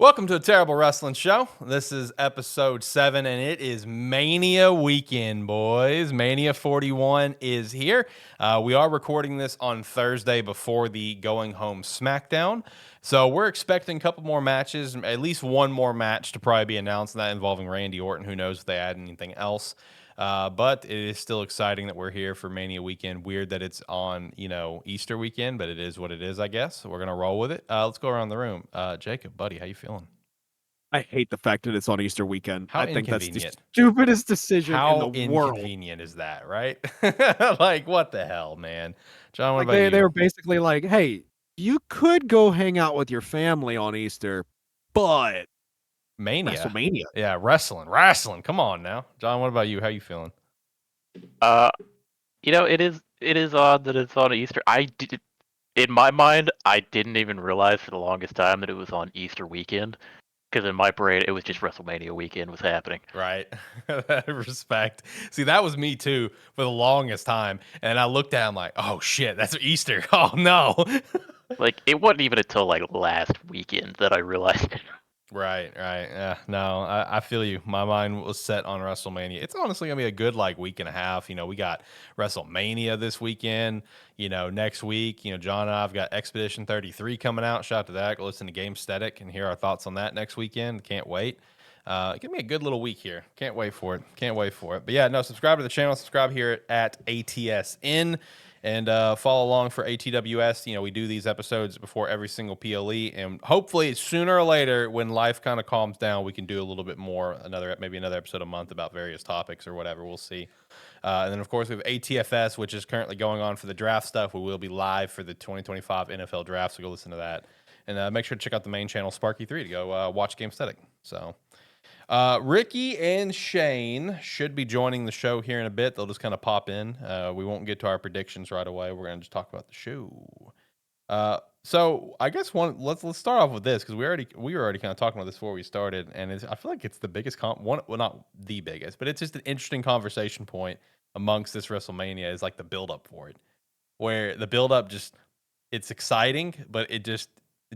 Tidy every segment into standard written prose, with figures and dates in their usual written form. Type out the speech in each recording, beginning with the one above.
Welcome to a Terrible Wrestling Show. This is episode 7, and it is Mania weekend, boys. Mania 41 is here. We are recording this on Thursday before the Going Home SmackDown. So we're expecting a couple more matches, at least one more match to probably be announced, that involving Randy Orton. Who knows if they add anything else. But it is still exciting that we're here for Mania weekend. Weird that it's on, Easter weekend, but it is what it is, I guess. We're going to roll with it. Let's go around the room. Jacob, buddy, how you feeling? I hate the fact that it's on Easter weekend. How I think that's the inconvenient. stupidest decision in the How world. inconvenient is that, right? Like, what the hell, man? John, what Like about they you? were basically like, "Hey, you could go hang out with your family on Easter, but Mania. WrestleMania." Yeah, wrestling. Come on now. John, what about you? How you feeling? Uh, it is odd that it's on Easter. In my mind, I didn't even realize for the longest time that it was on Easter weekend, because in my brain it was just WrestleMania weekend was happening. Right. Respect. See, that was me too for the longest time. And I looked at him like, oh shit, that's Easter. Oh no. Like it wasn't even until like last weekend that I realized it. Right. Yeah, no, I feel you. My mind was set on WrestleMania. It's honestly gonna be a good week and a half. We got WrestleMania this weekend. Next week, John and I've got Expedition 33 coming out. Shout out to that. Go listen to Game Static and hear our thoughts on that next weekend. Can't wait. Give me a good little week here. Can't wait for it. But yeah, no, subscribe to the channel. Subscribe here at ATSN. And follow along for ATWS. We do these episodes before every single PLE, and hopefully sooner or later, when life kind of calms down, we can do a little bit more, maybe another episode a month about various topics or whatever. We'll see. And then, of course, we have ATFS, which is currently going on for the draft stuff. We will be live for the 2025 NFL draft, so go listen to that. And make sure to check out the main channel, Sparky3, to go watch Game Static. So... Ricky and Shane should be joining the show here in a bit. They'll just kind of pop in. We won't get to our predictions right away. We're going to just talk about the show. So I guess let's start off with this, because we were already kind of talking about this before we started, and I feel like it's the biggest well, not the biggest, but it's just an interesting conversation point amongst this WrestleMania is like the build up for it, where the build up it's exciting, but it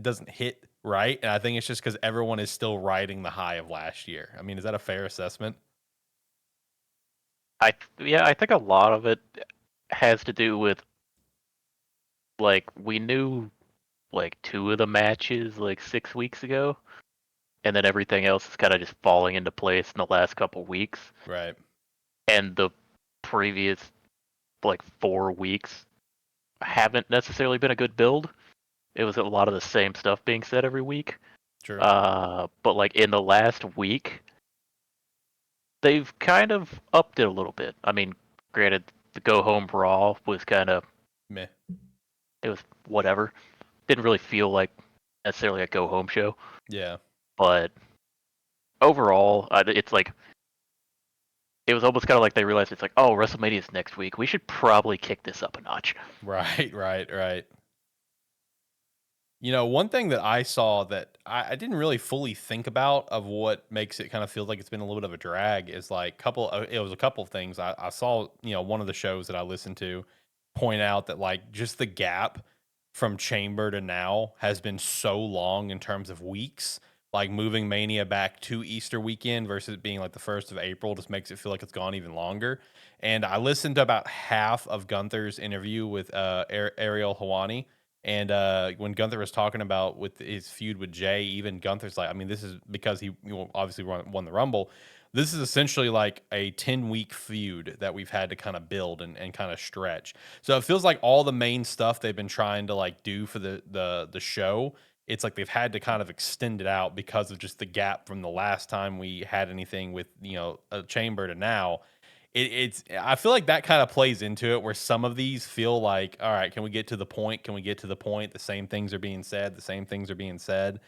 doesn't hit right. And I think it's just because everyone is still riding the high of last year. I mean, is that a fair assessment? I think a lot of it has to do with like we knew like two of the matches like 6 weeks ago, and then everything else is kind of just falling into place in the last couple weeks. Right. And the previous like 4 weeks haven't necessarily been a good build. It was a lot of the same stuff being said every week. True. But like in the last week, they've kind of upped it a little bit. I mean, granted, the Go Home Raw was kind of meh. It was whatever. Didn't really feel like necessarily a Go Home show. Yeah. But overall, it's like it was almost kind of like they realized it's like, oh, WrestleMania's next week. We should probably kick this up a notch. Right. One thing that I saw that I didn't really fully think about of what makes it kind of feel like it's been a little bit of a drag is like it was a couple of things. I saw, one of the shows that I listened to point out that like just the gap from Chamber to now has been so long in terms of weeks. Like moving Mania back to Easter weekend versus it being like the 1st of April just makes it feel like it's gone even longer. And I listened to about half of Gunther's interview with Ariel Helwani. And when Gunther was talking about with his feud with Jay, even Gunther's like, I mean, this is because he obviously won the Rumble. This is essentially like a 10-week feud that we've had to kind of build and kind of stretch. So it feels like all the main stuff they've been trying to like do for the show, it's like they've had to kind of extend it out because of just the gap from the last time we had anything with, a Chamber to now. I feel like that kind of plays into it where some of these feel like, all right, can we get to the point? The same things are being said.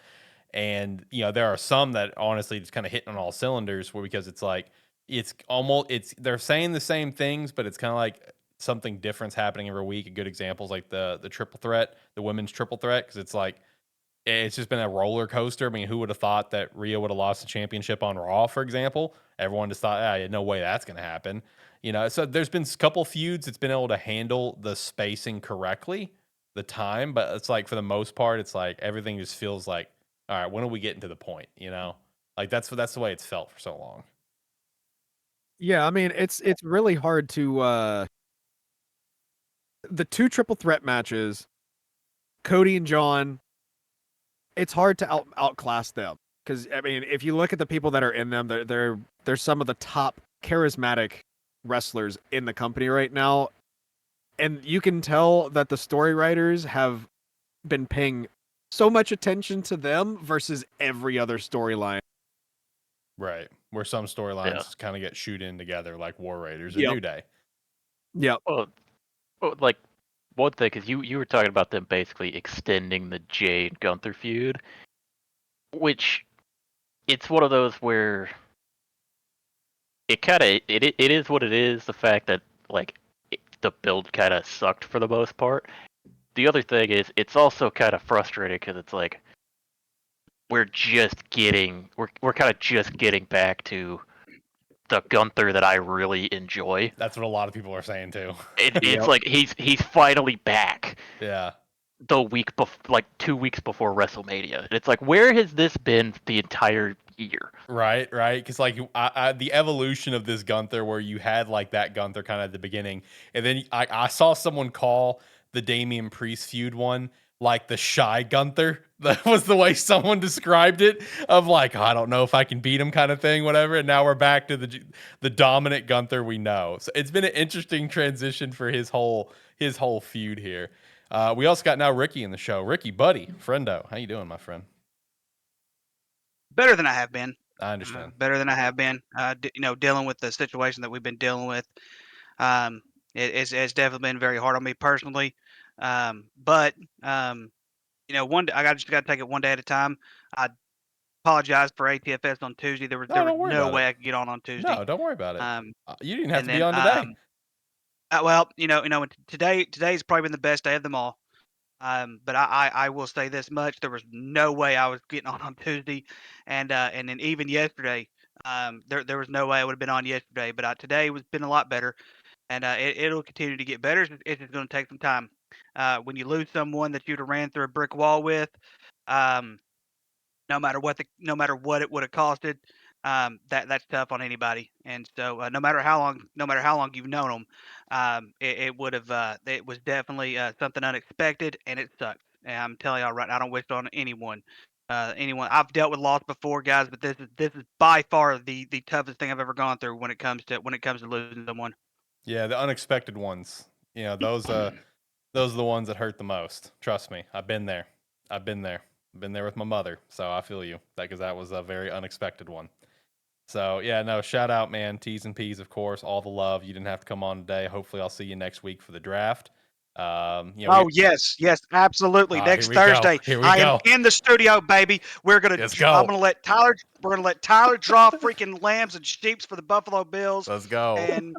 And, there are some that honestly just kind of hitting on all cylinders because it's like, they're saying the same things, but it's kind of like something different's happening every week. A good example is like the triple threat, the women's triple threat. Cause it's like, it's just been a roller coaster. I mean, who would have thought that Rhea would have lost the championship on Raw, for example? Everyone just thought, no way that's going to happen. So there's been a couple feuds that's been able to handle the spacing correctly, the time, but it's like for the most part, it's like everything just feels like all right, when are we getting to the point? You know, like that's the way it's felt for so long. Yeah, I mean, it's really hard to the 2 triple threat matches, Cody and John, it's hard to outclass them. Because I mean, if you look at the people that are in them, they're some of the top charismatic wrestlers in the company right now. And you can tell that the story writers have been paying so much attention to them versus every other storyline. Right. Where some Yeah. storylines kind of get shoot in together, like War Raiders and Yep. New Day. Yep. Well, like one thing, because you were talking about them basically extending the Jade Gunther feud, which it's one of those where it is what it is. The fact that like the build kind of sucked for the most part. The other thing is it's also kind of frustrating because it's like we're kind of just getting back to the Gunther that I really enjoy. That's what a lot of people are saying too. It's Yep. like he's finally back Yeah. the like 2 weeks before WrestleMania. It's like, where has this been the entire year? Right, right. Because like the evolution of this Gunther, where you had like that Gunther kind of at the beginning, and then I saw someone call the Damian Priest feud one like the shy Gunther. That was the way someone described it. Of like, I don't know if I can beat him, kind of thing, whatever. And now we're back to the dominant Gunther we know. So it's been an interesting transition for his whole feud here. We also got now Ricky in the show. Ricky, buddy, friendo, how you doing, my friend? Better than I have been. I understand. Better than I have been. Dealing with the situation that we've been dealing with, um, it's definitely been very hard on me personally. But I just got to take it one day at a time. I apologize for ATFS on Tuesday. No, There was don't worry no about it. way I could get on Tuesday. No, don't worry about it. Um, You didn't have and to be then on today. well, today's probably been the best day of them all. But I will say this much: there was no way I was getting on Tuesday, and then even yesterday, there was no way I would have been on yesterday. But today was been a lot better, and it'll continue to get better. It's just going to take some time. When you lose someone that you'd have ran through a brick wall with, um, no matter what it would have costed, that's tough on anybody. And so no matter how long you've known them, it would have it was definitely something unexpected, and it sucks. And I'm telling y'all right now, I don't wish it on anyone. Anyone I've dealt with loss before, guys, but this is by far the toughest thing I've ever gone through when it comes to losing someone. Yeah, the unexpected ones. Those are the ones that hurt the most. Trust me, I've been there. I've been there. I've been there with my mother, so I feel you. Because that was a very unexpected one. So yeah, no, shout out, man. T's and P's, of course. All the love. You didn't have to come on today. Hopefully, I'll see you next week for the draft. Oh yes, yes, absolutely. Here Next we go. Thursday, Here we I am go. in the studio, baby. Let's go. We're gonna let Tyler draw freaking lambs and sheeps for the Buffalo Bills, Let's go. and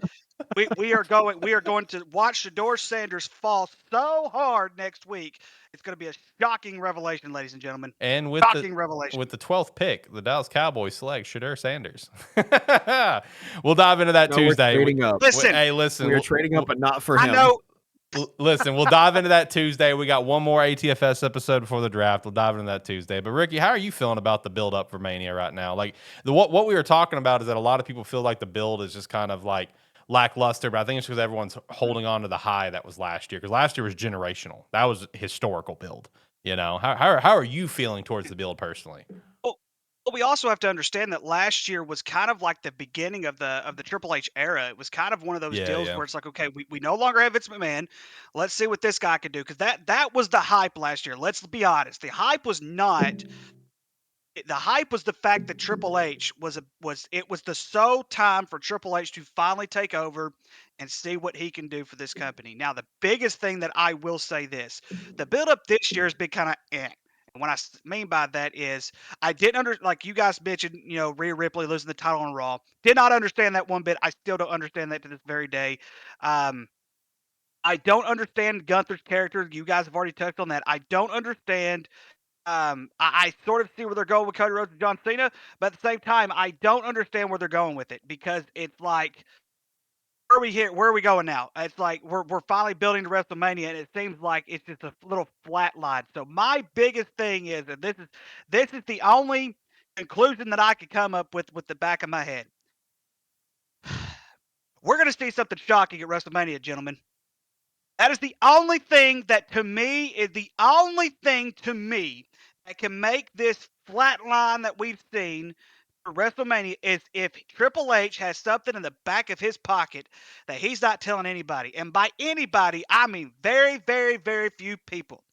we are going to watch Shador Sanders fall so hard next week. It's going to be a shocking revelation, ladies and gentlemen. And Shocking revelation. with the 12th pick, the Dallas Cowboys select Shadur Sanders. We'll dive into that No, we're Tuesday. trading up. Listen, Hey, listen. We are trading up, but not for I him. know. Listen, we'll dive into that Tuesday. We got one more ATFS episode before the draft. We'll dive into that Tuesday. But Ricky, how are you feeling about the build up for Mania right now? Like what we were talking about is that a lot of people feel like the build is just kind of like lackluster, but I think it's because everyone's holding on to the high that was last year. Because last year was generational. That was historical build. You know, how are you feeling towards the build personally? Well, we also have to understand that last year was kind of like the beginning of the Triple H era. It was kind of one of those Yeah, deals yeah. where it's like, okay, we no longer have Vince McMahon. Let's see what this guy can do, because that was the hype last year. Let's be honest. The hype was the fact that Triple H was the sole time for Triple H to finally take over and see what he can do for this company. Now, the biggest thing that I will say this, the build up this year has been kind of eh. And what I mean by that is I didn't like you guys mentioned, Rhea Ripley losing the title on Raw. Did not understand that one bit. I still don't understand that to this very day. Um, I don't understand Gunther's character. You guys have already touched on that. I don't understand I sort of see where they're going with Cody Rhodes and John Cena, but at the same time, I don't understand where they're going with it, because it's like where are we here? Where are we going now? It's like we're finally building to WrestleMania, and it seems like it's just a little flat line. So my biggest thing is, and this is the only conclusion that I could come up with the back of my head. We're gonna see something shocking at WrestleMania, gentlemen. That is the only thing that to me is the only thing to me that can make this flat line that we've seen for WrestleMania is if Triple H has something in the back of his pocket that he's not telling anybody. And by anybody, I mean very, very, very few people.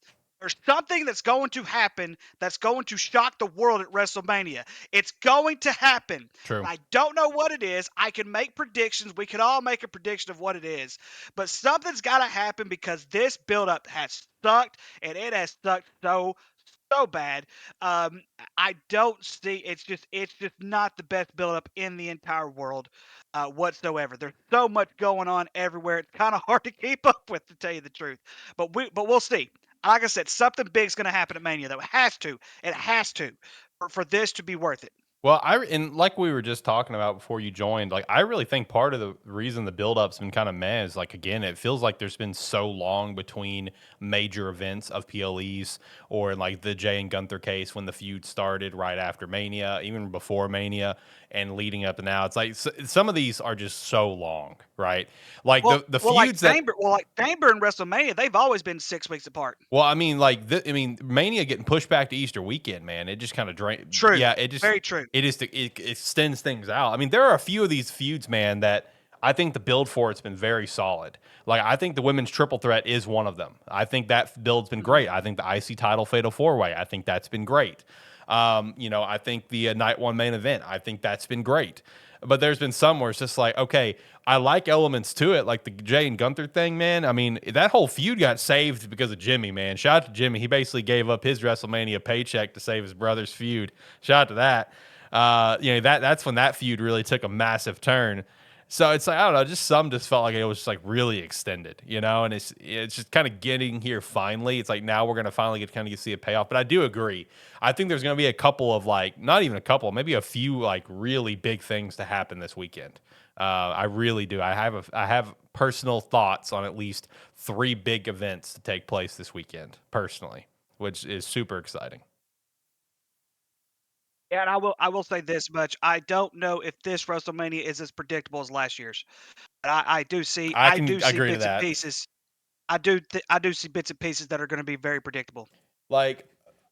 There's something that's going to happen that's going to shock the world at WrestleMania. It's going to happen. True. I don't know what it is. I can make predictions. We could all make a prediction of what it is. But something's got to happen because this buildup has sucked, and it has sucked so bad. I don't see it's just not the best buildup in the entire world whatsoever. There's so much going on everywhere. It's kind of hard to keep up with, to tell you the truth. But we'll see. Like I said, something big's going to happen at Mania, though. It has to. It has to for this to be worth it. Well, and like we were just talking about before you joined, like I really think part of the reason the build-up's been kind of meh is like again, it feels like there's been so long between major events of PLEs or like the Jay and Gunther case when the feud started right after Mania, even before Mania and leading up to now. It's like some of these are just so long, right? Like the feuds like Chamber and WrestleMania, they've always been 6 weeks apart. Well, I mean, like, Mania getting pushed back to Easter weekend, man. It just kind of True. Yeah, it just very true. It extends things out. I mean, there are a few of these feuds, man, that I think the build for it's been very solid. Like, I think the women's triple threat is one of them. I think that build's been great. I think the IC title fatal four way, I think that's been great. I think the night one main event, I think that's been great. But there's been some where it's just like, okay, I like elements to it, like the Jay and Gunther thing, man. I mean, that whole feud got saved because of Jimmy, man. Shout out to Jimmy. He basically gave up his WrestleMania paycheck to save his brother's feud. Shout out to that. That's when that feud really took a massive turn. So it's like, I don't know, just felt like it was just like really extended, and it's just kind of getting here finally. It's like now we're gonna finally get see a payoff. But I do agree. I think there's gonna be a couple of like, not even a couple, maybe a few like really big things to happen this weekend. I really do. I have personal thoughts on at least 3 big events to take place this weekend, personally, which is super exciting. Yeah, and I will say this much: I don't know if this WrestleMania is as predictable as last year's, but I do see I can agree to bits and that. pieces. I do see bits and pieces that are going to be very predictable. Like,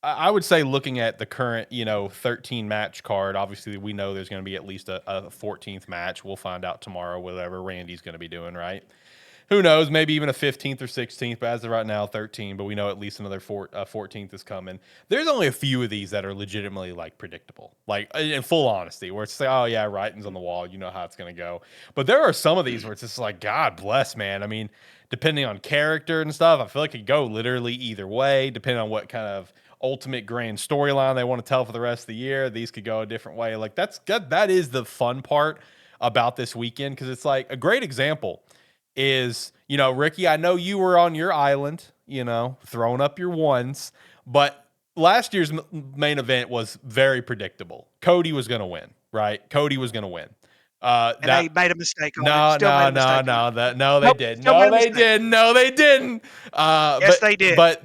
I would say looking at the current, 13 match card, obviously we know there's going to be at least a 14th match. We'll find out tomorrow, whatever Randy's going to be doing, right? Who knows? Maybe even a 15th or 16th, but as of right now, 13. But we know at least another 14th is coming. There's only a few of these that are legitimately like predictable, like in full honesty, where it's like, oh yeah, writing's on the wall, you know how it's gonna go. But there are some of these where it's just like, God bless, man. I mean, depending on character and stuff, I feel like it could go literally either way, depending on what kind of ultimate grand storyline they want to tell for the rest of the year. These could go a different way. Like that's good. That is the fun part about this weekend, because it's like a great example is, Ricky, I know you were on your island, throwing up your ones, but last year's main event was very predictable. Cody was going to win, right? Cody was going to win. And they made a mistake on it. No, they didn't. No, they didn't. No, they didn't. Yes, they did. But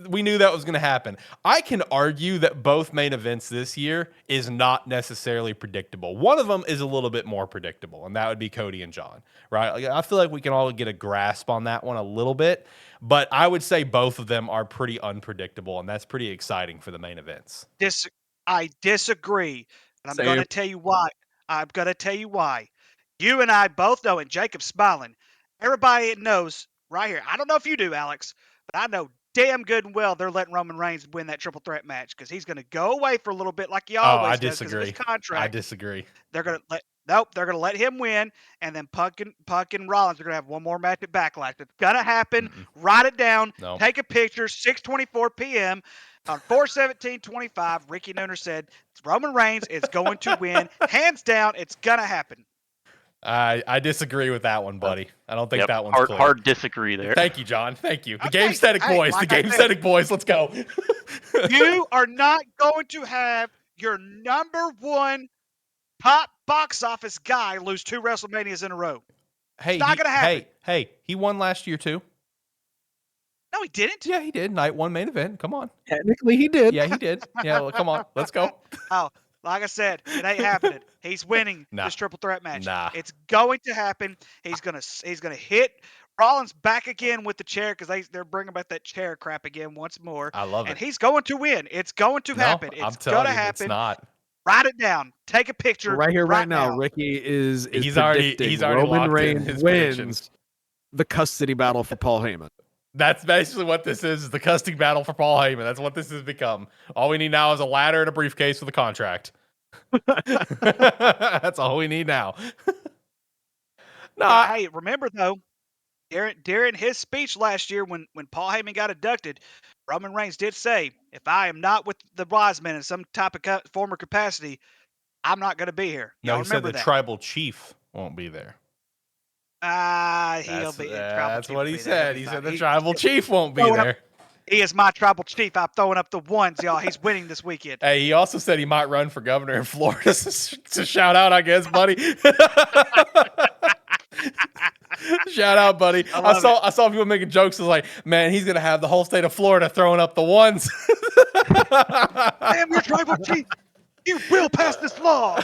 we knew that was going to happen. I can argue that both main events this year is not necessarily predictable. One of them is a little bit more predictable, and that would be Cody and John, right? Like, I feel like we can all get a grasp on that one a little bit, but I would say both of them are pretty unpredictable, and that's pretty exciting for the main events. I disagree, and I'm going to tell you why. I'm going to tell you why. You and I both know, and Jacob's smiling. Everybody knows right here. I don't know if you do, Alex, but I know damn good and well they're letting Roman Reigns win that triple threat match because he's going to go away for a little bit like he always does because of his contract. I disagree. They're going to let him win, and then Punk and Rollins are going to have one more match at Backlash. It's going to happen. Write it down. Nope. Take a picture. 6:24 p.m. on 4/17/25. Ricky Nooner said Roman Reigns is going to win. Hands down, it's going to happen. I disagree with that one, buddy. I don't think that one's clear. Hard disagree there. Thank you, John. Thank you. The Game-Static boys. The Game-Static boys. Let's go. You are not going to have your number one top box office guy lose 2 WrestleManias in a row. Hey, not gonna happen. Hey, he won last year too. No, he didn't. Yeah, he did. Night 1 main event. Come on. Technically, he did. Yeah, he did. Yeah, well, come on. Let's go. Oh, like I said, it ain't happening. He's winning Nah. this triple threat match. Nah. It's going to happen. He's gonna hit Rollins back again with the chair because they're bringing back that chair crap again once more. I love And it. he's going to win. It's going to No, happen. I'm It's telling gonna you, it's happen. not. Write it down. Take a picture. Right here, right now, now. Ricky is He's predicting already Roman locked in Reigns his wins predictions. the custody battle for Paul Heyman. That's basically what this is the custody battle for Paul Heyman. That's what this has become. All we need now is a ladder and a briefcase with a contract. That's all we need now. No, Hey, remember though, during his speech last year when Paul Heyman got inducted, Roman Reigns did say, "If I am not with the wise men in some type of former capacity, I'm not going to be here." no, Y'all he said remember the that? tribal chief won't be there. He'll be. That's what he will be there. said. He'll be He fine. said the tribal chief won't be throwing up- there. He is my tribal chief. I'm throwing up the ones, y'all. He's winning this weekend. Hey, he also said he might run for governor in Florida. To shout out, I guess, buddy. Shout out, buddy. I saw people making jokes. It was like, man, he's gonna have the whole state of Florida throwing up the ones. I am your tribal chief. You will pass this law.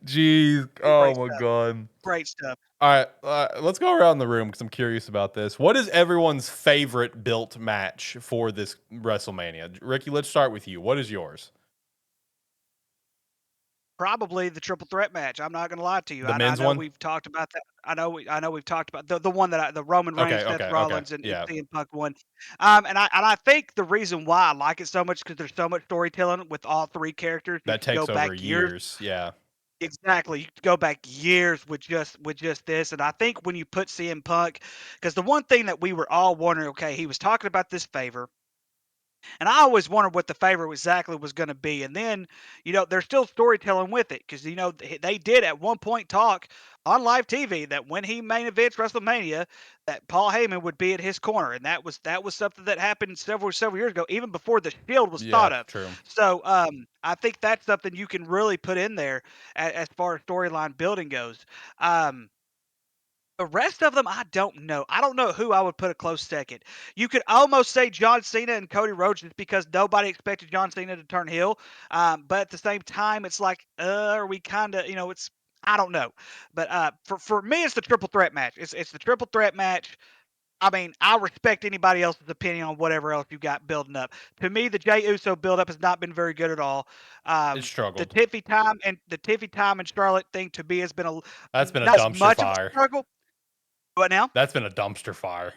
Jeez. Oh my stuff. god. Great stuff. All right, let's go around the room because I'm curious about this. What is everyone's favorite built match for this WrestleMania? Ricky, let's start with you. What is yours? Probably the triple threat match. I'm not going to lie to you. The I men's know one? we've talked about that. I know we've talked about the one that the Roman Reigns, Seth Rollins, and Yeah. CM Punk one. And I think the reason why I like it so much because there's so much storytelling with all three characters. That takes over years. Yeah. Exactly. You could go back years with just this. And I think when you put CM Punk, because the one thing that we were all wondering, okay, he was talking about this favor. And I always wondered what the favor exactly was going to be. And then, there's still storytelling with it because, they did at one point talk on live TV that when he main events WrestleMania, that Paul Heyman would be at his corner. And that was something that happened several years ago, even before the Shield was thought of. True. So I think that's something you can really put in there as far as storyline building goes. The rest of them, I don't know. I don't know who I would put a close second. You could almost say John Cena and Cody Rhodes just because nobody expected John Cena to turn heel. But at the same time, it's like, are we kind of, it's, I don't know. But for me, it's the triple threat match. It's the triple threat match. I mean, I respect anybody else's opinion on whatever else you got building up. To me, the Jey Uso build-up has not been very good at all. It struggled. The Tiffy time and Charlotte thing to me has been That's been a not dumpster as much fire. of a struggle. What now? That's been a dumpster fire.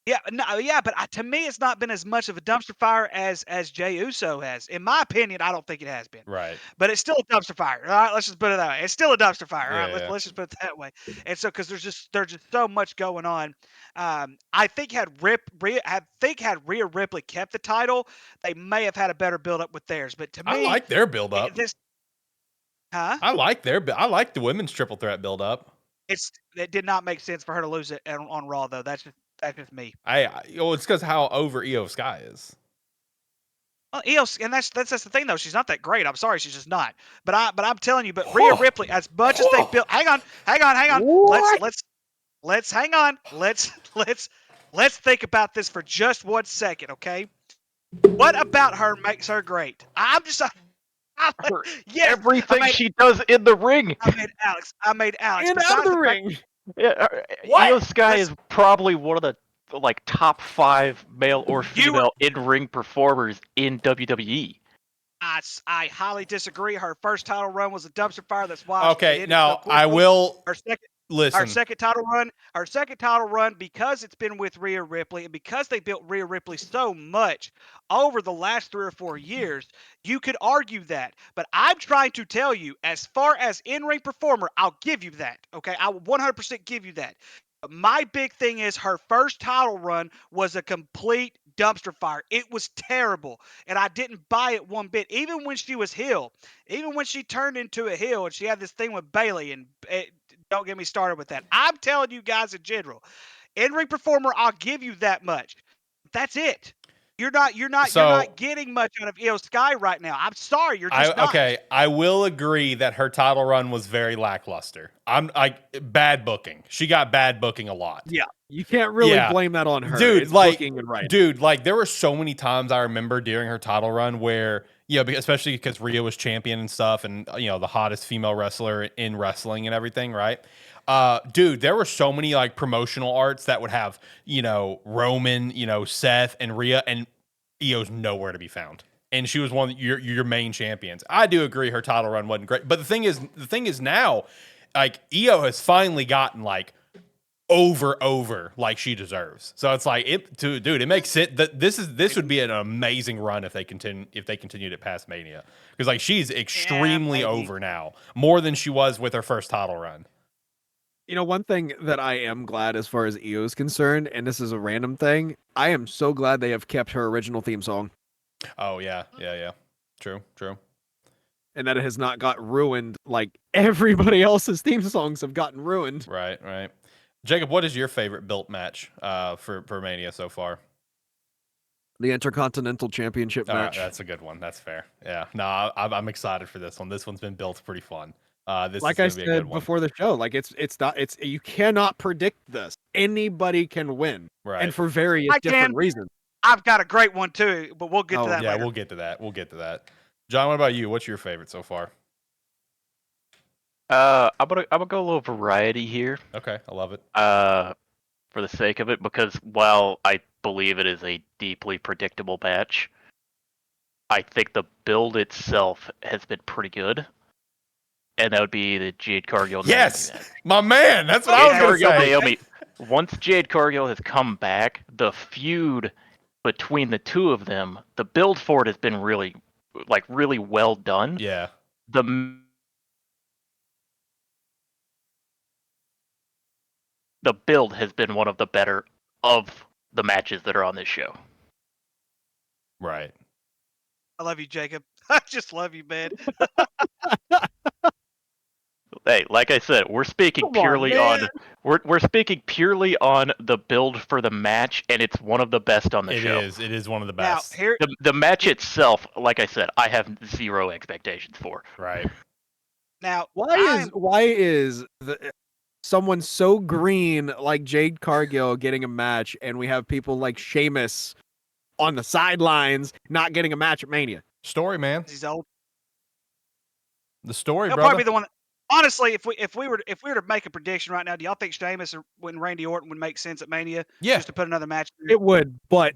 Yeah, no, yeah, but to me, it's not been as much of a dumpster fire as Jey Uso has. In my opinion, I don't think it has been. Right. But it's still a dumpster fire. All right, let's just put it that way. It's still a dumpster fire. All right, Yeah. let's just put it that way. And so, because there's just so much going on. I think had Rhea Ripley kept the title, they may have had a better build up with theirs. But to me, I like their build up. I like the women's triple threat build up. It did not make sense for her to lose it on Raw though. That's just me. It's because how over Io Sky is. Well, Eos, and that's the thing though. She's not that great. I'm sorry, she's just not. But I'm telling you. But Rhea Ripley, as much as they built, hang on. What? Let's hang on. Let's think about this for just 1 second, okay? What about her makes her great? Everything she does in the ring. I made Alex. And out of the ring. Yeah, Io Sky is probably one of the top 5 male or female in-ring performers in WWE. I highly disagree. Her first title run was a dumpster fire. That's why. Okay, now I will listen. Her second title run, because it's been with Rhea Ripley and because they built Rhea Ripley so much over the last 3 or 4 years, you could argue that. But I'm trying to tell you, as far as in-ring performer, I'll give you that. Okay, I will 100% give you that. But my big thing is her first title run was a complete dumpster fire. It was terrible, and I didn't buy it one bit. Even when she was heel, even when she turned into a heel and she had this thing with Bayley, and don't get me started with that. I'm telling you guys in general, in-ring performer, I'll give you that much. That's it. You're not getting much out of Io Sky right now. I'm sorry, you're just not. Okay, I will agree that her title run was very lackluster. Bad booking. She got bad booking a lot. Yeah, you can't really blame that on her. It's booking and writing. Dude, like there were so many times I remember during her title run where, especially because Rhea was champion and stuff, and the hottest female wrestler in wrestling and everything, right? Dude, there were so many like promotional arts that would have, Roman, Seth and Rhea, and Io's nowhere to be found. And she was one of your main champions. I do agree her title run wasn't great. But the thing is now, like Io has finally gotten like over like she deserves. So it's like dude, it makes it that this would be an amazing run if they continued it past Mania. Because like she's extremely over now. More than she was with her first title run. One thing that I am glad as far as Io is concerned, and this is a random thing, I am so glad they have kept her original theme song. Oh, yeah. True. And that it has not got ruined like everybody else's theme songs have gotten ruined. Right. Jacob, what is your favorite built match for Mania so far? The Intercontinental Championship match. That's a good one. That's fair. Yeah. No, I'm excited for this one. This one's been built pretty fun. This like is I said before the show, like it's you cannot predict this. Anybody can win, right? And for various different reasons. I've got a great one too, but we'll get to that. Yeah, later. We'll get to that. John, what about you? What's your favorite so far? I'm gonna go a little variety here. Okay, I love it. For the sake of it, because while I believe it is a deeply predictable match, I think the build itself has been pretty good. And that would be the Jade Cargill. Yes, my man. That's what I was going to say. Naomi. Once Jade Cargill has come back, the feud between the two of them, the build for it has been really well done. Yeah. The build has been one of the better of the matches that are on this show. Right. I love you, Jacob. I just love you, man. Hey, like I said, we're speaking purely on the build for the match, and it's one of the best on the show. It is one of the best. Now, the match itself, like I said, I have zero expectations for. Right. Now, why is someone so green like Jade Cargill getting a match, and we have people like Sheamus on the sidelines not getting a match at Mania? Story, man. He's old. The story, He'll brother. probably be the one. Honestly, if we were to make a prediction right now, do y'all think Sheamus or Randy Orton would make sense at Mania? Yeah. Just to put another match. It would, but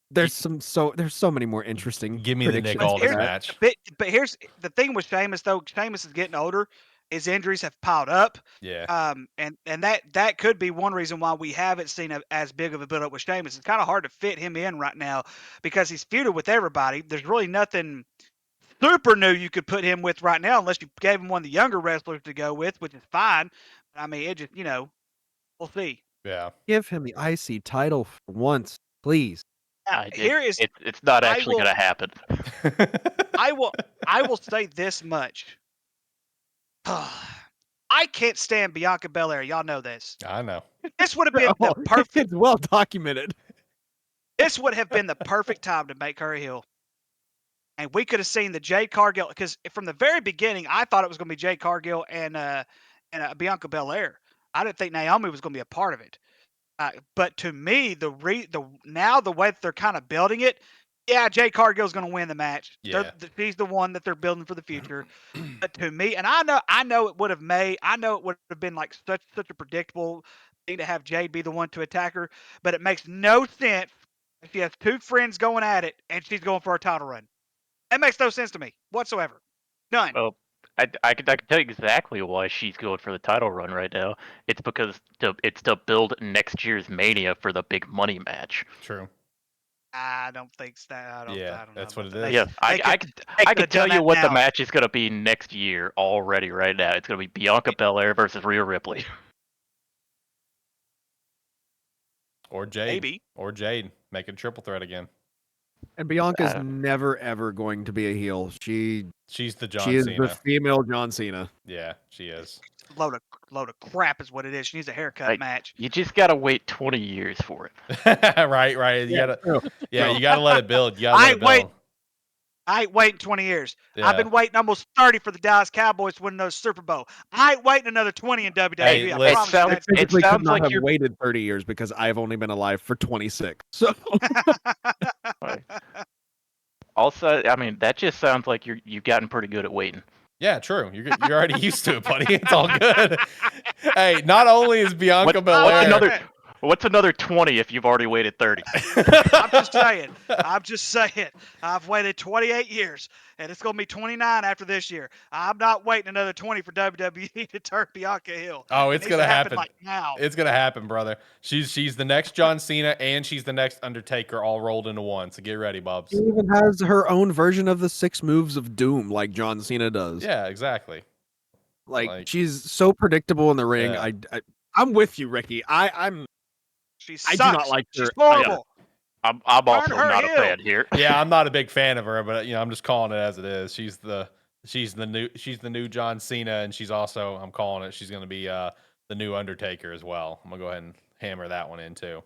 there's so many more interesting. Give me the Nick Aldis match. But here's the thing with Sheamus though. Sheamus is getting older. His injuries have piled up. Yeah. And that could be one reason why we haven't seen as big of a build up with Sheamus. It's kind of hard to fit him in right now because he's feuded with everybody. There's really nothing super new you could put him with right now unless you gave him one of the younger wrestlers to go with, which is fine. I mean, it just, we'll see. Yeah. Give him the IC title for once, please. It's not actually going to happen. I will say this much. I can't stand Bianca Belair. Y'all know this. I know. This would have been the perfect. It's well documented. This would have been the perfect time to make her a heel. And we could have seen the Jade Cargill, because from the very beginning, I thought it was going to be Jade Cargill and Bianca Belair. I didn't think Naomi was going to be a part of it. But to me, the way that they're kind of building it, yeah, Jade Cargill is going to win the match. Yeah. She's the one that they're building for the future. But to me, and I know it would have been like such a predictable thing to have Jade be the one to attack her. But it makes no sense if she has two friends going at it and she's going for a title run. That makes no sense to me whatsoever. None. Well, I can tell you exactly why she's going for the title run right now. It's because it's to build next year's Mania for the big money match. True. I don't think so. I don't know that's what it is. Yeah, I can tell you what the match is going to be next year already right now. It's going to be Bianca Belair versus Rhea Ripley. Or Jade. Maybe. Or Jade. Making triple threat again. And Bianca's never ever going to be a heel. She's the John Cena. She is Cena. the female John Cena. Yeah, she is. load of crap is what it is. She needs a haircut Like, match. you just gotta wait 20 years for it. right. You gotta, true. you gotta let it build. You gotta let it build. I ain't waiting 20 years. Yeah. I've been waiting almost 30 for the Dallas Cowboys to win another Super Bowl. I ain't waiting another 20 in WWE. Hey, I listen, promise you sounds- that. Physically sounds could not like have you're- waited 30 years because I've only been alive for 26. So Right. Also, I mean, that just sounds like you've gotten pretty good at waiting. Yeah, true. You're already used to it, buddy. It's all good. Hey, not only is Bianca Belair. What's another 20 if you've already waited 30? I'm just saying. I'm just saying. I've waited 28 years, and it's going to be 29 after this year. I'm not waiting another 20 for WWE to turn Bianca heel. Oh, it's gonna happen. Like now. It's gonna happen, brother. She's the next John Cena and she's the next Undertaker all rolled into one. So get ready, Bubs. she even has her own version of the 6 moves of doom like John Cena does. Yeah, exactly. Like she's so predictable in the ring. Yeah. I'm with you, Ricky. I She I sucks. do not like her. She's horrible. I'm also her not a heel. fan here. Yeah, I'm not a big fan of her, but I'm just calling it as it is. She's the new John Cena, and she's also, I'm calling it, she's gonna be the new Undertaker as well. I'm gonna go ahead and hammer that one in too.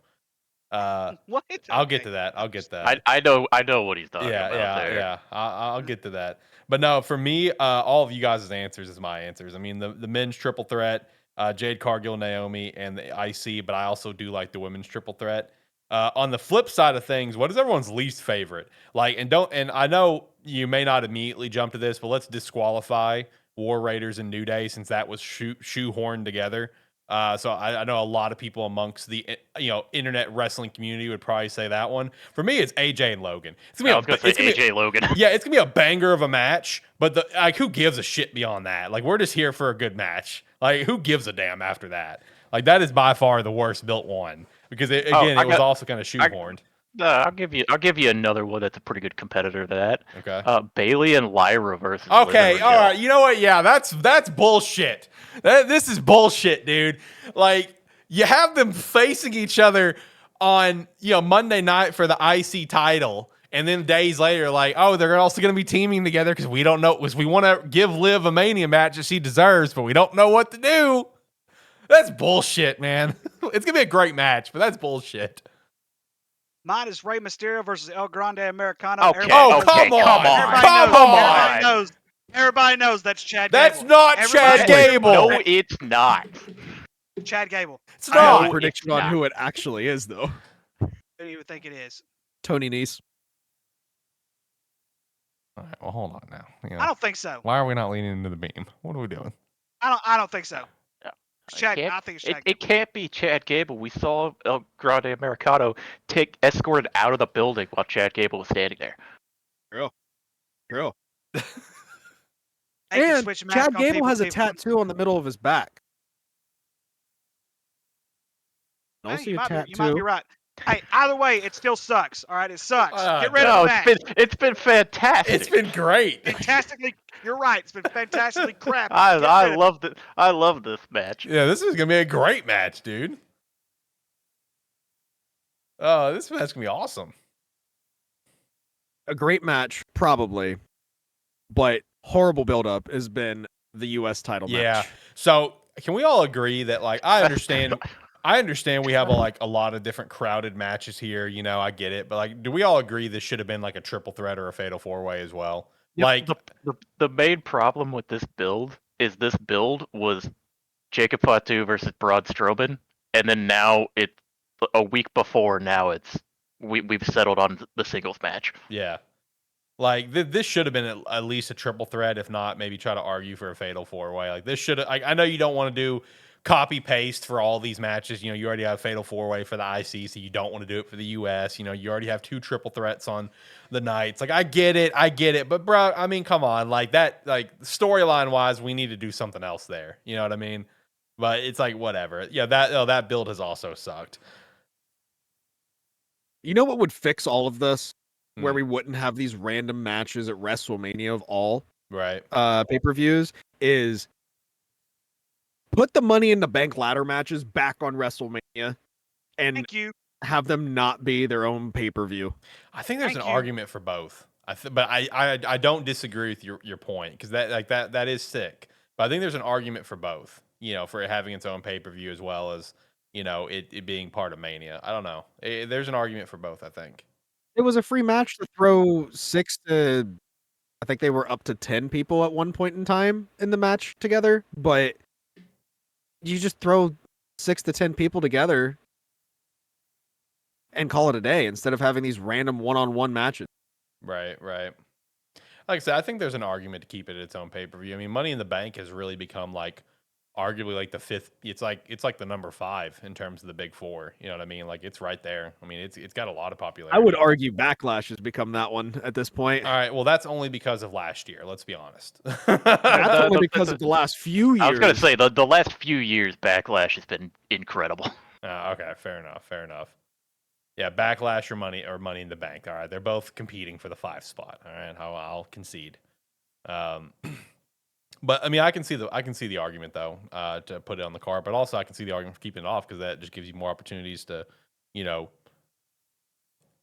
What? I'll get to that. I'll get that. I know what he's talking about there. Yeah. I'll get to that. But no, for me, all of you guys' answers is my answers. I mean, the men's triple threat, Jade Cargill, Naomi, and the IC, but I also do like the women's triple threat. On the flip side of things, what is everyone's least favorite? And I know you may not immediately jump to this, but let's disqualify War Raiders and New Day since that was shoehorned together. So I know a lot of people amongst the internet wrestling community would probably say that one. For me, it's AJ and Logan. It's gonna be AJ Logan. Yeah, it's gonna be a banger of a match. But who gives a shit beyond that? Like, we're just here for a good match. Like, who gives a damn after that? Like, that is by far the worst built one because it was also kind of shoehorned. I'll give you another one that's a pretty good competitor to that. Okay. Bailey and Lyra versus. Okay, Liv all Morgan. right. You know what? Yeah, that's bullshit. This is bullshit, dude. Like, you have them facing each other on Monday night for the IC title, and then days later, like, oh, they're also going to be teaming together because we don't know, because we want to give Liv a Mania match that she deserves, but we don't know what to do. That's bullshit, man. It's gonna be a great match, but that's bullshit. Mine is Rey Mysterio versus El Grande Americano. Okay. Come on. Everybody knows that's Chad That's Gable. not Chad Gable. No, it's not. Chad Gable. It's I have not. a prediction on who it actually is, though. Who do you think it is? Tony Nese. All right, well, hold on now. I don't think so. Why are we not leaning into the beam? What are we doing? I don't think so. Chad, I think it's Chad it can't be Chad Gable. We saw El Grande Americano escorted out of the building while Chad Gable was standing there. Girl. They can And switch masks Chad on Gable people, has a people- tattoo on the middle of his back. Hey, Also you a might tattoo. be right. Hey, either way, it still sucks. All right, it sucks. Get rid No, of the match. it's been fantastic. It's been great. Fantastically, you're right. It's been fantastically crap. I love this match. Yeah, this is gonna be a great match, dude. Oh, this match is gonna be awesome. A great match, probably, but horrible buildup has been the U.S. title Yeah. match. So can we all agree that, like, I understand we have a lot of different crowded matches here. I get it, but like, do we all agree this should have been like a triple threat or a fatal 4-way as well? Like, The main problem with this build is this build was Jacob Fatu versus Braun Strowman, and then now it's a week before. Now we've settled on the singles match. yeah, like this should have been at least a triple threat, if not maybe try to argue for a fatal 4-way. Like, this should have. I know you don't want to do copy paste for all these matches. You already have a fatal 4-way for the IC, so you don't want to do it for the US. You already have 2 triple threats on the nights. Like, I get it, but bro, I mean, come on, like that, like storyline wise, we need to do something else there. You know what I mean? But it's like, whatever. Yeah, that build has also sucked. You know what would fix all of this? Where Hmm. we wouldn't have these random matches at WrestleMania of all Right. pay-per-views is put the Money in the Bank ladder matches back on WrestleMania and Thank you. have them not be their own pay-per-view. I think there's Thank an you. argument for both. But I don't disagree with your point, because that is sick. But I think there's an argument for both. for it having its own pay-per-view as well as, it being part of Mania. I don't know. There's an argument for both, I think. It was a free match to throw 6 to, I think they were up to 10 people at one point in time in the match together, but you just throw 6 to 10 people together and call it a day instead of having these random one-on-one matches. Right, right. Like I said, I think there's an argument to keep it its own pay-per-view. I mean, Money in the Bank has really become like arguably like the fifth. It's like the number 5 in terms of the big 4. You know what I mean? Like it's right there. I mean, it's got a lot of I popularity. would argue Backlash has become that one at this point. All right, well, that's only because of last year. Let's be honest. That's only because of the last few years. I was gonna say the last few years, Backlash has been incredible. Okay, fair enough. Yeah, Backlash or Money in the Bank. All right, they're both competing for the 5 spot. All right, I'll concede. But I mean, I can see the argument though to put it on the card, but also I can see the argument for keeping it off because that just gives you more opportunities to, you know,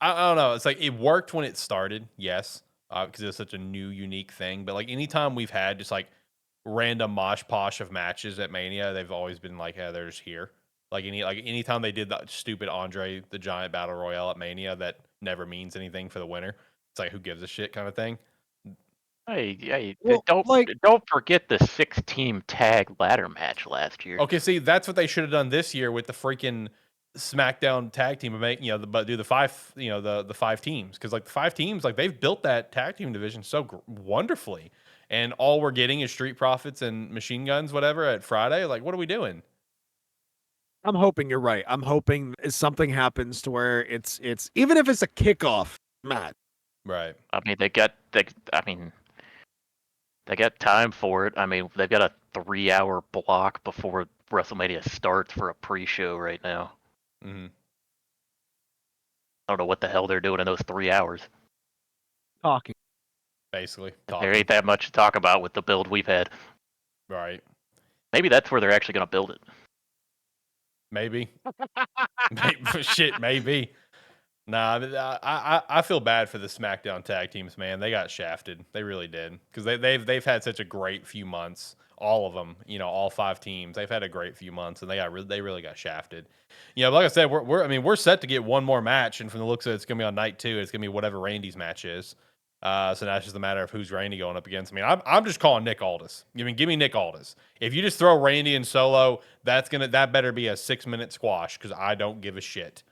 I don't know. It's like it worked when it started, yes, because it was such a new, unique thing. But like anytime we've had just like random mosh posh of matches at Mania, they've always been like, yeah, they're just here. Anytime they did that stupid Andre the Giant Battle Royale at Mania that never means anything for the winner, it's like who gives a shit kind of thing. Hey, Well, don't forget the 6-team tag ladder match last year. Okay, see, that's what they should have done this year with the freaking SmackDown tag team, but do the 5, the 5 teams, because like the 5 teams, like they've built that tag team division so wonderfully, and all we're getting is Street Profits and Machine Guns, whatever, at Friday. Like, what are we doing? I'm hoping you're right. I'm hoping something happens to where it's even if it's a kickoff match. Right. I mean, they got time for it. I mean, they've got a 3-hour block before WrestleMania starts for a pre-show right now. Mm-hmm. I don't know what the hell they're doing in those 3 hours. Talking. Basically. There ain't that much to talk about with the build we've had. Right. Maybe that's where they're actually going to build it. Maybe. Shit, maybe. Nah, I feel bad for the SmackDown tag teams, man. They got shafted. They really did, because they've had such a great few months. All of them, all 5 teams. They've had a great few months, and they really got shafted. But like I said, we're set to get one more match, and from the looks of it, it's gonna be on night 2. It's gonna be whatever Randy's match is. So now it's just a matter of who's Randy going up against. I mean, I'm just calling Nick Aldis. Give me Nick Aldis. If you just throw Randy in Solo, that better be a 6-minute squash, because I don't give a shit.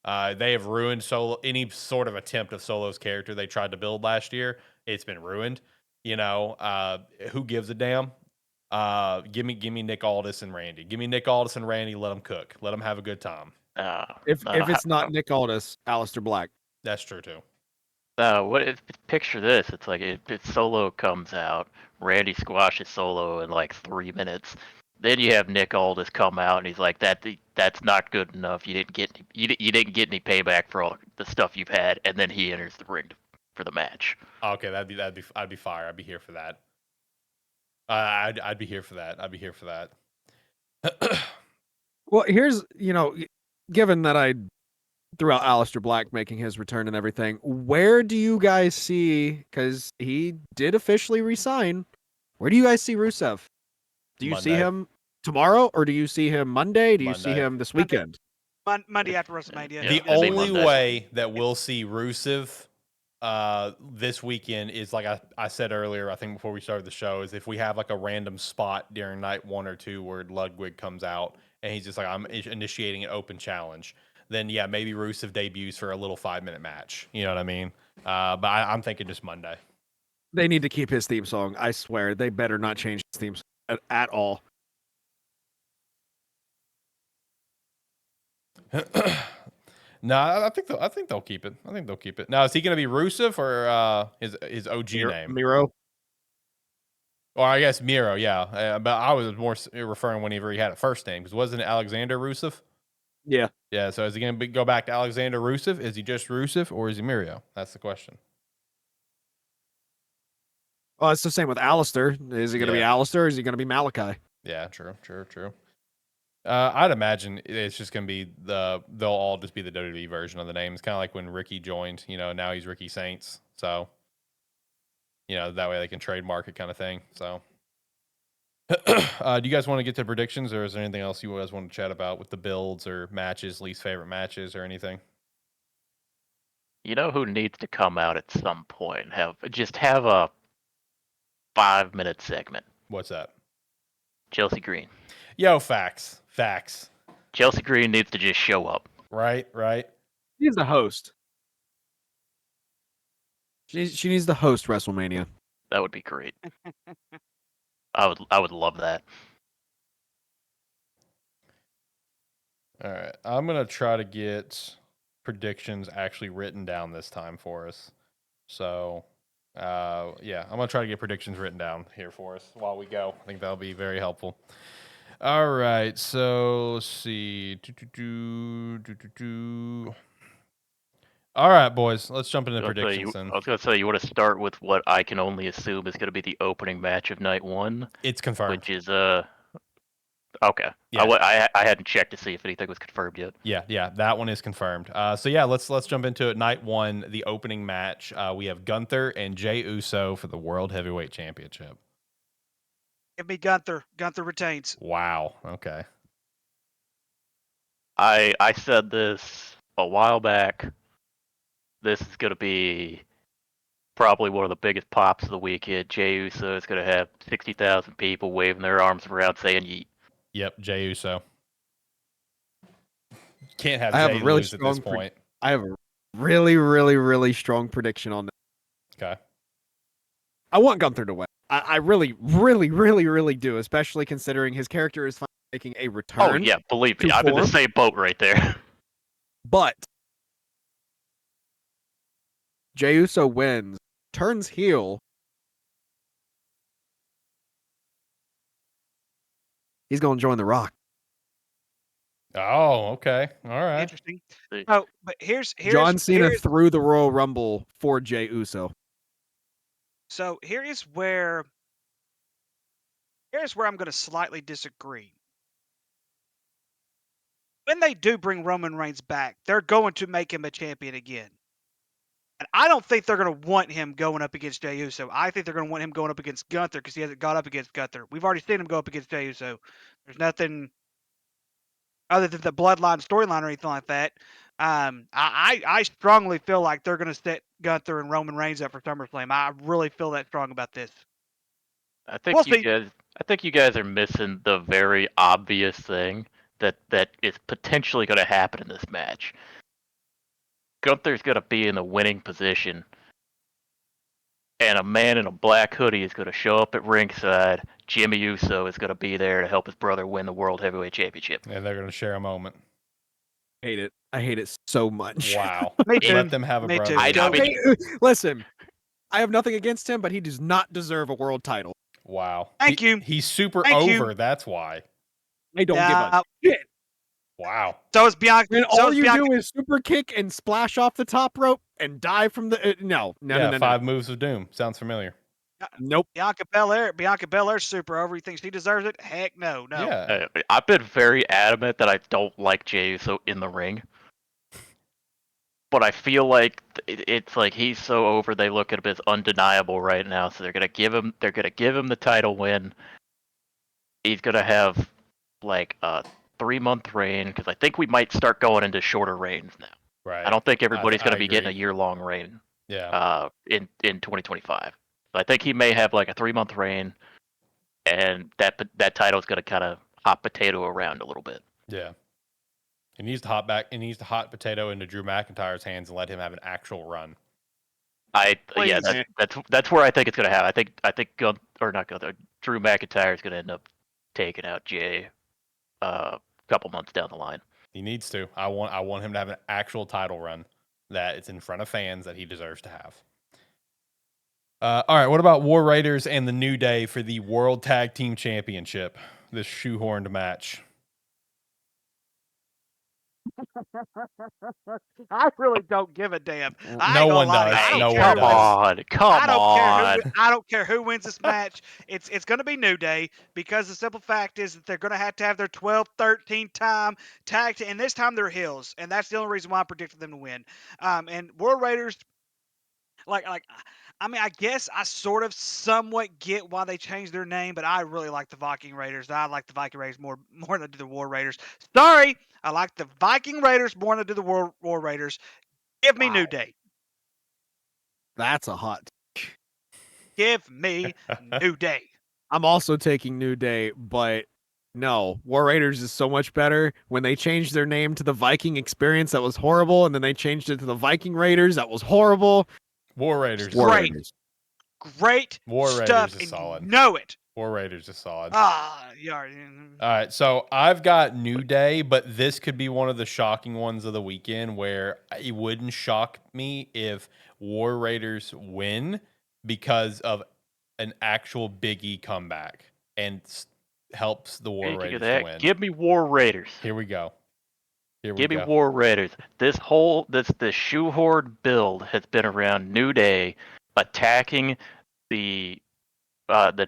They have ruined Solo, any sort of attempt of Solo's character they tried to build last year. It's been ruined. Who gives a damn? Give me Nick Aldis and Randy. Give me Nick Aldis and Randy. Let them cook. Let them have a good time. If it's not Nick Aldis, Aleister Black. That's true too. Picture this. It's like if Solo comes out, Randy squashes Solo in like 3 minutes. Then you have Nick Aldis come out and he's like, that's not good enough. You didn't get any payback for all the stuff you've had. And then he enters the ring for the match. Okay, I'd be fire. I'd be here for that. I'd be here for that. I'd be here for that. Well, here's, given that I threw out Aleister Black making his return and everything, where do you guys see, because he did officially resign, where do you guys see Rusev? Do you see him tomorrow, or do you see him Monday? Do you see him this weekend? Monday after WrestleMania. The only way that we'll see Rusev this weekend is, like I said earlier, I think before we started the show, is if we have like a random spot during night 1 or 2 where Ludwig comes out and he's just like, I'm initiating an open challenge. Then yeah, maybe Rusev debuts for a little 5-minute match. You know what I mean? But I'm thinking just Monday. They need to keep his theme song. I swear, they better not change his theme song at all. No, I think they'll keep it. I think they'll keep it. Now, is he going to be Rusev or his OG name? Miro. Or I guess Miro, yeah. But I was more referring whenever he had a first name, because wasn't it Alexander Rusev? Yeah. Yeah, so is he going to go back to Alexander Rusev? Is he just Rusev, or is he Miro? That's the question. Well, it's the same with Alistair. Is he going to be Alistair, or is he going to be Malachi? Yeah, true. I'd imagine it's just going to be they'll all just be the WWE version of the name. It's kind of like when Ricky joined, now he's Ricky Saints. So, that way they can trademark it kind of thing. So, Do you guys want to get to predictions, or is there anything else you guys want to chat about with the builds or matches, least favorite matches, or anything? You know who needs to come out at some point? Have a 5-minute segment. What's that? Chelsea Green. Yo, facts. Chelsea Green needs to just show up. Right. She's the host. She needs to host WrestleMania. That would be great. I would love that. All right. I'm going to try to get predictions actually written down this time for us. So, yeah, I'm going to try to get predictions written down here for us while we go. I think that'll be very helpful. All right. So, let's see. All right, boys. Let's jump into predictions then. I was going to say, you want to start with what I can only assume is going to be the opening match of night 1. It's confirmed. Which is, okay. Yeah. I hadn't checked to see if anything was confirmed yet. Yeah, that one is confirmed. So yeah, let's jump into it. Night 1, the opening match. We have Gunther and Jey Uso for the World Heavyweight Championship. Give me Gunther. Gunther retains. Wow. Okay. I said this a while back. This is going to be probably one of the biggest pops of the weekend. Jey Uso is going to have 60,000 people waving their arms around saying yeet. Yep, Jey Uso. Can't have I Jey have a really lose at this strong point. I have a really, really, really strong prediction on that. Okay. I want Gunther to win. I really, really, really, really do, especially considering his character is finally making a return. Oh yeah, believe me, to I'm in the form. same boat right there. But Jey Uso wins, turns heel. He's going to join The Rock. Oh, okay. All right. Interesting. Oh, but here's John Cena here's, threw the Royal Rumble for Jey Uso. So here's where I'm going to slightly disagree. When they do bring Roman Reigns back, they're going to make him a champion again. And I don't think they're going to want him going up against Jey Uso. I think they're going to want him going up against Gunther because he hasn't gone up against Gunther. We've already seen him go up against Jey Uso. There's nothing other than the bloodline storyline or anything like that. I strongly feel like they're going to set Gunther and Roman Reigns up for SummerSlam. I really feel that strong about this. I think We'll see. I think you guys are missing the very obvious thing that is potentially going to happen in this match. Gunther's going to be in the winning position, and a man in a black hoodie is going to show up at ringside. Jimmy Uso is going to be there to help his brother win the World Heavyweight Championship. And they're going to share a moment. Hate it. I hate it so much. Wow. Me too. Let them have a Me brother. too. I mean, Listen, I have nothing against him, but he does not deserve a world title. Wow. Thank you. He's super Thank over. you. That's why. I don't give a shit. Wow. So is Bianca. And so all is you Bianca, do is super kick and splash off the top rope and die from the no. Yeah, 5 moves of doom. Sounds familiar. Nope. Bianca Belair's super over. You think she deserves it? Heck no. Yeah. I've been very adamant that I don't like Jey Uso in the ring. But I feel like it's like he's so over. They look at him as undeniable right now, so they're gonna give him the title win. He's gonna have like a 3-month reign because I think we might start going into shorter reigns now. Right. I don't think everybody's gonna be getting a agree. year-long reign. Yeah. In 2025. So I think he may have like a 3-month reign, and that title is gonna kind of hot potato around a little bit. Yeah. He needs to hot potato into Drew McIntyre's hands and let him have an actual run. Yeah, that's where I think it's gonna happen. I think Drew McIntyre is gonna end up taking out Jay a couple months down the line. He needs to. I want him to have an actual title run that it's in front of fans that he deserves to have. All right, what about War Raiders and the New Day for the World Tag Team Championship? This shoehorned match. I really don't give a damn. No one does. No one does. Come on. I don't care who wins this match. It's going to be New Day because the simple fact is that they're going to have their 12, 13 time tag team, and this time they're heels, and that's the only reason why I predicted them to win. And World Raiders, like I mean, I guess I sort of somewhat get why they changed their name, but I really like the Viking Raiders. I like the Viking Raiders more than I do the War Raiders. Sorry, I like the Viking Raiders more than I do the War Raiders. Give me New Wow. Day. That's a hot. Give me New Day. I'm also taking New Day, but no, War Raiders is so much better. When they changed their name to the Viking Experience, that was horrible, and then they changed it to the Viking Raiders, that was horrible. War Raiders. War Great. Raiders. Great War stuff, Raiders is and solid. you know it. War Raiders is solid. Yeah. All right, so I've got New Day, but this could be one of the shocking ones of the weekend where it wouldn't shock me if War Raiders win because of an actual Big E comeback and helps the War Speaking Raiders of that, win. give me War Raiders. Here we go. Give me War Raiders. This shoehorned build has been around New Day attacking the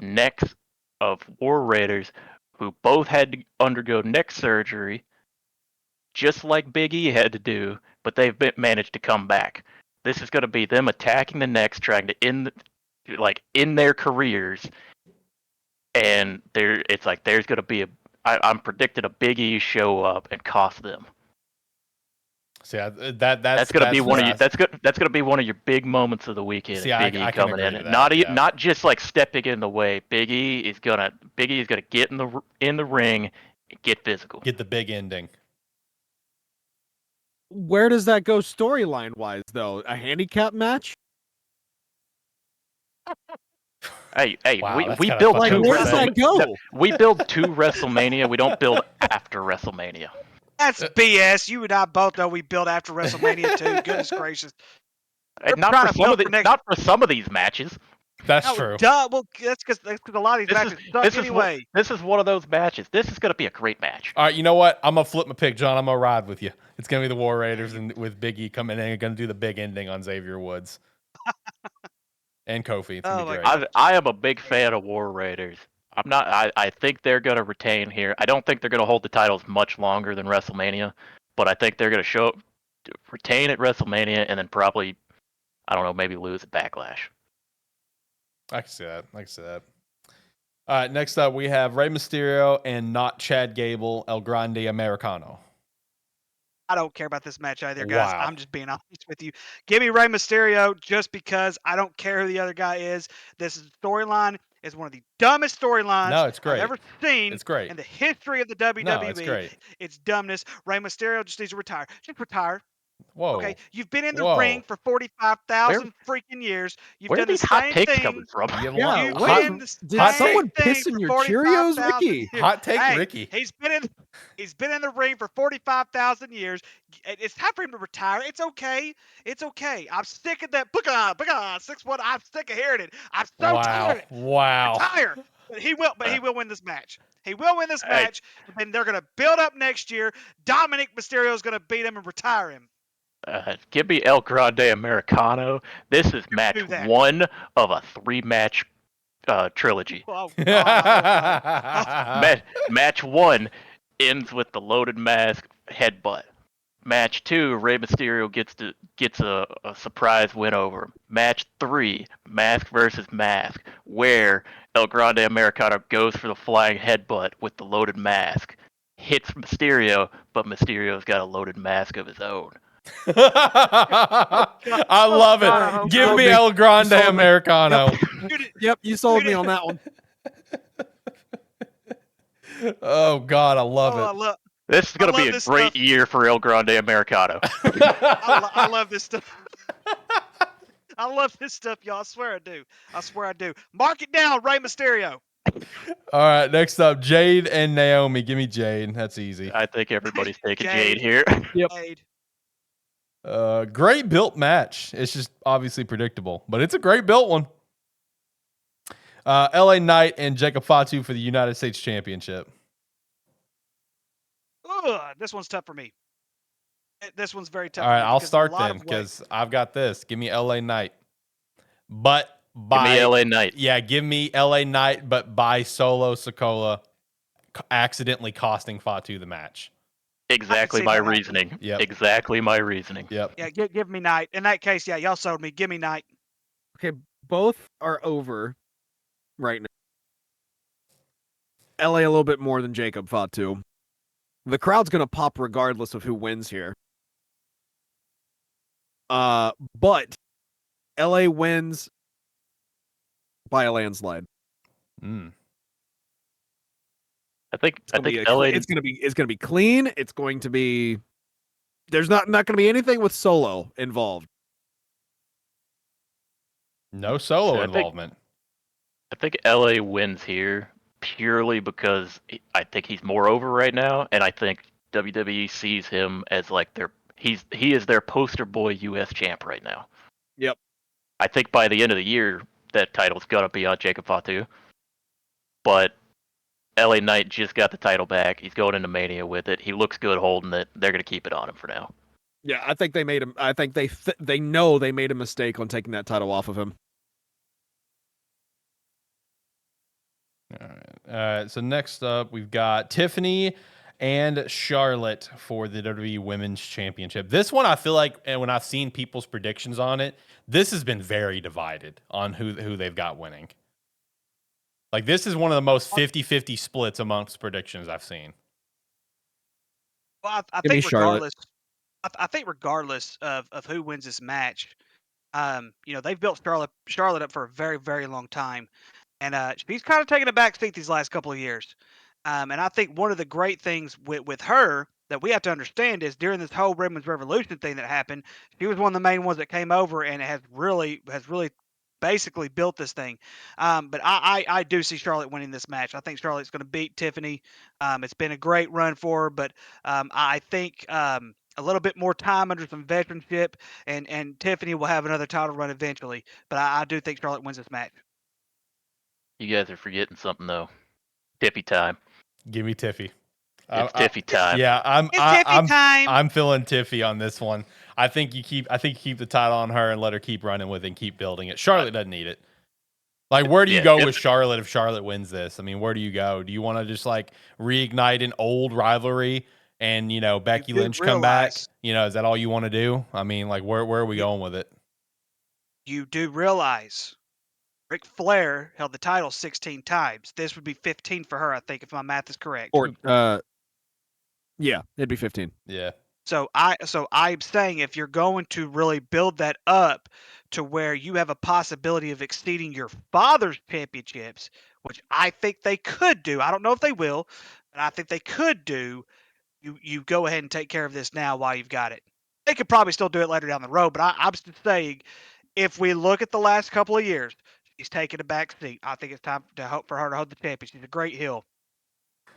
necks of War Raiders, who both had to undergo neck surgery, just like Big E had to do, but they've managed to come back. This is going to be them attacking the necks, trying to end their careers, and there's going to be I'm predicting a Big E show up and cost them. See, That's going to be one of that's going to be one of your big moments of the weekend. See, Big E I can coming agree in, to that, not just like stepping in the way. Big E is gonna get in the ring, and get physical. Get the big ending. Where does that go storyline wise, though? A handicap match? Hey, Wow, we kinda build fucking two where does that go? We build two WrestleMania. We don't build after WrestleMania. That's BS. You and I both know we built after WrestleMania too. Goodness gracious. They're Not trying for to some of milk for next. not for some of these matches. That's Oh, true. duh. Well, that's because a lot of these matches suck anyway. This is one of those matches. This is going to be a great match. All right, you know what? I'm gonna flip my pick, John. I'm gonna ride with you. It's gonna be the War Raiders and with Big E coming in and gonna do the big ending on Xavier Woods and Kofi. It's gonna be Oh, my great. God. I am a big fan of War Raiders. I'm not. I think they're going to retain here. I don't think they're going to hold the titles much longer than WrestleMania, but I think they're going to retain at WrestleMania, and then probably, I don't know, maybe lose at Backlash. I can see that. All right, next up we have Rey Mysterio and not Chad Gable, El Grande Americano. I don't care about this match either, guys. Wow. I'm just being honest with you. Give me Rey Mysterio just because I don't care who the other guy is. This storyline is one of the dumbest storylines No, it's great. I've ever seen It's great. in the history of the WWE. No, it's great. It's dumbness. Rey Mysterio just needs to retire. Just retire. Whoa. Okay, you've been in the Whoa. ring for 45,000 freaking years. You've Where are done the these hot same takes thing. coming from? Yeah, You've what? been the Did hot same someone thing piss in for your Cheerios, 45,000 Ricky? years. Hot take, Hey, Ricky. He's been in the ring for 45,000 years. It's time for him to retire. It's okay. It's okay. I'm sick of that. Book on 6-1. I'm sick of hearing it. I'm so tired of it. Wow. Retire. But he will win this match. He will win this Hey. match. And then they're gonna build up next year. Dominic Mysterio is gonna beat him and retire him. Give me El Grande Americano. This is match do that. 1 of a 3-match trilogy. Oh, God. Match 1 ends with the loaded mask headbutt. Match 2, Rey Mysterio gets a surprise win over him. Match 3, mask versus mask, where El Grande Americano goes for the flying headbutt with the loaded mask, hits Mysterio, but Mysterio's got a loaded mask of his own. I love God, it. Give me El Grande sold me. Americano. Yep, you sold me on that one. Oh God, I love Oh, it. This is going to love be a this great stuff. year for El Grande Americano. I love this stuff. I love this stuff, y'all. I swear I do. Mark it down, Rey Mysterio. All right, next up, Jade and Naomi. Give me Jade. That's easy. I think everybody's taking Jade. Jade here. Yep. Jade. Great built match. It's just obviously predictable, but it's a great built one. LA Knight and Jacob Fatu for the United States Championship. Ugh, this one's tough for me. This one's very tough. All right, for me I'll because start a lot then of ways. because I've got this. Give me LA Knight, but Give me LA Knight. Yeah, give me LA Knight, but by Solo Sikoa accidentally costing Fatu the match. Exactly see my that happening. reasoning. Yep. Exactly my reasoning. Yep. Yeah, give me Knight. In that case, yeah, y'all sold me. Give me Knight. Okay, both are over right now. LA a little bit more than Jacob thought to. The crowd's gonna pop regardless of who wins here. But LA wins by a landslide. Mm. I think It's gonna be LA. it's gonna be clean. It's going to be there's not gonna be anything with Solo involved. No solo I think involvement. I think LA wins here purely because I think he's more over right now, and I think WWE sees him as like he is their poster boy U.S. champ right now. Yep. I think by the end of the year that title's gonna be on Jacob Fatu, but LA Knight just got the title back. He's going into Mania with it. He looks good holding it. They're gonna keep it on him for now. Yeah, I think they made him. I think they know they made a mistake on taking that title off of him. All right. So next up, we've got Tiffany and Charlotte for the WWE Women's Championship. This one, I feel like, and when I've seen people's predictions on it, this has been very divided on who they've got winning. Like, this is one of the most 50-50 splits amongst predictions I've seen. Well, I Give me think Charlotte. I think regardless of who wins this match, they've built Charlotte up for a very, very long time. And she's kind of taken a back seat these last couple of years. And I think one of the great things with her that we have to understand is during this whole women's revolution thing that happened, she was one of the main ones that came over and has really basically built this thing. But I do see Charlotte winning this match. I think Charlotte's going to beat Tiffany. It's been a great run for her, but I think a little bit more time under some veteranship, and Tiffany will have another title run eventually. But I do think Charlotte wins this match. You guys are forgetting something though. Tiffy time. Give me Tiffy. It's Tiffy time. Yeah, It's Tiffy time. I'm feeling Tiffy on this one. I think you keep the title on her and let her keep running with it and keep building it. Charlotte doesn't need it. Like, where do you go with Charlotte if Charlotte wins this? I mean, where do you go? Do you want to just like reignite an old rivalry and Becky Lynch come back? Is that all you want to do? I mean, like, where are we going with it? You do realize Ric Flair held the title 16 times. This would be 15 for her, I think, if my math is correct. Or yeah, it'd be 15. Yeah. So I'm saying if you're going to really build that up to where you have a possibility of exceeding your father's championships, which I think they could do. I don't know if they will, but I think they could do. You go ahead and take care of this now while you've got it. They could probably still do it later down the road, but I'm just saying if we look at the last couple of years, she's taken a back seat. I think it's time for her to hold the champion. She's a great heel.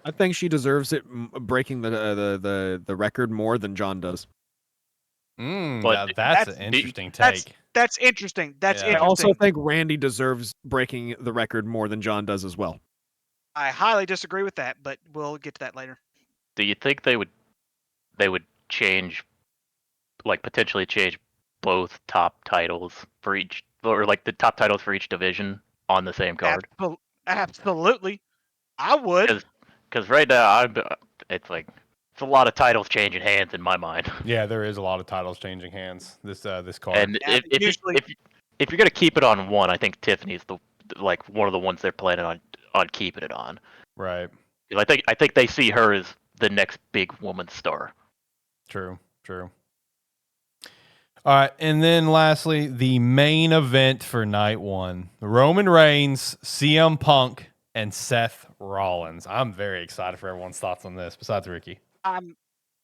I think she deserves it, breaking the record more than John does. But that's an interesting take. That's interesting. That's Yeah. I interesting. also think Randy deserves breaking the record more than John does as well. I highly disagree with that, but we'll get to that later. do you think they would change, like potentially change both top titles for each, or like the top titles for each division on the same card? Absolutely. I would. Because right now it's a lot of titles changing hands in my mind. Yeah, there is a lot of titles changing hands this card. And Yeah, if you're gonna keep it on one, I think Tiffany's one of the ones they're planning on keeping it on. Right. 'Cause I think they see her as the next big woman star. True. All right, and then lastly, the main event for night one: Roman Reigns, CM Punk, and Seth Rollins. I'm very excited for everyone's thoughts on this. Besides Ricky,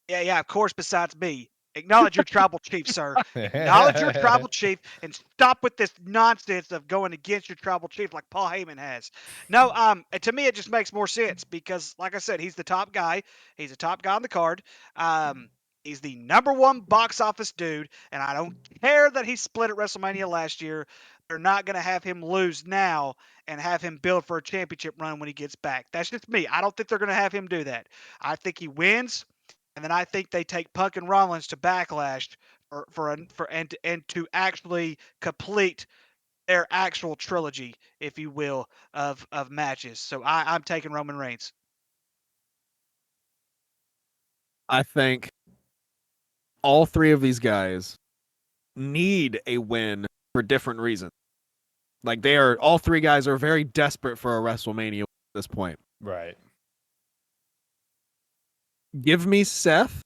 Yeah, of course, besides me. Acknowledge your tribal chief, sir. Acknowledge your tribal chief and stop with this nonsense of going against your tribal chief like Paul Heyman has. No, to me it just makes more sense because, like I said, he's the top guy. He's the top guy on the card. He's the #1 box office dude, and I don't care that he split at WrestleMania last year. They're not going to have him lose now and have him build for a championship run when he gets back. That's just me. I don't think they're going to have him do that. I think he wins. And then I think they take Punk and Rollins to Backlash and to actually complete their actual trilogy, if you will, of matches. So I'm taking Roman Reigns. I think all three of these guys need a win for different reasons. Like all three guys are very desperate for a WrestleMania at this point. Right. Give me Seth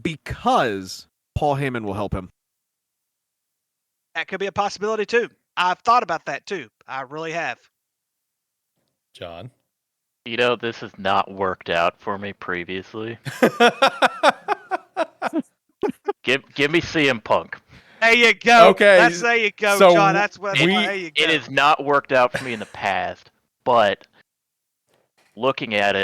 because Paul Heyman will help him. That could be a possibility too. I've thought about that too. I really have. John. You know, this has not worked out for me previously. Give me CM Punk. There you go. Okay, There you go, so John. That's what. There you go. It has not worked out for me in the past, but looking at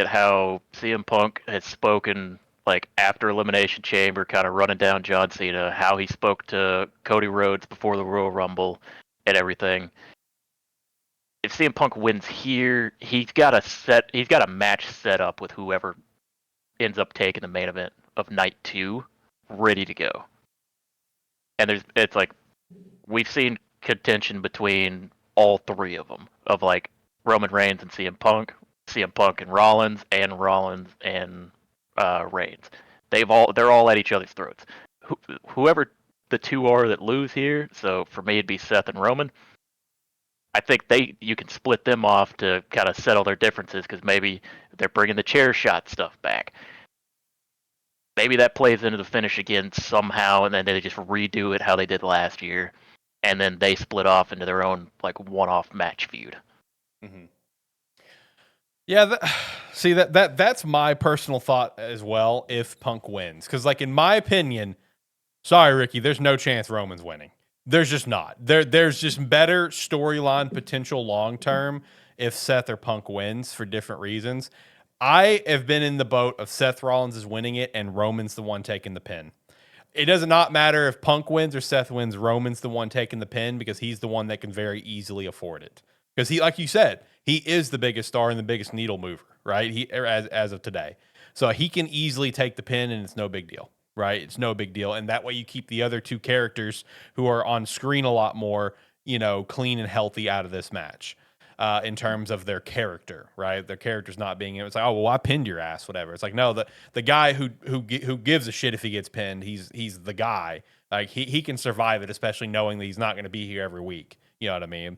how CM Punk has spoken like after Elimination Chamber, kind of running down John Cena, how he spoke to Cody Rhodes before the Royal Rumble and everything. If CM Punk wins here, he's got a match set up with whoever ends up taking the main event of night 2, ready to go. And it's like we've seen contention between all three of them, of like Roman Reigns and CM Punk and Rollins and Reigns. They're all at each other's throats. Whoever the two are that lose here, so for me it'd be Seth and Roman. I think you can split them off to kind of settle their differences because maybe they're bringing the chair shot stuff back. Maybe that plays into the finish again somehow, and then they just redo it how they did last year, and then they split off into their own like one-off match feud. Mm-hmm. Yeah, that's my personal thought as well. If Punk wins, because like in my opinion, sorry Ricky, there's no chance Roman's winning. There's just not. There's just better storyline potential long term if Seth or Punk wins for different reasons. I have been in the boat of Seth Rollins is winning it and Roman's the one taking the pin. It does not matter if Punk wins or Seth wins, Roman's the one taking the pin because he's the one that can very easily afford it. Because he, like you said, he is the biggest star and the biggest needle mover, right? As of today. So he can easily take the pin and it's no big deal, right? It's no big deal. And that way you keep the other two characters who are on screen a lot more, clean and healthy out of this match. In terms of their character, right? Their character's not being. It's like, oh well, I pinned your ass, whatever. It's like, no, the guy who gives a shit if he gets pinned, he's the guy. Like he can survive it, especially knowing that he's not going to be here every week. You know what I mean?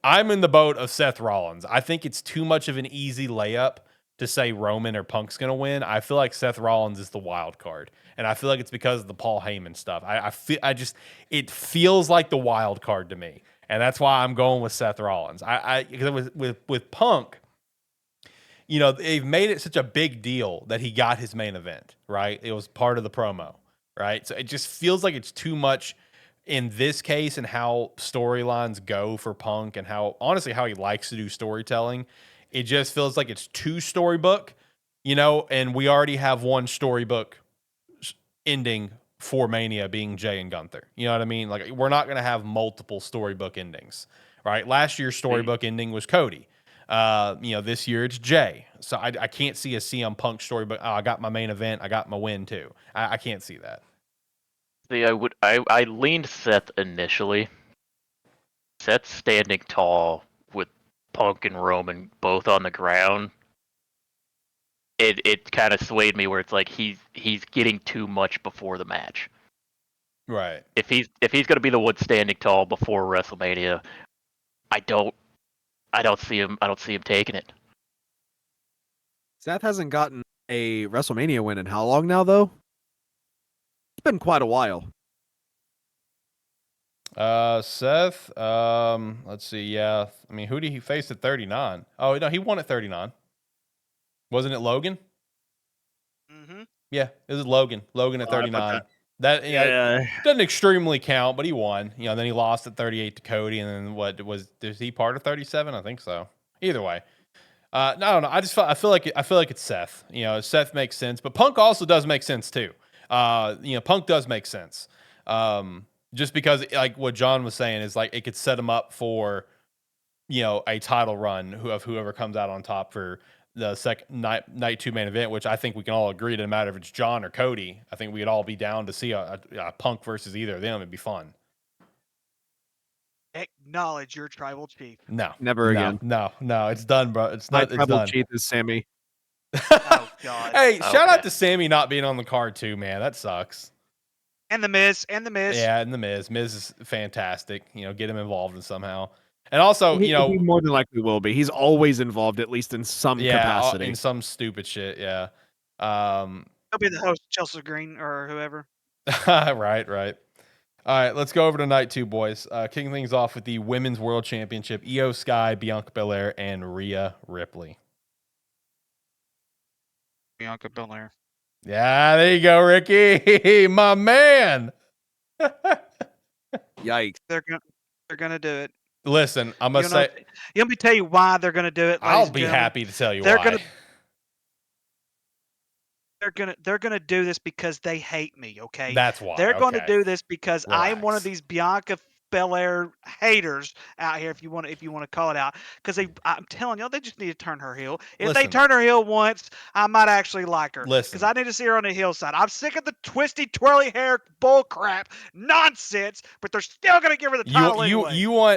I'm in the boat of Seth Rollins. I think it's too much of an easy layup to say Roman or Punk's going to win. I feel like Seth Rollins is the wild card, and I feel like it's because of the Paul Heyman stuff. It feels like the wild card to me. And that's why I'm going with Seth Rollins. Because with Punk, they've made it such a big deal that he got his main event, right? It was part of the promo, right? So it just feels like it's too much in this case and how storylines go for Punk and how he likes to do storytelling. It just feels like it's too storybook, and we already have one storybook ending for Mania being Jay and Gunther. You know what I mean? Like, we're not going to have multiple storybook endings, right? Last year's storybook ending was Cody. This year it's Jay. So I can't see a CM Punk storybook. Oh, I got my main event. I got my win too. I can't see that. See, I leaned Seth initially. Seth's standing tall with Punk and Roman both on the ground. It kind of swayed me where it's like he's getting too much before the match. Right. If he's going to be the one standing tall before WrestleMania, I don't see him taking it. Seth hasn't gotten a WrestleMania win in how long now, though? It's been quite a while. Seth, let's see. Yeah. I mean, who did he face at 39? Oh, no, he won at 39. Wasn't it Logan? Mm-hmm. Yeah, it was Logan. Logan at 39. That Yeah. doesn't extremely count, but he won. Then he lost at 38 to Cody, and then was he part of 37? I think so. Either way, no, I don't know. I feel like it's Seth. Seth makes sense, but Punk also does make sense too. Punk does make sense. Just because, like what John was saying, is like it could set him up for, a title run of whoever comes out on top for the second night 2 main event, which I think we can all agree, doesn't matter if it's John or Cody. I think we'd all be down to see a Punk versus either of them. It'd be fun. Acknowledge your tribal chief. No, Never again. No, it's done, bro. It's not. My It's tribal done. chief is Sammy. Oh God. Hey, shout Okay. out to Sammy not being on the card too, man. That sucks. And the Miz. Yeah, and the Miz. Miz is fantastic. Get him involved in somehow. And also, he more than likely will be. He's always involved, at least in some capacity. in some stupid shit. Yeah. He'll be the host, Chelsea Green or whoever. Right. All right, let's go over to night 2, boys. Kicking things off with the Women's World Championship: Io Sky, Bianca Belair, and Rhea Ripley. Bianca Belair. Yeah, there you go, Ricky, my man. Yikes! They're gonna do it. Listen, I'm gonna say. Let me tell you why they're gonna do it. I'll be happy to tell you why. They're gonna do this because they hate me. Okay, that's why they're going to do this because I am one of Relax. these Bianca Belair haters out here. If you want to call it out, because I'm telling y'all, they just need to turn her heel. If they Listen. turn her heel once, I might actually like her. Listen. Because I need to see her on the heel side. I'm sick of the twisty, twirly hair bull crap nonsense. But they're still gonna give her the title anyway.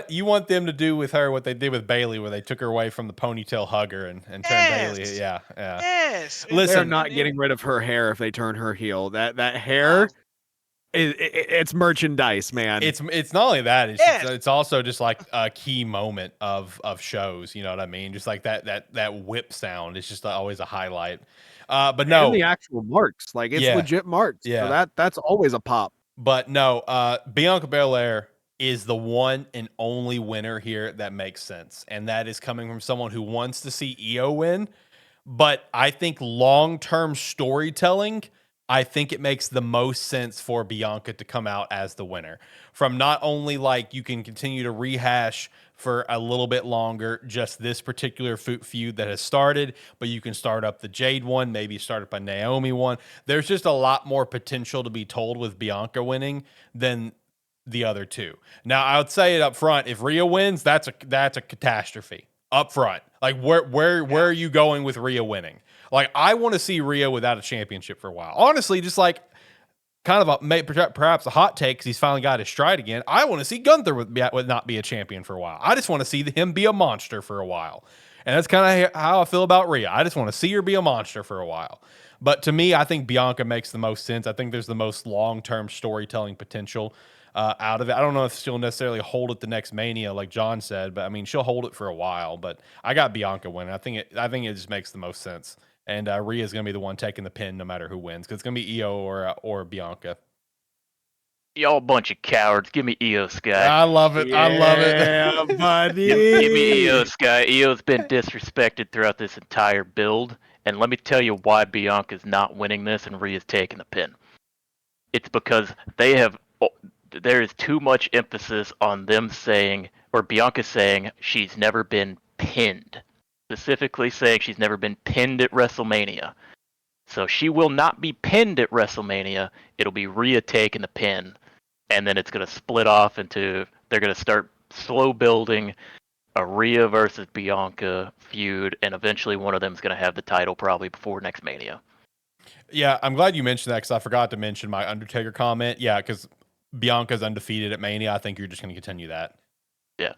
You want them to do with her what they did with Bailey, where they took her away from the ponytail hugger and turned Bailey. Yeah. Yes. Listen, they're not getting rid of her hair if they turn her heel. That hair. It's merchandise, man. It's not only that. It's also just like a key moment of shows. You know what I mean? Just like that whip sound. It's just always a highlight. But no, and the actual marks, like it's legit marks. Yeah, so that's always a pop. But no, Bianca Belair is the one and only winner here that makes sense, and that is coming from someone who wants to see Io win. But I think long-term storytelling, I think it makes the most sense for Bianca to come out as the winner. From not only like you can continue to rehash for a little bit longer just this particular feud that has started, but you can start up the Jade one, maybe start up a Naomi one. There's just a lot more potential to be told with Bianca winning than the other two. Now, I would say it up front, if Rhea wins, that's a catastrophe up front. Like where are you going with Rhea winning? Like, I want to see Rhea without a championship for a while. Honestly, just like kind of perhaps a hot take because he's finally got his stride again. I want to see Gunther would not be a champion for a while. I just want to see him be a monster for a while. And that's kind of how I feel about Rhea. I just want to see her be a monster for a while. But to me, I think Bianca makes the most sense. I think there's the most long-term storytelling potential out of it. I don't know if she'll necessarily hold it the next Mania, like John said, but I mean, she'll hold it for a while. But I got Bianca winning. I think it just makes the most sense. And Rhea's going to be the one taking the pin no matter who wins, because it's going to be Io or Bianca. Y'all a bunch of cowards. Give me Io Sky. I love it. I love it. Yeah, buddy. Give me Io Sky. Io's been disrespected throughout this entire build. And let me tell you why Bianca's not winning this and Rhea's taking the pin. It's because there is too much emphasis on them saying, or Bianca saying, she's never been pinned. Specifically saying she's never been pinned at WrestleMania. So she will not be pinned at WrestleMania. It'll be Rhea taking the pin. And then it's going to split off into, they're going to start slow building a Rhea versus Bianca feud. And eventually one of them is going to have the title probably before next Mania. Yeah, I'm glad you mentioned that because I forgot to mention my Undertaker comment. Yeah, because Bianca's undefeated at Mania. I think you're just going to continue that. Yeah.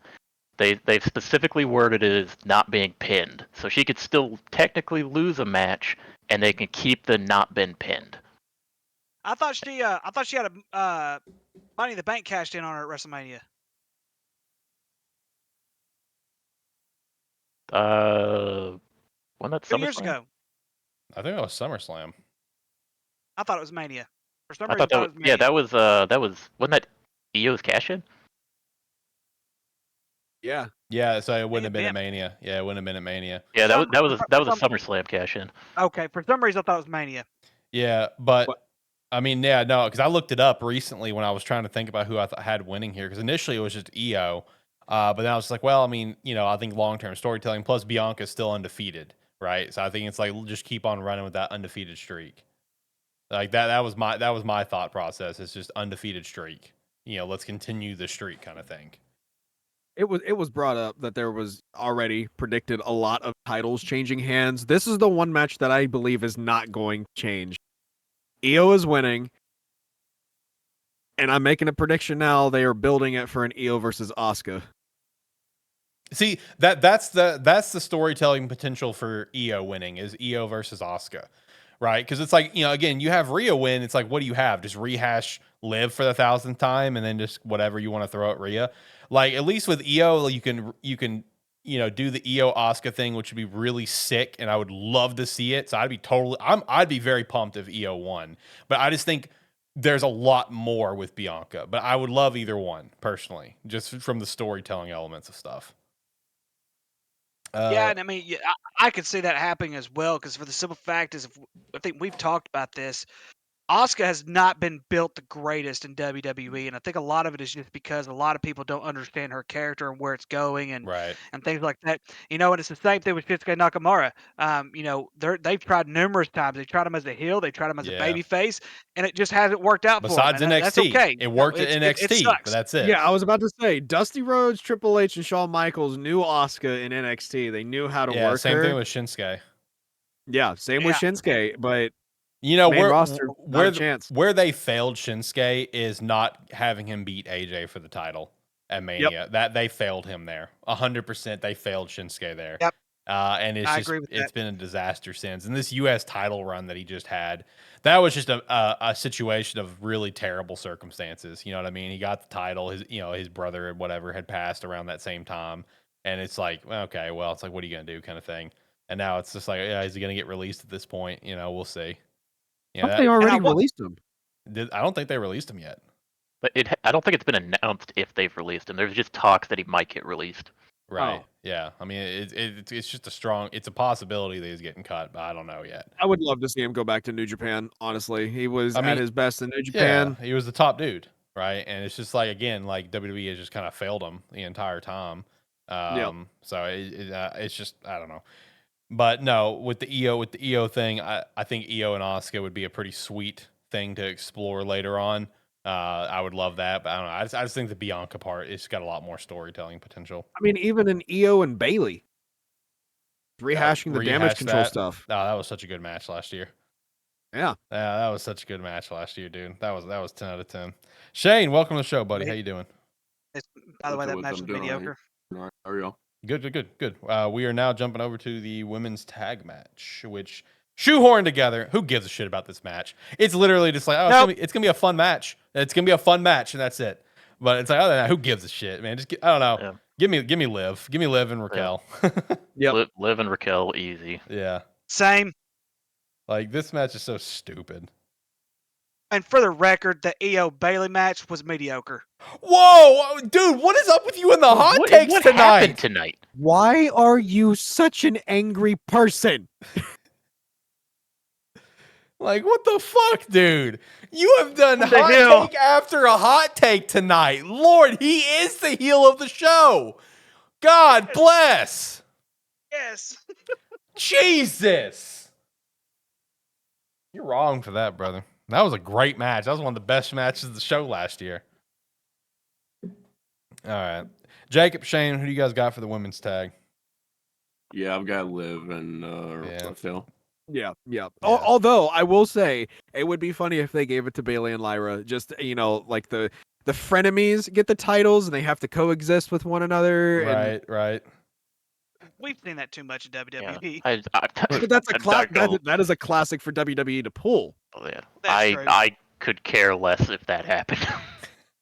They've specifically worded it as not being pinned. So she could still technically lose a match, and they can keep the not been pinned. I thought she had a Money in the Bank cashed in on her at WrestleMania. Wasn't that 2 years SummerSlam? ago. I think it was SummerSlam. I thought it was Mania. For some I reason, thought that was, Mania. that was wasn't that Io's cash in? Yeah. Yeah, so it wouldn't have been at Mania. Yeah, it wouldn't have been at Mania. Yeah, that was a SummerSlam cash in. Okay, for some reason I thought it was Mania. Yeah, but I mean, yeah, no, because I looked it up recently when I was trying to think about who I had winning here. Because initially it was just Io, but then I was like, well, I mean, I think long-term storytelling plus Bianca's still undefeated, right? So I think it's like just keep on running with that undefeated streak. Like that was my thought process. It's just undefeated streak. Let's continue the streak kind of thing. It was brought up that there was already predicted a lot of titles changing hands. This is the one match that I believe is not going to change. Io is winning, and I'm making a prediction now. They are building it for an Io versus Asuka. See, that's the storytelling potential for Io winning is Io versus Asuka, right? Because it's like, again, you have Rhea win. It's like, what do you have? Just rehash Liv for the 1,000th time, and then just whatever you want to throw at Rhea. Like, at least with Io, you can do the Io Asuka thing, which would be really sick, and I would love to see it. So I'd be very pumped if Io won. But I just think there's a lot more with Bianca. But I would love either one personally, just from the storytelling elements of stuff. Yeah, and I mean, yeah, I could see that happening as well because for the simple fact is, I think we've talked about this. Asuka has not been built the greatest in WWE, and I think a lot of it is just because a lot of people don't understand her character and where it's going, and Right. things like that. And it's the same thing with Shinsuke Nakamura. They've tried numerous times. They tried him as a heel, they tried him as a Yeah. baby face, and it just hasn't worked out for him. Besides And that's NXT, okay. it worked at It NXT, but sucks. that's it. Yeah, I was about to say Dusty Rhodes, Triple H, and Shawn Michaels knew Asuka in NXT. They knew how to work same her. thing with Shinsuke. Yeah, same with Yeah. Shinsuke, but Where roster, not a chance. where they failed Shinsuke is not having him beat AJ for the title at Mania. That they failed him there. 100%. They failed Shinsuke there. Yep. And I agree with it's that. been a disaster since. And this U.S. title run that he just had, that was just a situation of really terrible circumstances. You know what I mean? He got the title. His brother or whatever had passed around that same time, and it's like, okay, well, it's like, what are you gonna do, kind of thing. And now it's just like, yeah, is he gonna get released at this point? We'll see. They already released him. I don't think they released him yet. But I don't think it's been announced if they've released him. There's just talks that he might get released. Right. Oh. Yeah. I mean, it's just it's a possibility that he's getting cut, but I don't know yet. I would love to see him go back to New Japan. Honestly, he was at his best in New Japan. Yeah, he was the top dude, right? And it's just like, again, like WWE has just kind of failed him the entire time. So it's just, I don't know. But no, with the EO thing, I think EO and Asuka would be a pretty sweet thing to explore later on. I would love that, but I don't know. I just think the Bianca part, it's got a lot more storytelling potential. I mean, even in EO and Bailey, rehashing the damage control stuff. Oh, that was such a good match last year. Yeah, that was such a good match last year, dude. That was 10 out of 10. Shane, welcome to the show, buddy. How you doing? By the way, that match was mediocre. All right, how are y'all? Good. We are now jumping over to the women's tag match, which shoehorned together. Who gives a shit about this match? It's literally just like, it's gonna be a fun match. It's gonna be a fun match, and that's it. But it's like, other than that, who gives a shit, man? I don't know. Yeah. Give me Liv and Raquel. Yep. Liv and Raquel, easy. Yeah. Same. Like, this match is so stupid. And for the record, the EO Bailey match was mediocre. Whoa, dude, what is up with you in the hot takes what tonight? happened tonight? Why are you such an angry person? Like, what the fuck, dude? You have done What the hot hell? take after a hot take tonight. Lord, he is the heel of the show. God bless. Yes. Jesus. You're wrong for that, brother. That was a great match. That was one of the best matches of the show last year. All right. Jacob, Shane, who do you guys got for the women's tag? Yeah, I've got Liv and Raquel. Yeah. Although I will say it would be funny if they gave it to Bailey and Lyra. Just like the frenemies get the titles and they have to coexist with one another. Right. We've seen that too much in WWE. Yeah, But that's that is a classic for WWE to pull. Oh, yeah. That's true. I could care less if that happened.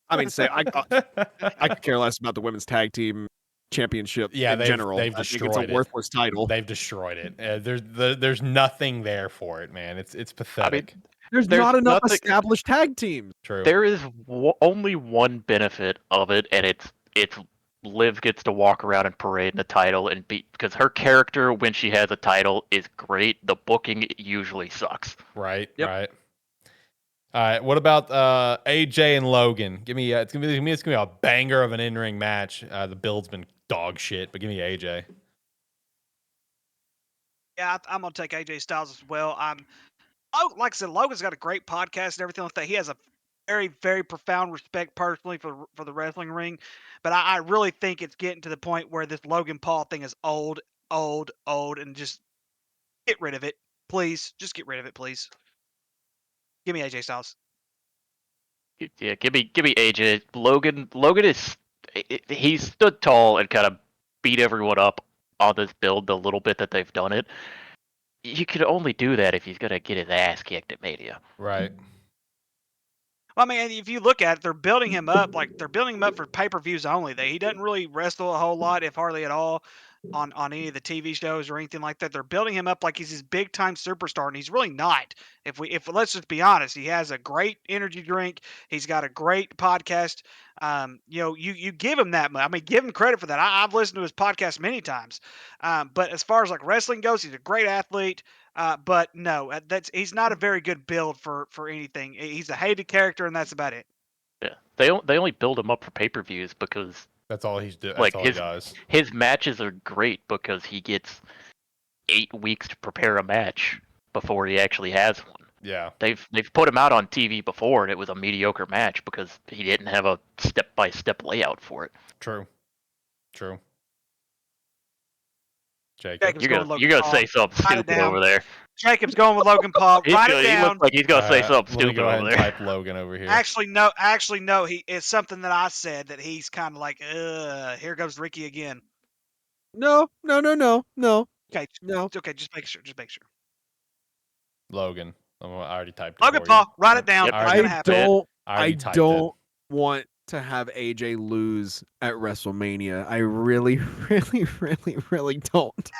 I mean, I could care less about the women's tag team championship in general. They've I think destroyed it's a worthless title. They've destroyed it. There's nothing there for it, man. It's pathetic. There's not enough established tag teams. True. There is only one benefit of it, and it's Liv gets to walk around and parade in the title and because her character when she has a title is great. The booking usually sucks. Right. Yep. Right. All right. What about AJ and Logan? Give me it's gonna be a banger of an in-ring match. The build's been dog shit, but give me AJ. Yeah, I'm gonna take AJ Styles as well. Like I said, Logan's got a great podcast and everything like that. He has a very, very profound respect personally for the wrestling ring, but I really think it's getting to the point where this Logan Paul thing is old, and just get rid of it, please. Just get rid of it, please. Give me AJ Styles. Yeah, give me AJ. Logan is he stood tall and kind of beat everyone up on this build the little bit that they've done it. you could only do that if he's gonna get his ass kicked at Mania. Right. Well, I mean, if you look at it, they're building him up for pay-per-views only. He doesn't really wrestle a whole lot, if hardly at all, on any of the TV shows or anything like that. They're building him up like he's this big-time superstar, and he's really not. If let's just be honest, he has a great energy drink. He's got a great podcast. You give him that much. I mean, give him credit for that. I've listened to his podcast many times. But as far as like wrestling goes, he's a great athlete. But no, he's not a very good build for anything. He's a hated character, and that's about it. Yeah, they only build him up for pay-per-views because That's all he's doing. like That's all he does. his matches are great because he gets 8 weeks to prepare a match before he actually has one. Yeah. They've put him out on TV before, and it was a mediocre match because he didn't have a step-by-step layout for it. True. Jacob. Jacob's going You're gonna Paul. say something Write it stupid down. over there. Jacob's going with Logan Paul. Write it He down. looks like he's gonna say something Let me stupid go ahead over and there. type Logan over here. Actually, no. It's something that I said that he's kind of like, here goes Ricky again. No. Okay, No. it's okay. Just make sure. Logan. I already typed it. Logan for Paul, you. write it down. Yep. What's gonna I happen? don't. I I already typed don't want to have AJ lose at WrestleMania. I really, really don't.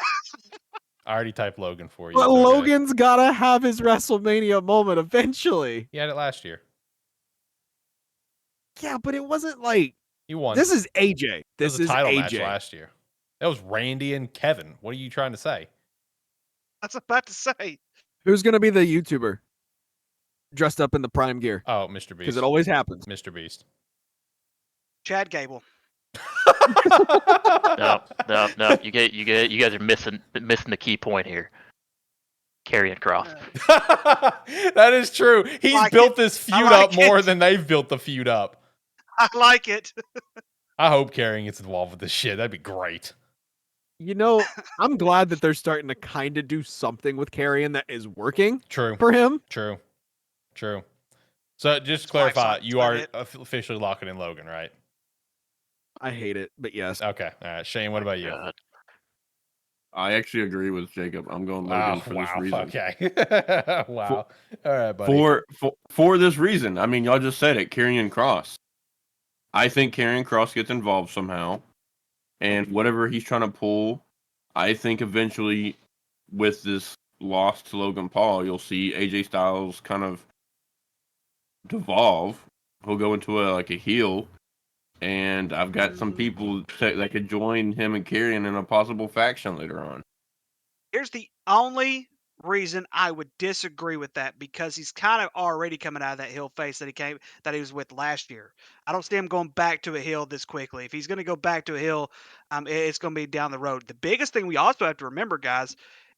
I already typed Logan for you. But It's okay. Logan's gotta have his WrestleMania moment eventually. He had it last year. Yeah, but it wasn't like He won. this is AJ. It This was a is title match AJ. last year. That was Randy and Kevin. What are you trying to say? I was about to say. Who's gonna be the YouTuber dressed up in the Prime gear? Oh, Mr. Beast. Because it always happens. Mr. Beast. Chad Gable. No. You guys are missing the key point here. Karrion Kross. That is true. He's like built it. this I feud like up more it. than they've built the feud up. I like it. I hope Karrion gets involved with this shit. That'd be great. You know, I'm glad that they're starting to kind of do something with Karrion that is working True. for him. True. So just to That's why I clarify, saw you are it. officially locking in Logan, right? I hate it, but yes. Okay. All right. Shane, what about you? God. I actually agree with Jacob. I'm going Logan for this reason. Okay. Wow. All right, buddy. For this reason. I mean, y'all just said it. Karrion Kross. I think Karrion Kross gets involved somehow, and whatever he's trying to pull, I think eventually, with this loss to Logan Paul, you'll see AJ Styles kind of devolve. He'll go into a heel, and I've got some people that could join him and Karrion in a possible faction later on. Here's the only reason I would disagree with that, because he's kind of already coming out of that heel face that he was with last year. I don't see him going back to a heel this quickly. If he's going to go back to a heel, it's going to be down the road. The biggest thing we also have to remember, guys,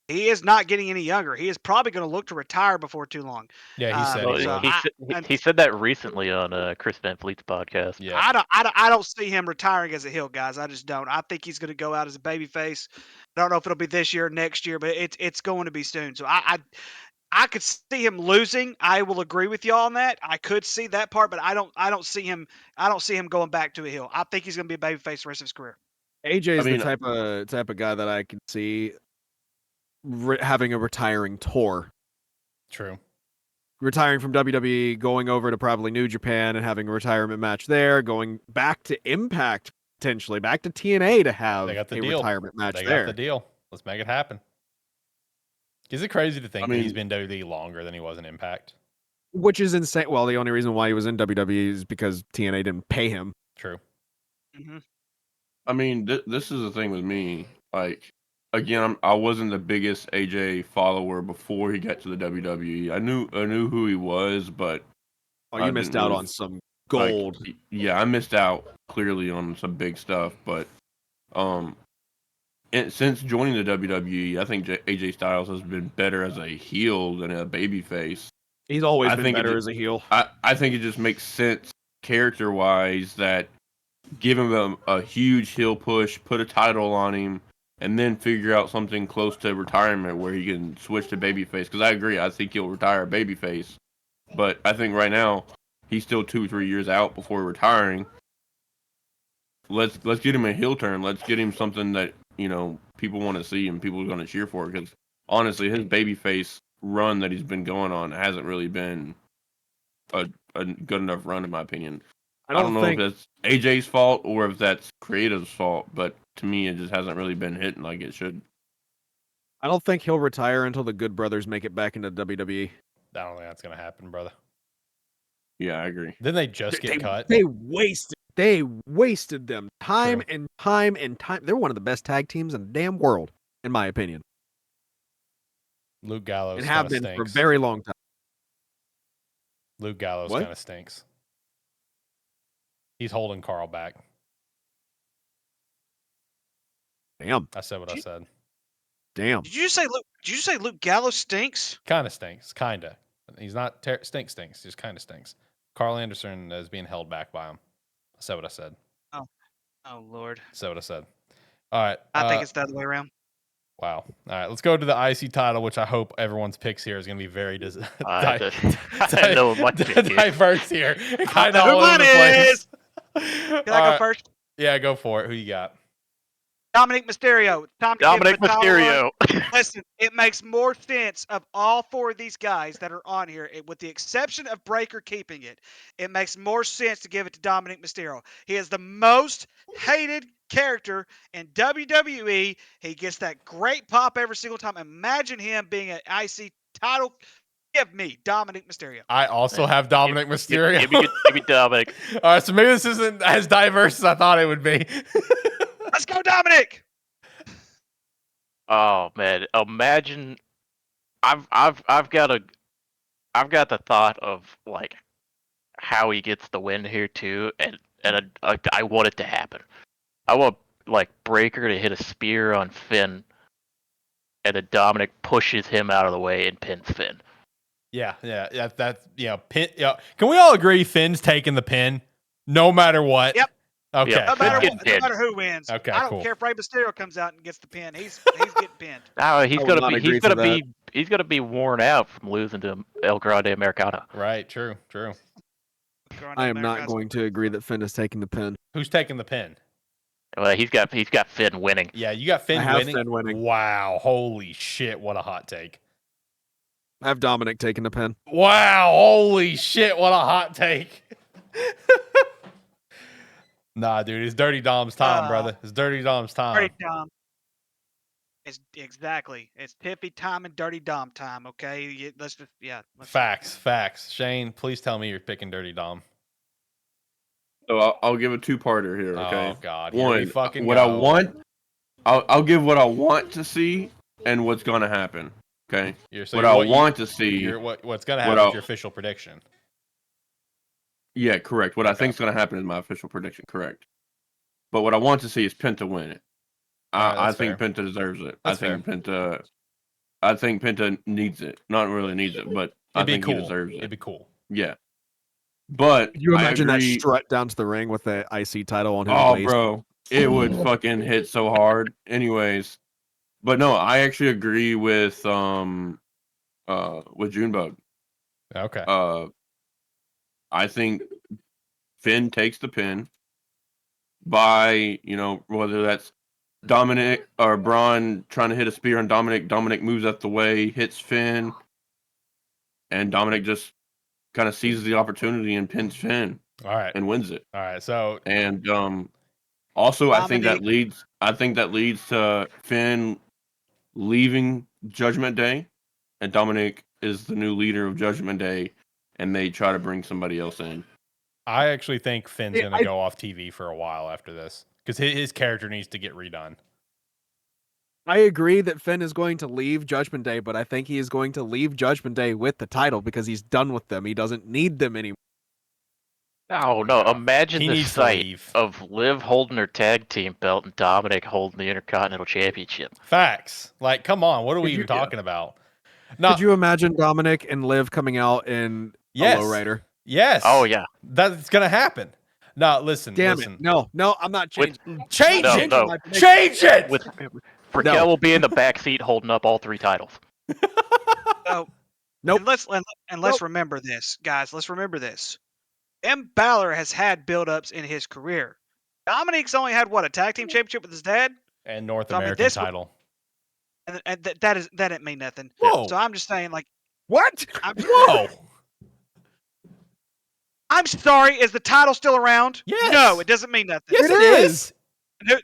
he is not getting any younger. He is probably going to look to retire before too long. Yeah, he said Well, he would. he said that recently on Chris Van Fleet's podcast. Yeah. I don't see him retiring as a heel, guys. I just don't. I think he's going to go out as a babyface. I don't know if it'll be this year or next year, but it's going to be soon. So I could see him losing. I will agree with you on that. I could see that part, but I don't see him going back to a heel. I think he's going to be a babyface the rest of his career. AJ is I mean, the type of guy that I can see having a retiring tour. True. Retiring from WWE, going over to probably New Japan and having a retirement match there, going back to Impact, potentially back to TNA to have They got the a deal. retirement match They there. got the deal. Let's make it happen. Is it crazy to think I mean- that he's been WWE longer than he was in Impact? Which is insane. Well, the only reason why he was in WWE is because TNA didn't pay him. True. Mm-hmm. I mean, this is the thing with me. Like, again, I wasn't the biggest AJ follower before he got to the WWE. I knew who he was, but Oh, I you missed didn't out really- on some like, gold. yeah, I missed out clearly on some big stuff. But since joining the WWE, I think AJ Styles has been better as a heel than a babyface. He's always I been think it better ju- as a heel. I think it just makes sense character-wise that give him a huge heel push, put a title on him, and then figure out something close to retirement where he can switch to babyface. Because I agree, I think he'll retire babyface. But I think right now, he's still 2-3 years out before retiring. Let's get him a heel turn. Let's get him something that, people want to see and people are going to cheer for. Because honestly, his babyface run that he's been going on hasn't really been a good enough run, in my opinion. I I don't don't know if think that's AJ's fault or if that's creative's fault, but to me, it just hasn't really been hitting like it should. he'll retire until the Good Brothers make it back into WWE. I don't think that's gonna happen, brother. Yeah, I agree. Didn't they just get cut? They wasted them time True. and time and time. They're one of the best tag teams in the damn world, in my opinion, Luke Gallows and kind have of been stinks. for a very long time. Luke Gallows What? kind of stinks. He's holding Carl back. Damn, I said what I said. damn. Did you say Luke? Did you say Luke Gallows stinks? Kind of stinks. Kinda. He's not stinks. Just kind of stinks. Carl Anderson is being held back by him. I said what I said. Oh Lord. I said what I said. All right. I think it's the other way around. Wow. All right. Let's go to the IC title, which I hope everyone's picks here is going to be very I know my pick is. diverse here. Kind of know who all over the mine place. is. Can I go first? Yeah, go for it. Who you got? Dominic Mysterio. Time to Dominic give him a title Mysterio. run. Listen, it makes more sense of all four of these guys that are on here, with the exception of Breaker keeping it. It makes more sense to give it to Dominic Mysterio. He is the most hated character in WWE. He gets that great pop every single time. Imagine him being an IC title. Give me Dominic Mysterio. I also have Dominic Mysterio. Give me Dominic. All right, so maybe this isn't as diverse as I thought it would be. Let's go, Dominic. Oh man, imagine I've got the thought of like how he gets the win here too, and I want it to happen. I want like Breaker to hit a spear on Finn, and then Dominic pushes him out of the way and pins Finn. Yeah. That's pin. Yeah. Can we all agree Finn's taking the pin, no matter what? Yep. Okay. Yeah, No matter, Finn's getting no matter who wins. Okay, I don't cool. care if Rey Mysterio comes out and gets the pin. He's getting pinned. No, he's I will gonna not be agree to he's gonna be worn out from losing to El Grande Americano. Right. True. I am not going to agree that Finn is taking the pin. Who's taking the pin? Well, he's got Finn winning. Yeah, you got Finn I have winning. Finn winning. Wow. Holy shit. What a hot take. I have Dominic taking the pin. Wow. Holy shit. What a hot take. Nah, dude. It's Dirty Dom's time, brother. It's Dirty Dom's time. Dirty Dom. It's exactly. It's Tiffy time and Dirty Dom time. Okay, let's just Facts. Shane, please tell me you're picking Dirty Dom. So I'll give a two-parter here. Okay. Oh God. Here we One, fucking what go. I want, I'll give what I want to see and what's gonna happen. Okay. What I want to see. What's gonna happen is your official prediction. Yeah, correct. What I think is gonna happen is my official prediction. Correct. But what I want to see is Penta win it. I think Penta deserves it. I think Penta needs it. Not really needs it, but I think he deserves it. It'd be cool. Yeah. But Could you imagine I that agree. strut down to the ring with the IC title on his waist? Bro, it would fucking hit so hard. Anyways, but no, I actually agree with Junebug. Okay. I think Finn takes the pin by, whether that's Dominic or Braun trying to hit a spear on Dominic. Dominic moves out the way, hits Finn, and Dominic just kind of seizes the opportunity and pins Finn. All right. And wins it. All right. So and also I think that leads to Finn leaving Judgment Day, and Dominic is the new leader of Judgment Day, and they try to bring somebody else in. I actually think Finn's going to go off TV for a while after this because his character needs to get redone. I agree that Finn is going to leave Judgment Day, but I think he is going to leave Judgment Day with the title because he's done with them. He doesn't need them anymore. No. Imagine the sight of Liv holding her tag team belt and Dominic holding the Intercontinental Championship. Facts. Like, come on. What are we even talking about? Could you imagine Dominic and Liv coming out in a lowrider? Yes. Oh, yeah. That's going to happen. No, listen. Damn it. No, I'm not changing. Change it. No. Change it. Raquel will be in the back seat holding up all three titles. Oh, nope. And let's remember this, guys. Let's remember this. M. Balor has had build-ups in his career. Dominic's only had a tag team championship with his dad and North American title. and that didn't mean nothing. Whoa. So I'm just saying, like, What? Whoa. I'm sorry. Is the title still around? Yes. No, it doesn't mean nothing. Yes, It it is. is.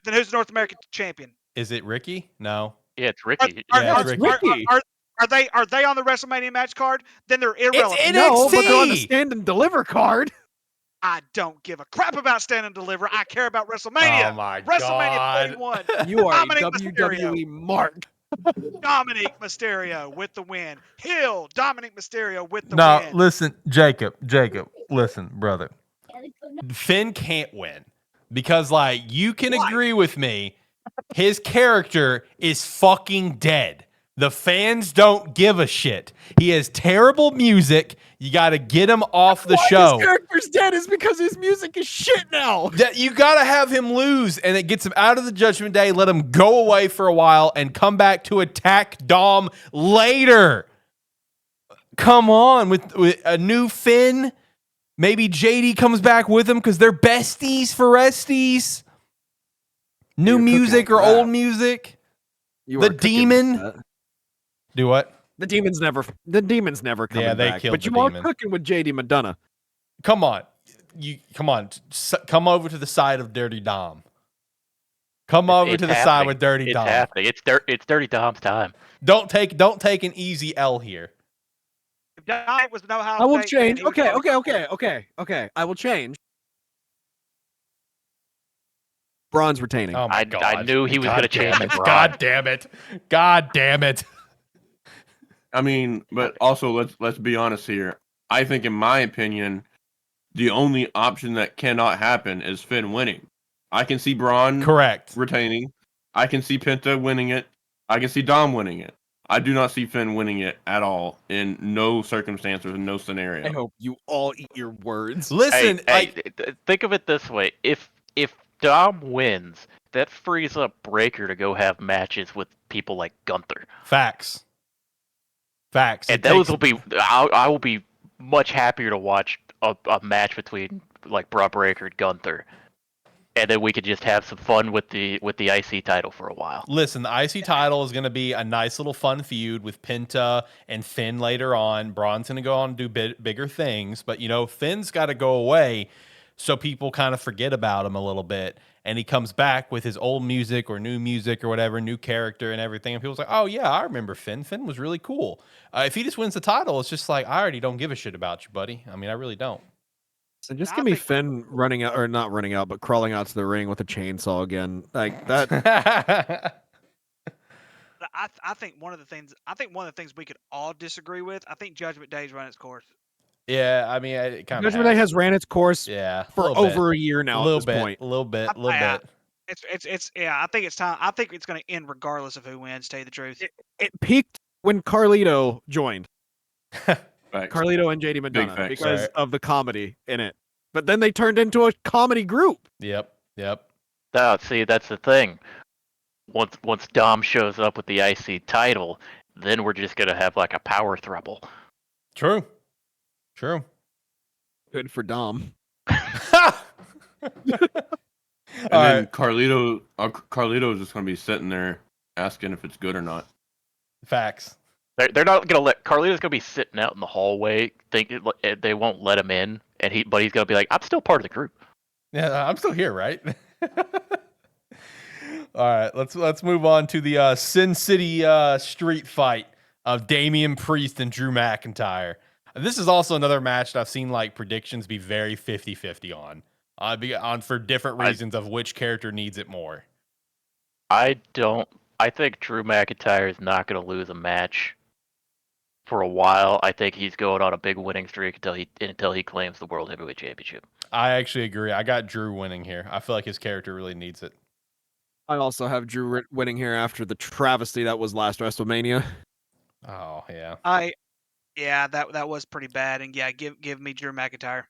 Then who's the North American champion? Is it Ricky? No. Yeah, it's Ricky. Yeah, it's Ricky. Are they on the WrestleMania match card? Then they're irrelevant. It's No, but they're on the NXT. stand and deliver card. I don't give a crap about stand and deliver. I care about WrestleMania. Oh my WrestleMania God. 31. You are a Dominic WWE mark. Dominic Mysterio with the win. Hill, Dominic Mysterio with the No, win. listen, Jacob, listen, brother. Finn can't win because, like, you can agree with me. His character is fucking dead. The fans don't give a shit. He has terrible music. You got to get him off the show. His character's dead is because his music is shit now. You got to have him lose, and it gets him out of the Judgment Day. Let him go away for a while and come back to attack Dom later. Come on, with a new Finn. Maybe JD comes back with him because they're besties for resties. New You're music cooking or with that. old music. You The are cooking demon? with that. Do what? The demon's never coming Yeah, they back. killed But the you are demon. cooking with JD Madonna. Come on. Come over to the side of Dirty Dom. Come over It's to the side happening. with Dirty It's Dom. happening. It's Dirty Dom's time. Don't take an easy L here. If Dominic was no how I will change. Okay. I will change. Braun's retaining. Oh my I God. knew he was God gonna change damn it, it. Braun. God damn it. God damn it. I mean, but also let's be honest here. I think, in my opinion, the only option that cannot happen is Finn winning. I can see Braun Correct. retaining. I can see Penta winning it. I can see Dom winning it. I do not see Finn winning it at all in no circumstances, in no scenario. I hope you all eat your words. Listen, Think of it this way: if Dom wins, that frees up Breaker to go have matches with people like Gunther, facts. and those will be. I will be much happier to watch a match between like Bra Breaker and Gunther, and then we could just have some fun with the IC title for a while. Listen, the IC title is going to be a nice little fun feud with Penta and Finn later on. Braun's going to go on and do bigger things, but Finn's got to go away so people kind of forget about him a little bit, and he comes back with his old music or new music or whatever, new character and everything, and people's like, oh yeah, I remember Finn. Finn was really cool. If he just wins the title, it's just like, I already don't give a shit about you, buddy. I mean, I really don't. So just I give me think- Finn running out, or not running out, but crawling out to the ring with a chainsaw again. Like that. I think one of the things we could all disagree with. I think Judgment Day's run its course. Yeah, I mean, it kind of Judgment Day has ran its course yeah for little bit. over a year now. a little at this bit, point, a little bit. It's I think it's time. I think it's going to end regardless of who wins. To tell you the truth. it peaked when Carlito joined. Facts. Carlito and JD Madonna facts. because Right. of the comedy in it. But then they turned into a comedy group. Yep. No, see, that's the thing. Once Dom shows up with the IC title, then we're just gonna have like a power throuple. True. Good for Dom. And All then right. Carlito is just going to be sitting there asking if it's good or not. Facts. They're not gonna let Carlito's gonna be sitting out in the hallway, thinking they won't let him in, but he's gonna be like, I'm still part of the group. Yeah, I'm still here, right? All right, let's move on to the Sin City street fight of Damian Priest and Drew McIntyre. This is also another match that I've seen like predictions be very 50-50 on for different reasons of which character needs it more. I think Drew McIntyre is not gonna lose a match for a while. I think he's going on a big winning streak until he claims the World Heavyweight Championship. I actually agree. I got Drew winning here. I feel like his character really needs it. I also have Drew winning here after the travesty that was last WrestleMania. Oh yeah. That was pretty bad. And yeah, give me Drew McIntyre.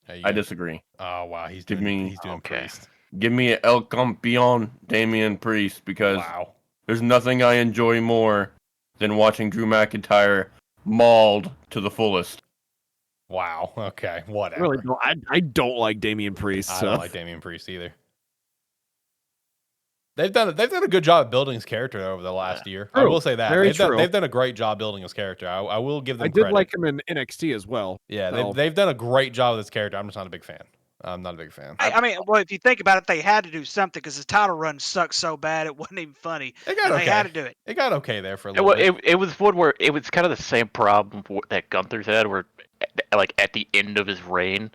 I disagree. Oh wow, he's Give doing me- he's doing Okay. Priest. Give me El Campeon Damian Priest because Wow. there's nothing I enjoy more than watching Drew McIntyre mauled to the fullest. Wow. Okay. Whatever. Really, I don't like Damian Priest. I So don't like Damian Priest either. They've done a good job of building his character over the last year. I True. will say that Very true. they've done a great job building his character. I will give them I did credit. like him in NXT as well. Yeah, so. they've done a great job with this character. I'm just not a big fan. I'm not a big fan. I mean, well, if you think about it, they had to do something because the title run sucked so bad it wasn't even funny. It got And okay. They had to do it. It got okay there for a little bit. It was one where it was kind of the same problem that Gunther's had, where like at the end of his reign,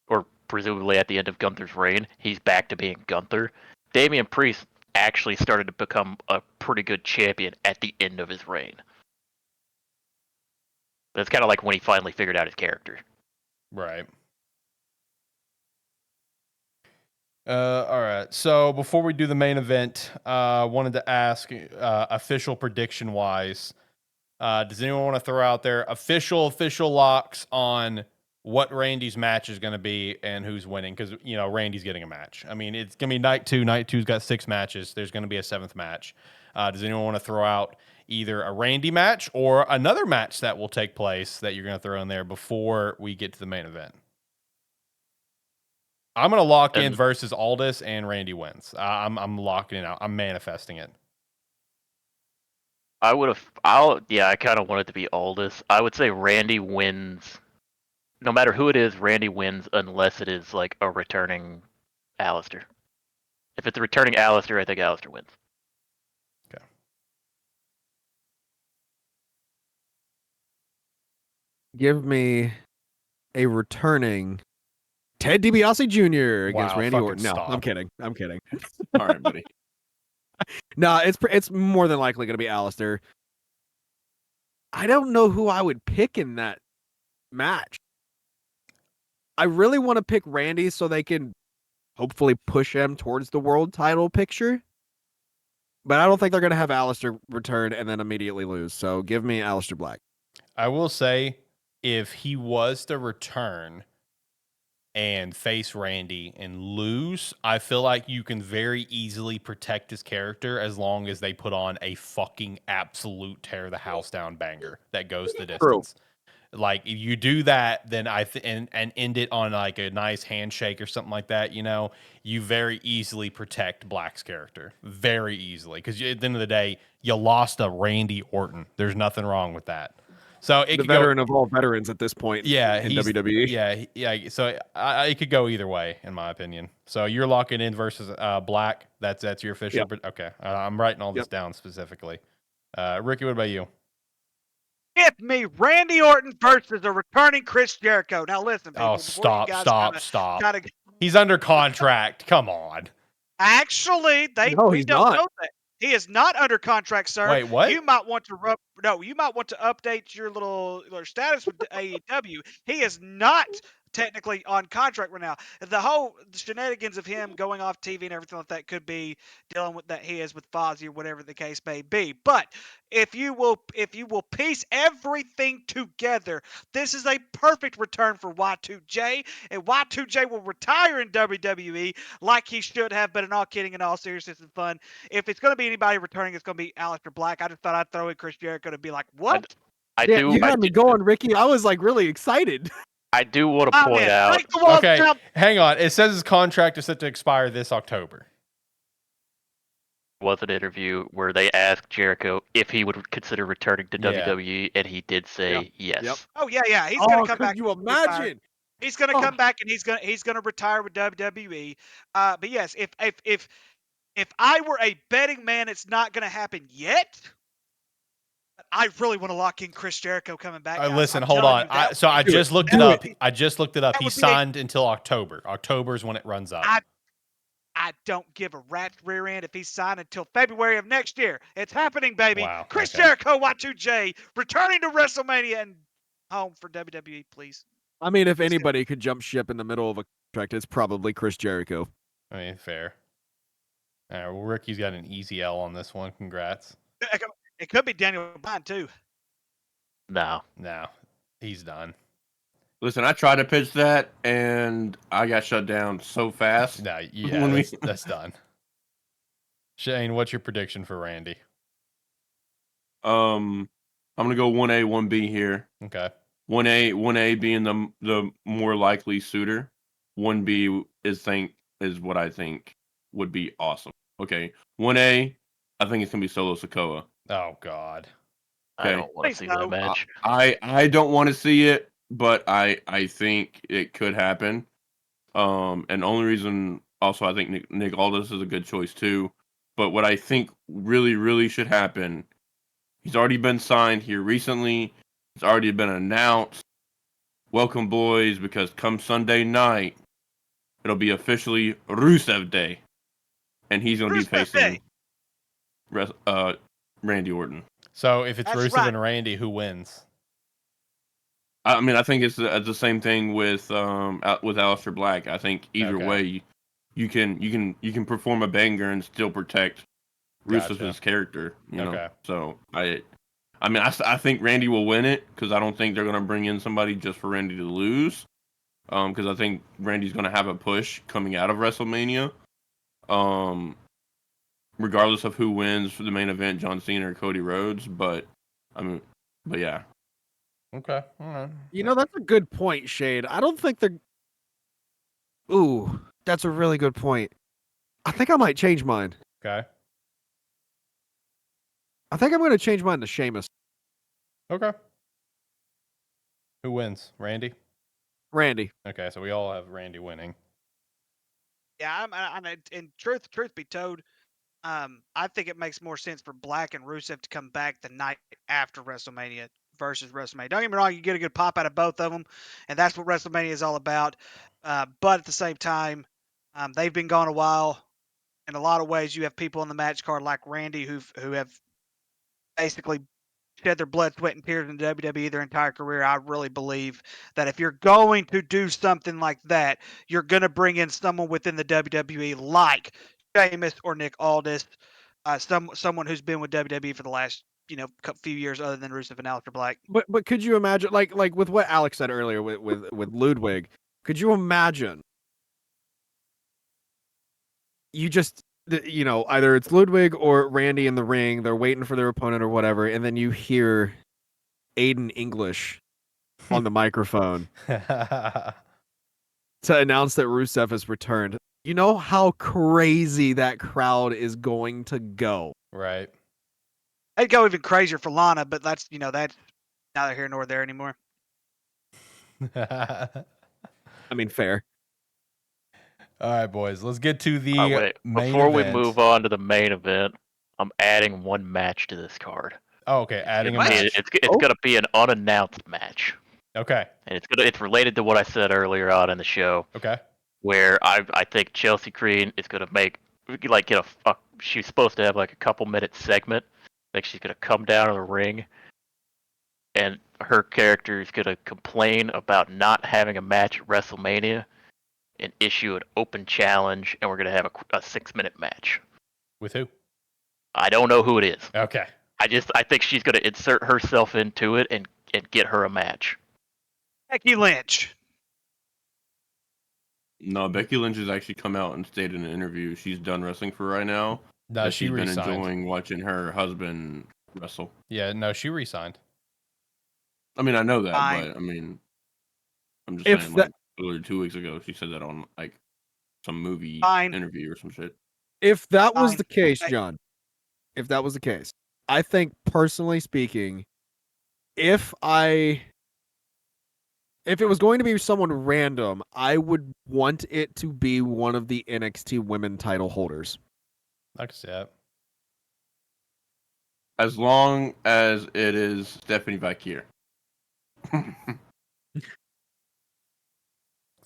or presumably at the end of Gunther's reign, he's back to being Gunther. Damian Priest actually started to become a pretty good champion at the end of his reign. That's kind of like when he finally figured out his character. Right. All right. So before we do the main event, wanted to ask, official prediction wise, does anyone want to throw out their official locks on what Randy's match is going to be and who's winning? Because Randy's getting a match. I mean, it's going to be night 2. Night 2's got 6 matches. There's going to be a 7th match. Does anyone want to throw out either a Randy match or another match that will take place that you're going to throw in there before we get to the main event? I'm going to lock in versus Aldis and Randy wins. I'm locking it out. I'm manifesting it. I kind of want it to be Aldis. I would say Randy wins. No matter who it is, Randy wins unless it is like a returning Alistair. If it's a returning Alistair, I think Alistair wins. Okay. Give me a returning Ted DiBiase Jr. against Randy Orton. No, stop. I'm kidding. All right, buddy. No, it's more than likely going to be Alistair. I don't know who I would pick in that match. I really want to pick Randy so they can hopefully push him towards the world title picture. But I don't think they're going to have Alistair return and then immediately lose. So give me Alistair Black. I will say, if he was to return and face Randy and lose, I feel like you can very easily protect his character as long as they put on a fucking absolute tear the house down banger that goes the distance. Like, if you do that, then and end it on like a nice handshake or something like that, you very easily protect Black's character. Very easily. Because at the end of the day, you lost a Randy Orton. There's nothing wrong with that. So it the veteran of all veterans at this point in WWE. Yeah. So it could go either way, in my opinion. So you're locking in versus Black. That's your official. Yep. Okay. I'm writing all this down specifically. Ricky, what about you? Give me Randy Orton versus a returning Chris Jericho. Now listen, people. Oh, stop. Gotta... He's under contract. Come on. Actually, we don't know that. He is not under contract, sir. Wait, what? You might want to update your little status with AEW. He is not technically on contract right now. The whole shenanigans of him going off TV and everything like that could be dealing with that he is with Fozzy or whatever the case may be. But if you will piece everything together, this is a perfect return for Y2J, and Y2J will retire in WWE like he should have. But in all kidding and all seriousness and fun, if it's going to be anybody returning, it's going to be Aleister Black. I just thought I'd throw in Chris Jericho to be like, what? You had me going, Ricky. I was like really excited. I do want to point out. Okay, hang on. It says his contract is set to expire this October. Was an interview where they asked Jericho if he would consider returning to WWE, and he did say yes. Yep. Oh yeah. He's gonna come back. Could you imagine? He's gonna come back and he's gonna retire with WWE. But yes, if I were a betting man, it's not gonna happen yet. I really want to lock in Chris Jericho coming back. Listen, hold on. I just looked it up. He signed until October. October is when it runs up. I don't give a rat's rear end if he's signed until February of next year. It's happening, baby. Wow, Chris Jericho, Y2J, returning to WrestleMania and home for WWE, please. I mean, if anybody could jump ship in the middle of a contract, it's probably Chris Jericho. I mean, fair. All right, well, Ricky's got an easy L on this one. Congrats. It could be Daniel Bryan, too. No, he's done. Listen, I tried to pitch that, and I got shut down so fast. No, that's done. Shane, what's your prediction for Randy? I'm gonna go 1A, 1B here. Okay. 1A being the more likely suitor. 1B is what I think would be awesome. Okay, 1A, I think it's gonna be Solo Sikoa. Oh God. I Okay. don't want to see that so. match. I don't want to see it, but I think it could happen. And the only reason, also, I think Nick Aldis is a good choice too. But what I think really should happen, he's already been signed here recently. It's already been announced. Welcome, boys, because come Sunday night, it'll be officially Rusev Day, and he's gonna be Rusev Day. facing Randy Orton. So if it's That's Rusev right. and Randy, who wins? I mean, I think it's the same thing with Aleister Black. I think either Okay. way, you can perform a banger and still protect Gotcha. Rusev's character. You know, Okay. so I mean, I think Randy will win it because I don't think they're gonna bring in somebody just for Randy to lose. Because I think Randy's gonna have a push coming out of WrestleMania. Regardless of who wins for the main event, John Cena or Cody Rhodes. But I mean, but yeah. Okay. All right. You know, that's a good point, Shade. I don't think they're. Ooh, that's a really good point. I think I might change mine. Okay. I think I'm going to change mine to Sheamus. Okay. Who wins? Randy? Randy. Okay, so we all have Randy winning. Yeah, and truth be told, I think it makes more sense for Black and Rusev to come back the night after WrestleMania versus WrestleMania. Don't get me wrong, you get a good pop out of both of them, and that's what WrestleMania is all about. But at the same time, they've been gone a while. In a lot of ways, you have people on the match card like Randy who have basically shed their blood, sweat, and tears in WWE their entire career. I really believe that if you're going to do something like that, you're going to bring in someone within the WWE like Sheamus or Nick Aldis, someone who's been with WWE for the last few years, other than Rusev and Aleister Black. But could you imagine, like with what Alex said earlier with Ludwig? Could you imagine? You just either it's Ludwig or Randy in the ring. They're waiting for their opponent or whatever, and then you hear Aiden English on the microphone to announce that Rusev has returned. You know how crazy that crowd is going to go. Right. I'd go even crazier for Lana, but that's neither here nor there anymore. I mean, fair. All right, boys. Let's get to the Wait, main before we event. move on to the main event, I'm adding one match to this card. Oh, okay. Adding a It's, match. it's gonna be an unannounced match, Okay. and it's related to what I said earlier on in the show, Okay. where I think Chelsea Green is gonna make get a she's supposed to have like a couple minute segment, like she's gonna come down to the ring, and her character is gonna complain about not having a match at WrestleMania, and issue an open challenge, and we're gonna have a 6-minute match. With who? I don't know who it is. Okay. I think she's gonna insert herself into it and get her a match. Becky Lynch. No, Becky Lynch has actually come out and stated in an interview she's done wrestling for right now. No, that she she's been resigned. enjoying watching her husband wrestle. Yeah, no, she resigned. I mean, I know that, Fine. but I mean, I'm just If saying, that- like, literally 2 weeks ago, she said that on like some movie Fine. interview or some shit. If that was Fine. the case, Hey. John, if that was the case, I think personally speaking, if it was going to be someone random, I would want it to be one of the NXT women title holders. I can see that. As long as it is Stephanie Vakir.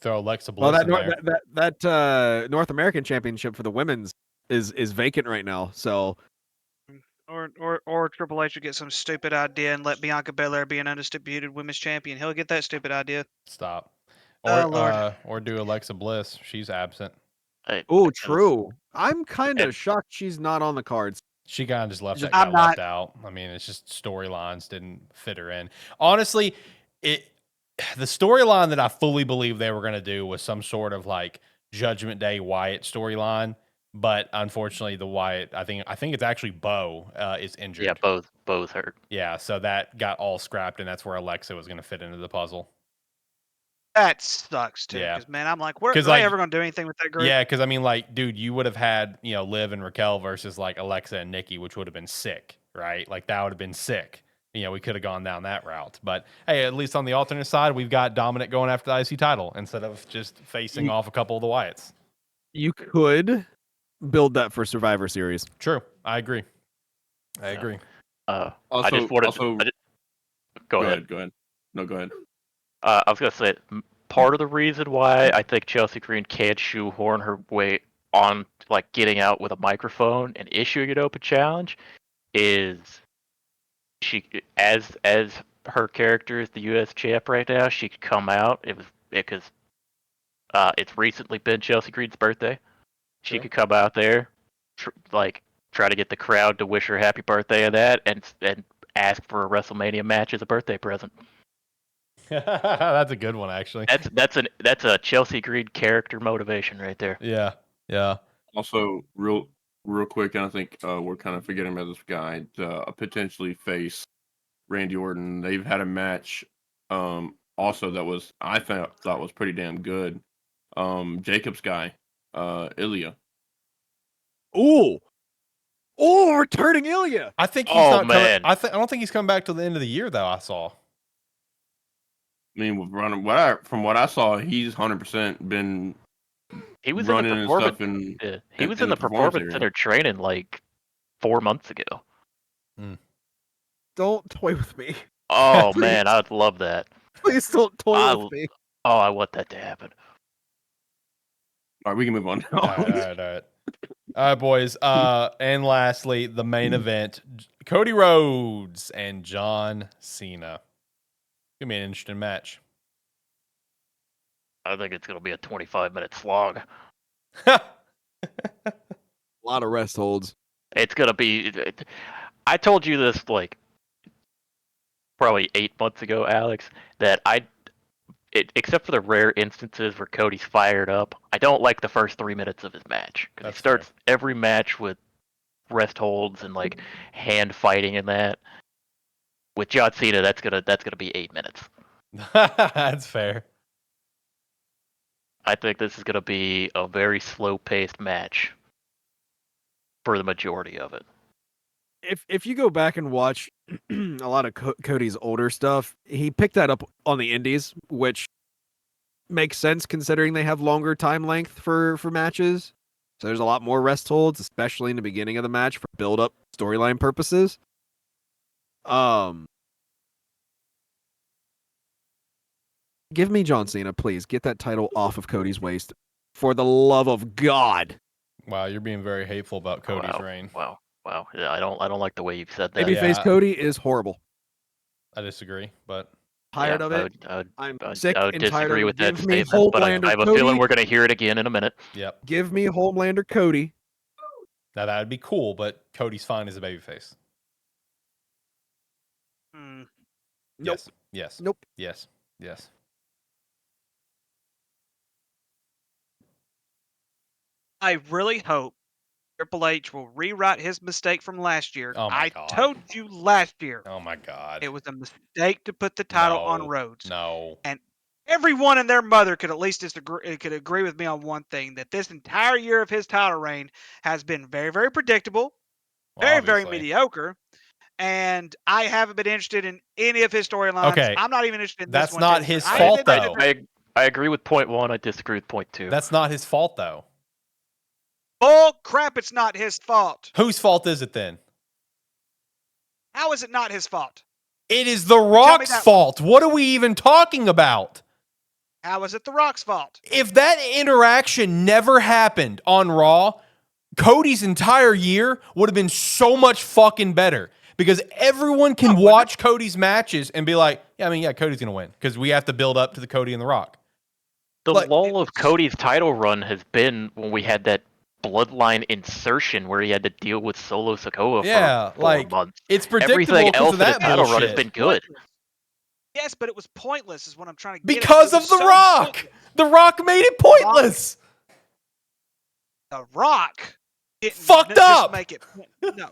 Throw Alexa Well, Bliss in there. that North American Championship for the women's is vacant right now. So Or Triple H would get some stupid idea and let Bianca Belair be an undisputed women's champion. He'll get that stupid idea. Stop. Oh, Lord. Or do Alexa Bliss. She's absent. oh, true. I'm kind of shocked she's not on the cards. She kind of just left that I'm got left not- out. I mean, it's just storylines didn't fit her in. Honestly, the storyline that I fully believe they were going to do was some sort of like Judgment Day Wyatt storyline, but unfortunately, the Wyatt I think it's actually Bo is injured. Yeah, both hurt. Yeah, so that got all scrapped, and that's where Alexa was going to fit into the puzzle. That sucks too. Yeah. Because man, I'm like, where are 'Cause, they like, ever gonna do anything with that group? Yeah, because I mean, like, dude, you would have had, Liv and Raquel versus like Alexa and Nikki, which would have been sick, right? Like that would have been sick. We could have gone down that route. But hey, at least on the alternate side, we've got Dominic going after the IC title instead of just facing You- off a couple of the Wyatts. You could build that for Survivor Series. True. I agree. I Yeah. agree. I Also, just wanted. also, Go ahead. Go ahead. No, go ahead. I was gonna say part of the reason why I think Chelsea Green can't shoehorn her way on like getting out with a microphone and issuing an open challenge is she as her character is the U.S. champ right now. She could come out. It was because it's recently been Chelsea Green's birthday. She Sure. could come out there, try to get the crowd to wish her happy birthday and that, and ask for a WrestleMania match as a birthday present. That's a good one, actually. That's a Chelsea Green character motivation right there. Yeah. Yeah. Also, real quick, and I think we're kind of forgetting about this guy. Potentially face Randy Orton. They've had a match. Also, that was thought was pretty damn good. Jacob's guy, Ilya. Ooh, returning Ilya. I think he's Oh, not coming. man. I don't think he's coming back till the end of the year, though. I saw. I mean, from what I saw, he's 100% been He was in the running and performance. stuff. And He was in the performance center training like 4 months ago. Don't toy with me. Oh man, I'd love that. Please don't toy with me. Oh, I want that to happen. All right, we can move on. All right, boys. And lastly, the main event: Cody Rhodes and John Cena. Gonna be an interesting match. I think it's gonna be a 25-minute slog. A lot of rest holds. It's gonna be. I told you this like probably 8 months ago, Alex, that except for the rare instances where Cody's fired up, I don't like the first 3 minutes of his match because he starts every match with rest holds and like hand fighting and that. With John Cena, that's gonna be 8 minutes. That's fair. I think this is gonna be a very slow-paced match for the majority of it. If you go back and watch a lot of Cody's older stuff, he picked that up on the indies, which makes sense considering they have longer time length for matches. So there's a lot more rest holds, especially in the beginning of the match for build up storyline purposes. Give me John Cena, please. Get that title off of Cody's waist. For the love of God. Wow, you're being very hateful about Cody's reign. Wow. Yeah, I don't like the way you've said that. Babyface Cody is horrible. I disagree, but Tired of it. I'm sick I would and tired disagree of with it. that Give me statement, but I Homelander have a Cody. feeling we're going to hear it again in a minute. Yep. Give me Homelander Cody. Now that would be cool, but Cody's fine as a babyface. Hmm. Nope. Yes. Nope. Yes. Yes. I really hope Triple H will rewrite his mistake from last year. Oh my I God. told you last year Oh my God. it was a mistake to put the title No. on Rhodes. No. And everyone and their mother could at least could agree with me on one thing, that this entire year of his title reign has been very, very predictable, Well, very obviously. mediocre, and I haven't been interested in any of his storylines. Okay. I'm not even interested in That's this one. not his fault, though. I agree with point 1. I disagree with point 2. That's not his fault, though. Bull crap, it's not his fault. Whose fault is it then? How is it not his fault? It is The Rock's fault. What are we even talking about? How is it The Rock's fault? If that interaction never happened on Raw, Cody's entire year would have been so much fucking better. Because everyone can watch Cody's matches and be like, yeah, Cody's going to win. Because we have to build up to the Cody and The Rock. The lull of Cody's title run has been when we had that bloodline insertion where he had to deal with Solo Sikoa for 4 months. It's predictable. Everything else of in his that title bullshit. run has been good. Yes, but it was pointless is what I'm trying to get Because of The Rock. The Rock made it pointless. The Rock fucked up. Make it no.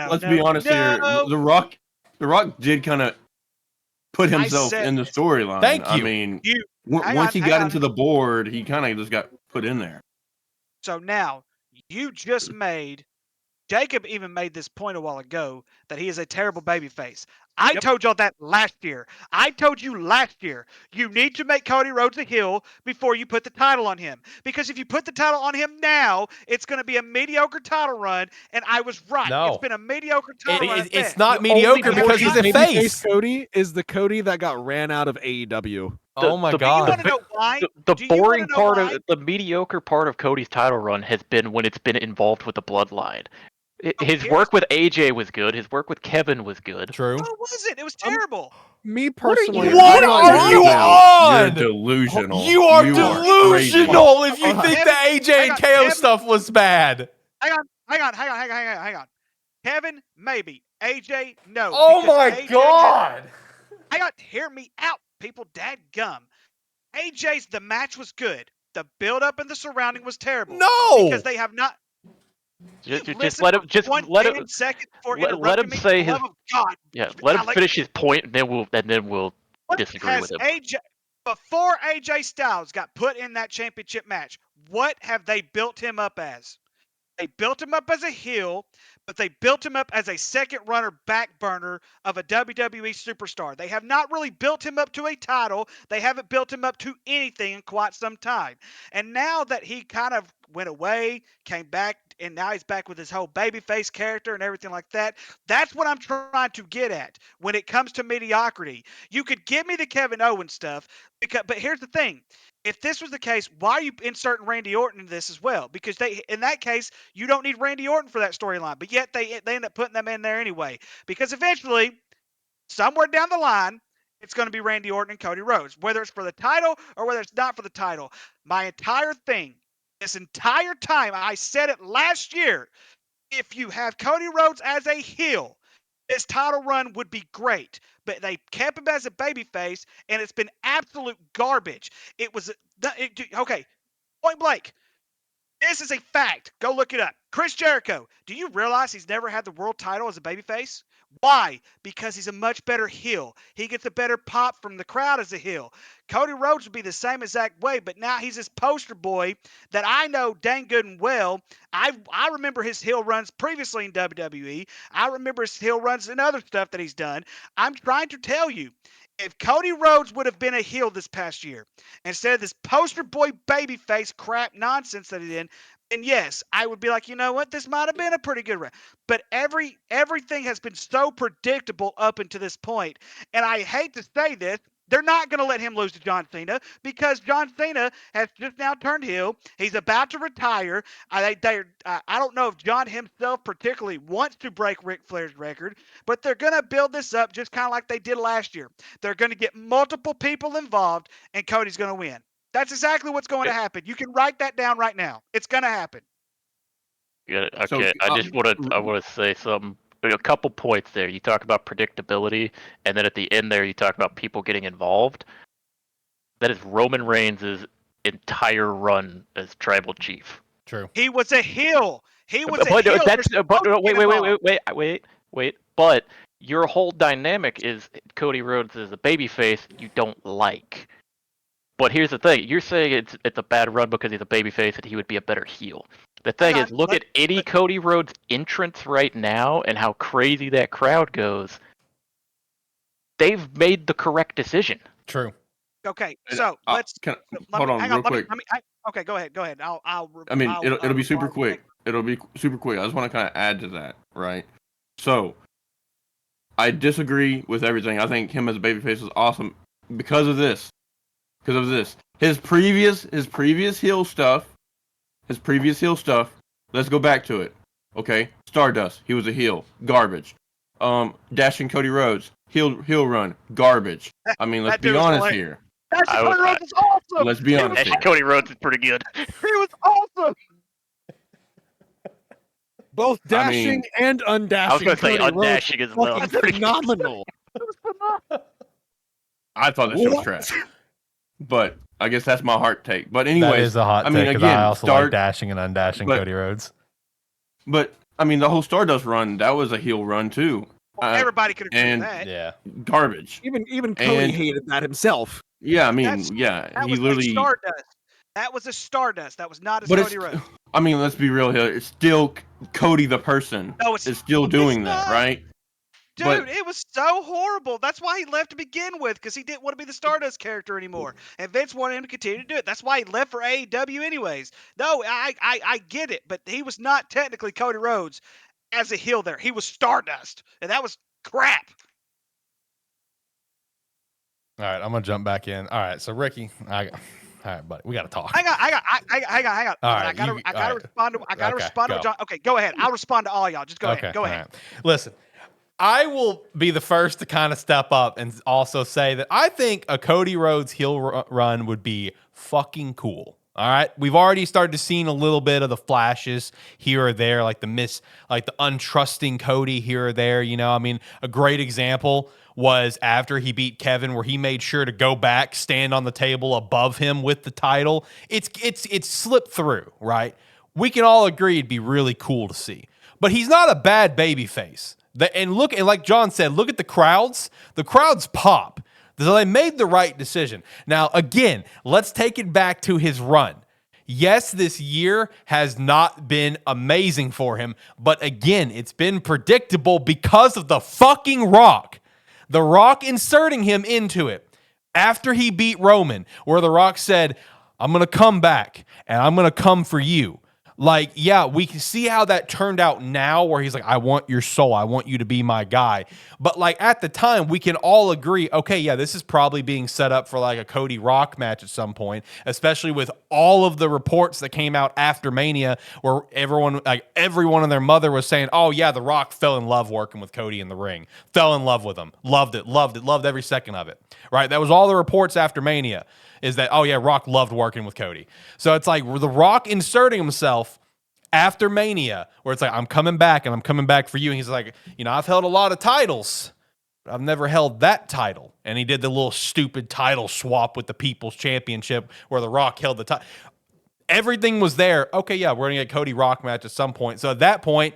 Let's be honest here. The Rock did kind of put himself in the storyline. Thank I you. mean, Hang once he on. got into the board, he kind of just got put in there. So now you just made Jacob even made this point a while ago that he is a terrible babyface. I told y'all that last year. I told you last year you need to make Cody Rhodes a heel before you put the title on him. Because if you put the title on him now, it's going to be a mediocre title run. And I was right. No. It's been a mediocre title run. It's not mediocre because he's a face. Cody is the Cody that got ran out of AEW. Oh my Do you god. want to know why? The Do you wanna boring know part why? of the mediocre part of Cody's title run has been when it's been involved with the bloodline. His work with AJ was good. His work with Kevin was good. True. What was it? It was terrible. Me personally, What I'm not are gonna you now. You're on? delusional. You are crazy. delusional if you think Kevin, the AJ and KO Kevin. stuff was bad. Hang on. Kevin, maybe. AJ, no. Oh because my AJ god. hear me out, people. Dadgum. AJ's the match was good. The build up and the surrounding was terrible. No. Because they have not. Just let him. Just let him. Seconds for Let interrupting him me. say For the his. love of God. Yeah, let him Alex, finish his point, and then we'll what disagree has with him. AJ before AJ Styles got put in that championship match? What have they built him up as? They built him up as a heel, but they built him up as a second runner back burner of a WWE superstar. They have not really built him up to a title. They haven't built him up to anything in quite some time. And now that he kind of went away, came back, and now he's back with his whole babyface character and everything like that. That's what I'm trying to get at when it comes to mediocrity. You could give me the Kevin Owens stuff, but here's the thing. If this was the case, why are you inserting Randy Orton into this as well? Because in that case, you don't need Randy Orton for that storyline, but yet they end up putting them in there anyway. Because eventually, somewhere down the line, it's going to be Randy Orton and Cody Rhodes, whether it's for the title or whether it's not for the title. My entire thing, this entire time, I said it last year. If you have Cody Rhodes as a heel, this title run would be great, but they kept him as a babyface, and it's been absolute garbage. It was okay. Point blank. This is a fact. Go look it up. Chris Jericho. Do you realize he's never had the world title as a babyface? Why? Because he's a much better heel. He gets a better pop from the crowd as a heel. Cody Rhodes would be the same exact way, but now he's this poster boy that I know dang good and well. I remember his heel runs previously in WWE. I remember his heel runs and other stuff that he's done. I'm trying to tell you, if Cody Rhodes would have been a heel this past year, instead of this poster boy babyface crap nonsense that he did, and yes, I would be like, you know what, this might have been a pretty good run. But everything has been so predictable up until this point, and I hate to say this. They're not going to let him lose to John Cena because John Cena has just now turned heel. He's about to retire. I don't know if John himself particularly wants to break Ric Flair's record, but they're going to build this up just kind of like they did last year. They're going to get multiple people involved, and Cody's going to win. That's exactly what's going to happen. You can write that down right now. It's going to happen. Yeah, okay. So, I want to say something. A couple points there. You talk about predictability, and then at the end there, you talk about people getting involved. That is Roman Reigns' entire run as tribal chief. True. He was a heel. He was a But heel. that's wait. But your whole dynamic is Cody Rhodes is a babyface you don't like. But here's the thing: you're saying it's a bad run because he's a babyface and he would be a better heel. The thing is, look at any Cody Rhodes entrance right now and how crazy that crowd goes. They've made the correct decision. True. Okay, so let's hold on real quick. Okay, go ahead. It'll be super quick. It'll be super quick. I just want to kind of add to that, right? So, I disagree with everything. I think him as a babyface is awesome because of this. His previous heel stuff. Let's go back to it. Okay, Stardust. He was a heel. Garbage. Dashing Cody Rhodes. Heel run. Garbage. I mean, let's be honest here. Dashing Cody Rhodes is awesome. Let's be honest here. Cody Rhodes is pretty good. He was awesome. Both dashing and undashing. I was going to say Cody undashing Rhodes as well. fucking phenomenal. It was phenomenal. I thought this show was trash. But I guess that's my heart take. But anyways, that is a hot take because I also like dashing and undashing Cody Rhodes. But I mean, the whole Stardust run, that was a heel run too. Everybody could agree with and that. Yeah. garbage. Even Cody And hated that himself. yeah, I That's mean, yeah, that he was a literally. Stardust. That was a Stardust. That was not as But Cody Rhodes. I mean, let's be real here. It's still Cody the person No, is still it's doing that, not. right? Dude, But it was so horrible. That's why he left to begin with, because he didn't want to be the Stardust character anymore. And Vince wanted him to continue to do it. That's why he left for AEW anyways. No, I get it, but he was not technically Cody Rhodes as a heel there. He was Stardust. And that was crap. All right, I'm gonna jump back in. All right, so Ricky, all right, buddy, we gotta talk. Hang on. All I right, gotta all right. respond to. I gotta Okay, respond to go. John. Okay, go ahead. I'll respond to all y'all. Just go Okay, ahead. Go all ahead. right. Listen, I will be the first to kind of step up and also say that I think a Cody Rhodes heel run would be fucking cool. All right, we've already started to see a little bit of the flashes here or there, like the untrusting Cody here or there. You know, I mean, a great example was after he beat Kevin, where he made sure to go back, stand on the table above him with the title. It's slipped through, right? We can all agree it'd be really cool to see, but he's not a bad babyface. And like John said, look at the crowds. The crowds pop. So they made the right decision. Now, again, let's take it back to his run. Yes, this year has not been amazing for him, but again, it's been predictable because of the fucking Rock. The Rock inserting him into it after he beat Roman, where The Rock said, I'm going to come back and I'm going to come for you. Like, yeah, we can see how that turned out now where he's like, I want your soul. I want you to be my guy. But like at the time, we can all agree, okay, yeah, this is probably being set up for like a Cody Rock match at some point, especially with all of the reports that came out after Mania where every one and their mother was saying, oh yeah, The Rock fell in love working with Cody in the ring. Fell in love with him. Loved it, loved every second of it. Right? That was all the reports after Mania. Is that, oh yeah, Rock loved working with Cody. So it's like The Rock inserting himself after Mania, where it's like, I'm coming back and I'm coming back for you. And he's like, you know, I've held a lot of titles, but I've never held that title. And he did the little stupid title swap with the People's Championship where The Rock held the title. Everything was there. Okay, yeah, we're going to get Cody Rock match at some point. So at that point,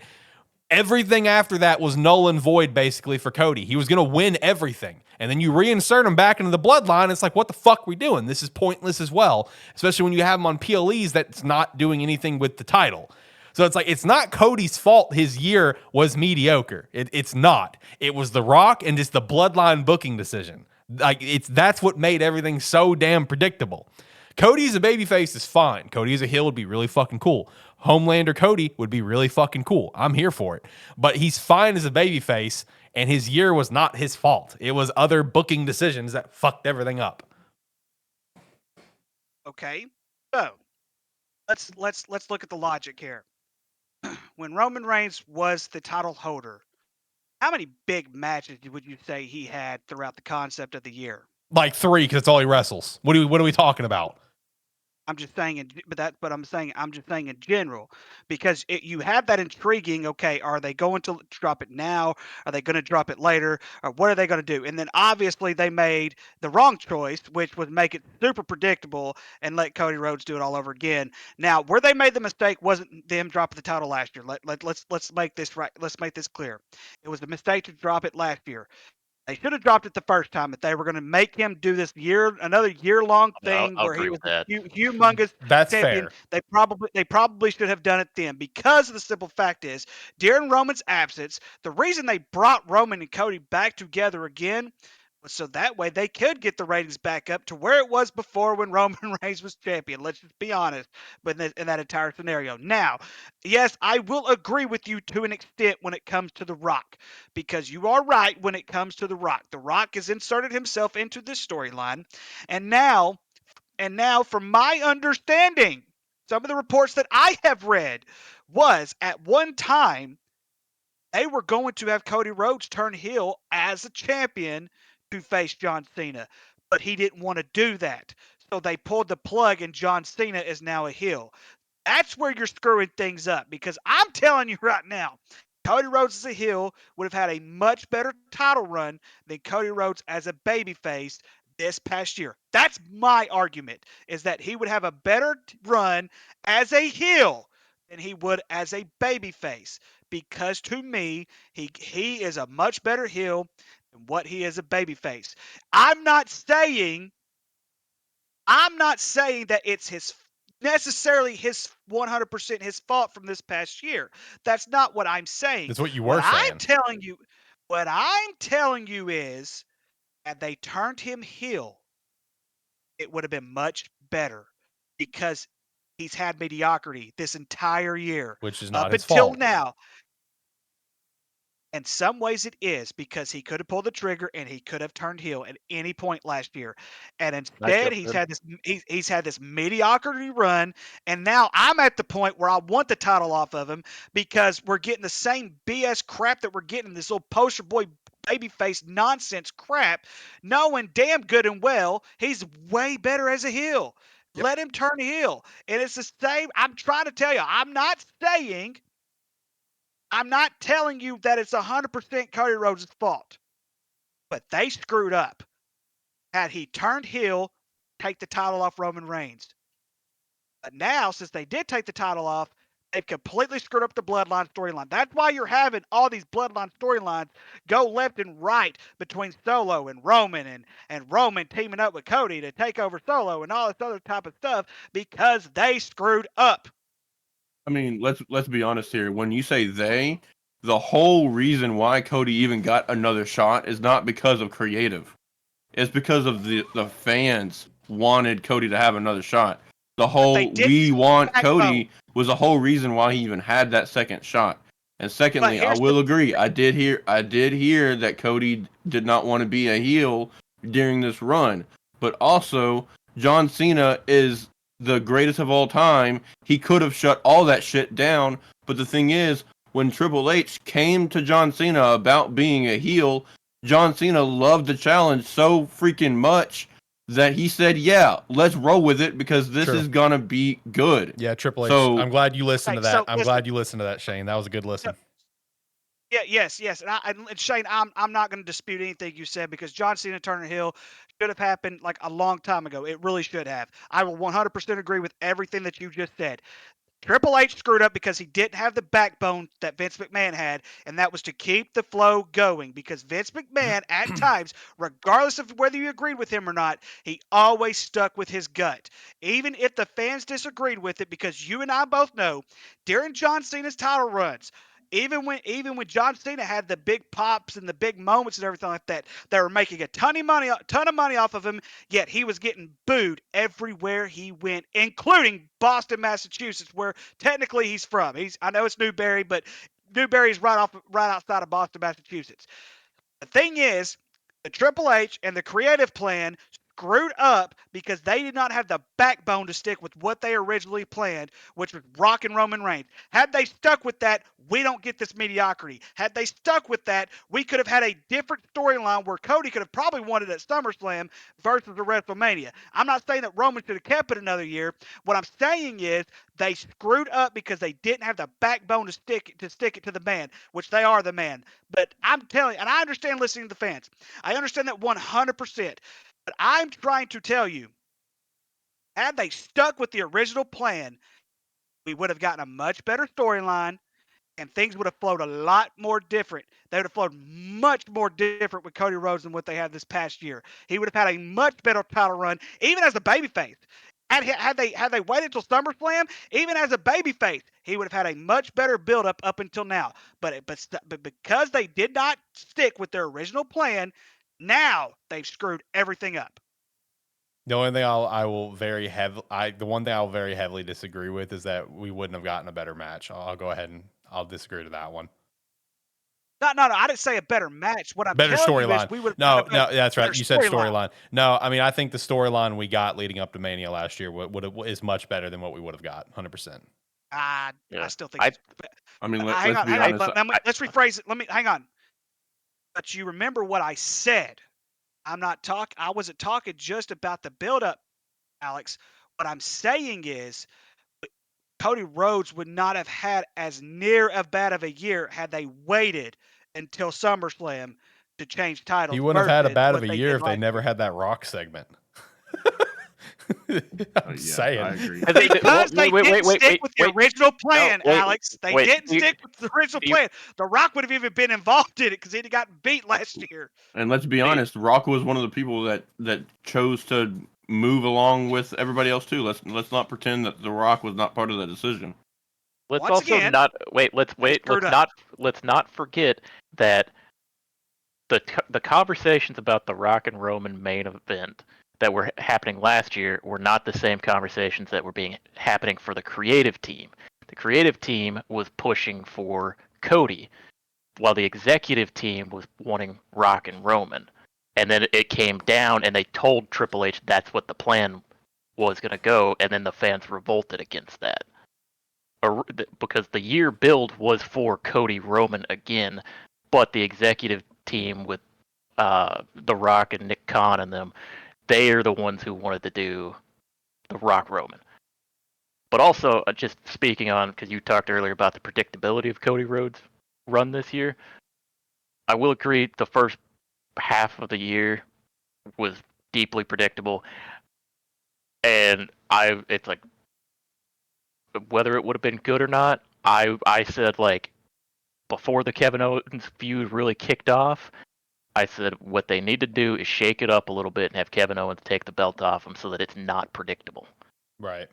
everything after that was null and void basically for Cody. He was going to win everything. And then you reinsert him back into the bloodline. It's like, what the fuck are we doing? This is pointless as well, especially when you have him on PLEs that's not doing anything with the title. So it's like, it's not Cody's fault his year was mediocre. It's not. It was The Rock and just the bloodline booking decision. Like, that's what made everything so damn predictable. Cody as a babyface is fine. Cody as a heel would be really fucking cool. Homelander Cody would be really fucking cool. I'm here for it. But he's fine as a babyface, and his year was not his fault. It was other booking decisions that fucked everything up. Okay, so let's look at the logic here. When Roman Reigns was the title holder, how many big matches would you say he had throughout the concept of the year? Like 3, because it's all he wrestles. What are we talking about? I'm just saying, I'm just saying in general, because you have that intriguing. Okay, are they going to drop it now? Are they going to drop it later? Or what are they going to do? And then obviously they made the wrong choice, which was make it super predictable and let Cody Rhodes do it all over again. Now, where they made the mistake wasn't them dropping the title last year. Let's make this right. Let's make this clear. It was a mistake to drop it last year. They should have dropped it the first time if they were going to make him do this another year-long thing I'll where he agree was with that. humongous That's champion. fair. They probably should have done it then, because of the simple fact is, during Roman's absence, the reason they brought Roman and Cody back together again was so that way they could get the ratings back up to where it was before when Roman Reigns was champion. Let's just be honest, but in that entire scenario. Now, yes, I will agree with you to an extent when it comes to The Rock, because you are right when it comes to The Rock. The Rock has inserted himself into this storyline, and now, from my understanding, some of the reports that I have read was at one time they were going to have Cody Rhodes turn heel as a champion to face John Cena, but he didn't want to do that. So they pulled the plug, and John Cena is now a heel. That's where you're screwing things up, because I'm telling you right now, Cody Rhodes as a heel would have had a much better title run than Cody Rhodes as a babyface this past year. That's my argument, is that he would have a better run as a heel than he would as a babyface, because to me, he is a much better heel than what he is a babyface. I'm not saying that it's necessarily his 100% his fault from this past year. That's not what I'm saying. That's what you were saying. What I'm telling you is, had they turned him heel, it would have been much better, because he's had mediocrity this entire year Which is not up his until fault. now. In some ways it is, because he could have pulled the trigger and he could have turned heel at any point last year. And instead he's had this mediocrity run, and now I'm at the point where I want the title off of him, because we're getting the same BS crap that we're getting, this little poster boy babyface nonsense crap, knowing damn good and well he's way better as a heel. Yep. Let him turn heel. And it's the same. I'm trying to tell you, I'm not telling you that it's 100% Cody Rhodes' fault, but they screwed up. Had he turned heel, take the title off Roman Reigns. But now, since they did take the title off, they've completely screwed up the Bloodline storyline. That's why you're having all these Bloodline storylines go left and right between Solo and Roman, and Roman teaming up with Cody to take over Solo and all this other type of stuff, because they screwed up. I mean, let's be honest here. When you say they, the whole reason why Cody even got another shot is not because of creative. It's because of the fans wanted Cody to have another shot. The whole "we want Cody" was the whole reason why he even had that second shot. And secondly, I will agree. I did hear that Cody did not want to be a heel during this run, but also John Cena is the greatest of all time. He could have shut all that shit down, but the thing is, when Triple H came to John Cena about being a heel, John Cena loved the challenge so freaking much that he said, "Yeah, let's roll with it because this is gonna be good." Yeah, Triple H. So, I'm glad you listened to that. So I'm glad you listened to that, Shane. That was a good listen. Yeah, yes. And Shane, I'm not going to dispute anything you said, because John Cena turning heel should have happened like a long time ago. It really should have. I will 100% agree with everything that you just said. Triple H screwed up because he didn't have the backbone that Vince McMahon had, and that was to keep the flow going, because Vince McMahon, at times, regardless of whether you agreed with him or not, he always stuck with his gut. Even if the fans disagreed with it, because you and I both know, during John Cena's title runs, even when John Cena had the big pops and the big moments and everything like that, they were making a ton of money off of him, yet he was getting booed everywhere he went, including Boston, Massachusetts, where technically he's from. I know it's Newbury, but Newbury's right outside of Boston, Massachusetts. The thing is, the Triple H and the creative plan screwed up because they did not have the backbone to stick with what they originally planned, which was Rock and Roman Reigns. Had they stuck with that, we don't get this mediocrity. Had they stuck with that, we could have had a different storyline where Cody could have probably won it at SummerSlam versus the WrestleMania. I'm not saying that Roman should have kept it another year. What I'm saying is they screwed up because they didn't have the backbone to stick it to the man, which they are the man. But I'm telling you, and I understand listening to the fans. I understand that 100%. But I'm trying to tell you, had they stuck with the original plan, we would have gotten a much better storyline, and things would have flowed a lot more different. They would have flowed much more different with Cody Rhodes than what they had this past year. He would have had a much better title run, even as a babyface. Had they waited until SummerSlam, even as a babyface, he would have had a much better build-up up until now. But because they did not stick with their original plan, now they've screwed everything up. The only thing the one thing I'll very heavily disagree with is that we wouldn't have gotten a better match. I'll go ahead and I'll disagree to that one. No, I didn't say a better match. What I'm better telling you is storyline. we would have No, gotten that's right. You said storyline. storyline. No, I mean I think the storyline we got leading up to Mania last year is much better than what we would have got. 100%. I still think. I mean, hang let's on. be honest. Let's rephrase it. Hang on. But you remember what I said. I wasn't talking just about the build-up, Alex. What I'm saying is Cody Rhodes would not have had as near as bad of a year had they waited until SummerSlam to change titles. He wouldn't have had a bad of what a they year did if they last never year. had that Rock segment. I'm saying. I agree. Because they didn't stick with the original plan, wait, Alex. They wait, didn't you- stick with the original you- plan. The Rock would have even been involved in it because he'd got beat last year. And let's be honest, Rock was one of the people that chose to move along with everybody else too. Let's not pretend that The Rock was not part of the decision. Let's Once also again, not wait. Let's screwed up. not forget that the conversations about the Rock and Roman main event that were happening last year were not the same conversations that were happening for the creative team. The creative team was pushing for Cody, while the executive team was wanting Rock and Roman. And then it came down, and they told Triple H that's what the plan was going to go, and then the fans revolted against that. Because the year build was for Cody Roman again, but the executive team with The Rock and Nick Khan and them, they are the ones who wanted to do The Rock Roman. But also, just speaking on, because you talked earlier about the predictability of Cody Rhodes' run this year, I will agree the first half of the year was deeply predictable, and it's like whether it would have been good or not. I said like before the Kevin Owens feud really kicked off, I said what they need to do is shake it up a little bit and have Kevin Owens take the belt off him so that it's not predictable. Right.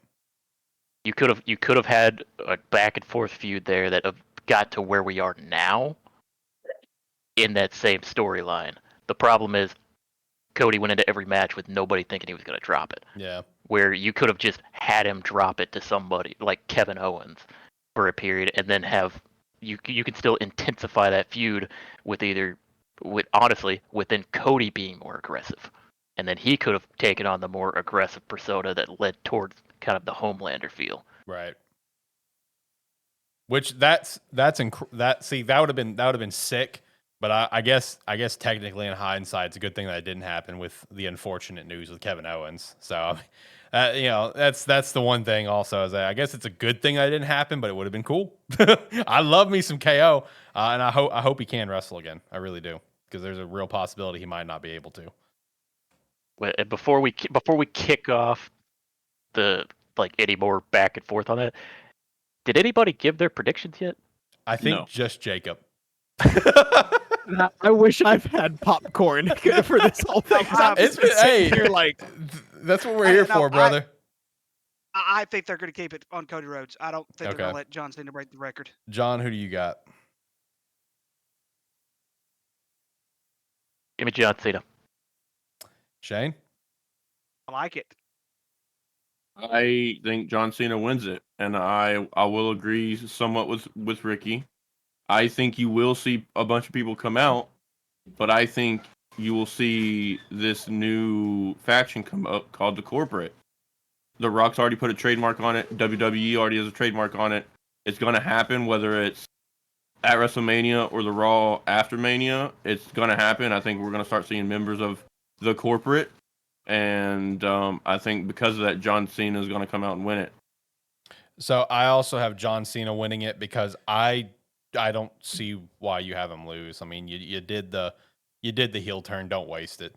You could have had a back and forth feud there that have got to where we are now in that same storyline. The problem is Cody went into every match with nobody thinking he was going to drop it. Yeah. Where you could have just had him drop it to somebody like Kevin Owens for a period, and then have you can still intensify that feud with within Cody being more aggressive, and then he could have taken on the more aggressive persona that led towards kind of the Homelander feel. Right. Which that would have been sick. But I guess technically in hindsight, it's a good thing that it didn't happen with the unfortunate news with Kevin Owens. So, that's the one thing. Also, is that I guess it's a good thing that it didn't happen, but it would have been cool. I love me some KO, and I hope he can wrestle again. I really do, because there's a real possibility he might not be able to. Before we kick off the any more back and forth on that, did anybody give their predictions yet? I think No. just Jacob. I wish I've had popcorn for this whole thing. It's been, hey, here like that's what we're here for, brother. I think they're going to keep it on Cody Rhodes. I don't think they're going Okay. to let John Cena break the record. John, who do you got? Give me John Cena. Shane? I like it. I think John Cena wins it, and I will agree somewhat with Ricky. I think you will see a bunch of people come out, but I think you will see this new faction come up called the Corporate. The Rock's already put a trademark on it. WWE already has a trademark on it. It's going to happen whether it's at WrestleMania or the Raw after Mania. It's going to happen. I think we're going to start seeing members of the Corporate, and I think because of that, John Cena is going to come out and win it. So I also have John Cena winning it because I don't see why you have him lose. I mean, you did the heel turn. Don't waste it.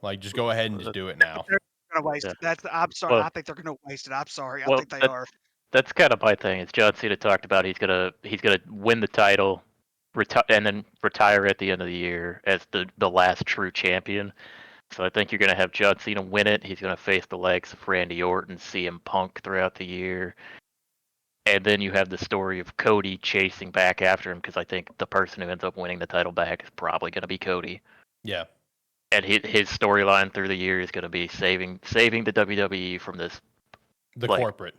Like just go ahead and just do it now. They're going to waste it. I'm sorry. Well, I think they're going to waste it. I'm sorry. I well, think they are. That's kind of my thing. Is John Cena talked about he's gonna win the title, and then retire at the end of the year as the last true champion. So I think you're gonna have John Cena win it. He's gonna face the likes of Randy Orton, CM Punk throughout the year, and then you have the story of Cody chasing back after him, because I think the person who ends up winning the title back is probably gonna be Cody. Yeah. And his storyline through the year is gonna be saving the WWE from this Corporate.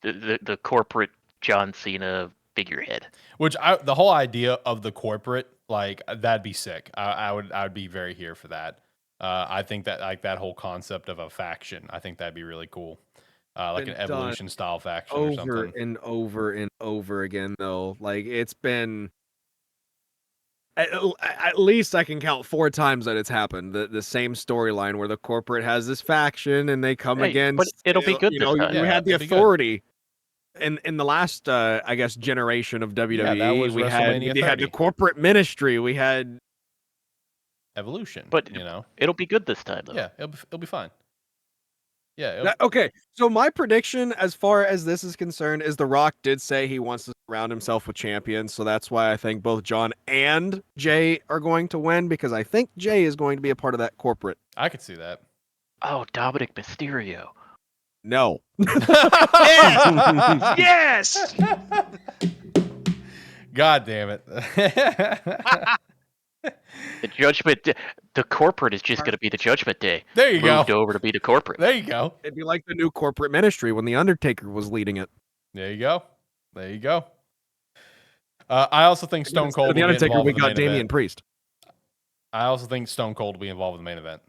the corporate John Cena figurehead. Which the whole idea of the Corporate, like that'd be sick. I would be very here for that. I think that like that whole concept of a faction, I think that'd be really cool. Like an Evolution style faction or something. over and over and over again, though. Like it's been at least I can count 4 times that it's happened. The same storyline where the Corporate has this faction and they come against. But it'll be good You this know, time. we Yeah, had the it'll be good. Authority. In the last, I guess, generation of WWE, that was we had WrestleMania the 30. Corporate Ministry. We had Evolution. But you know, it'll be good this time, though. yeah, it'll be fine. Yeah. Okay, so my prediction as far as this is concerned is The Rock did say he wants to surround himself with champions, so that's why I think both John and Jay are going to win, because I think Jay is going to be a part of that corporate. I could see that. Oh, Dominic Mysterio. No. Yes. God damn it. The the corporate is just going to be the Judgment Day. There you Moved go. over to be the corporate. There you go. It'd be like the new corporate ministry when The Undertaker was leading it. There you go. There you go. I also think Stone Cold will The get Undertaker, involved we in the got main Damian event. Priest. I also think Stone Cold will be involved in the main event.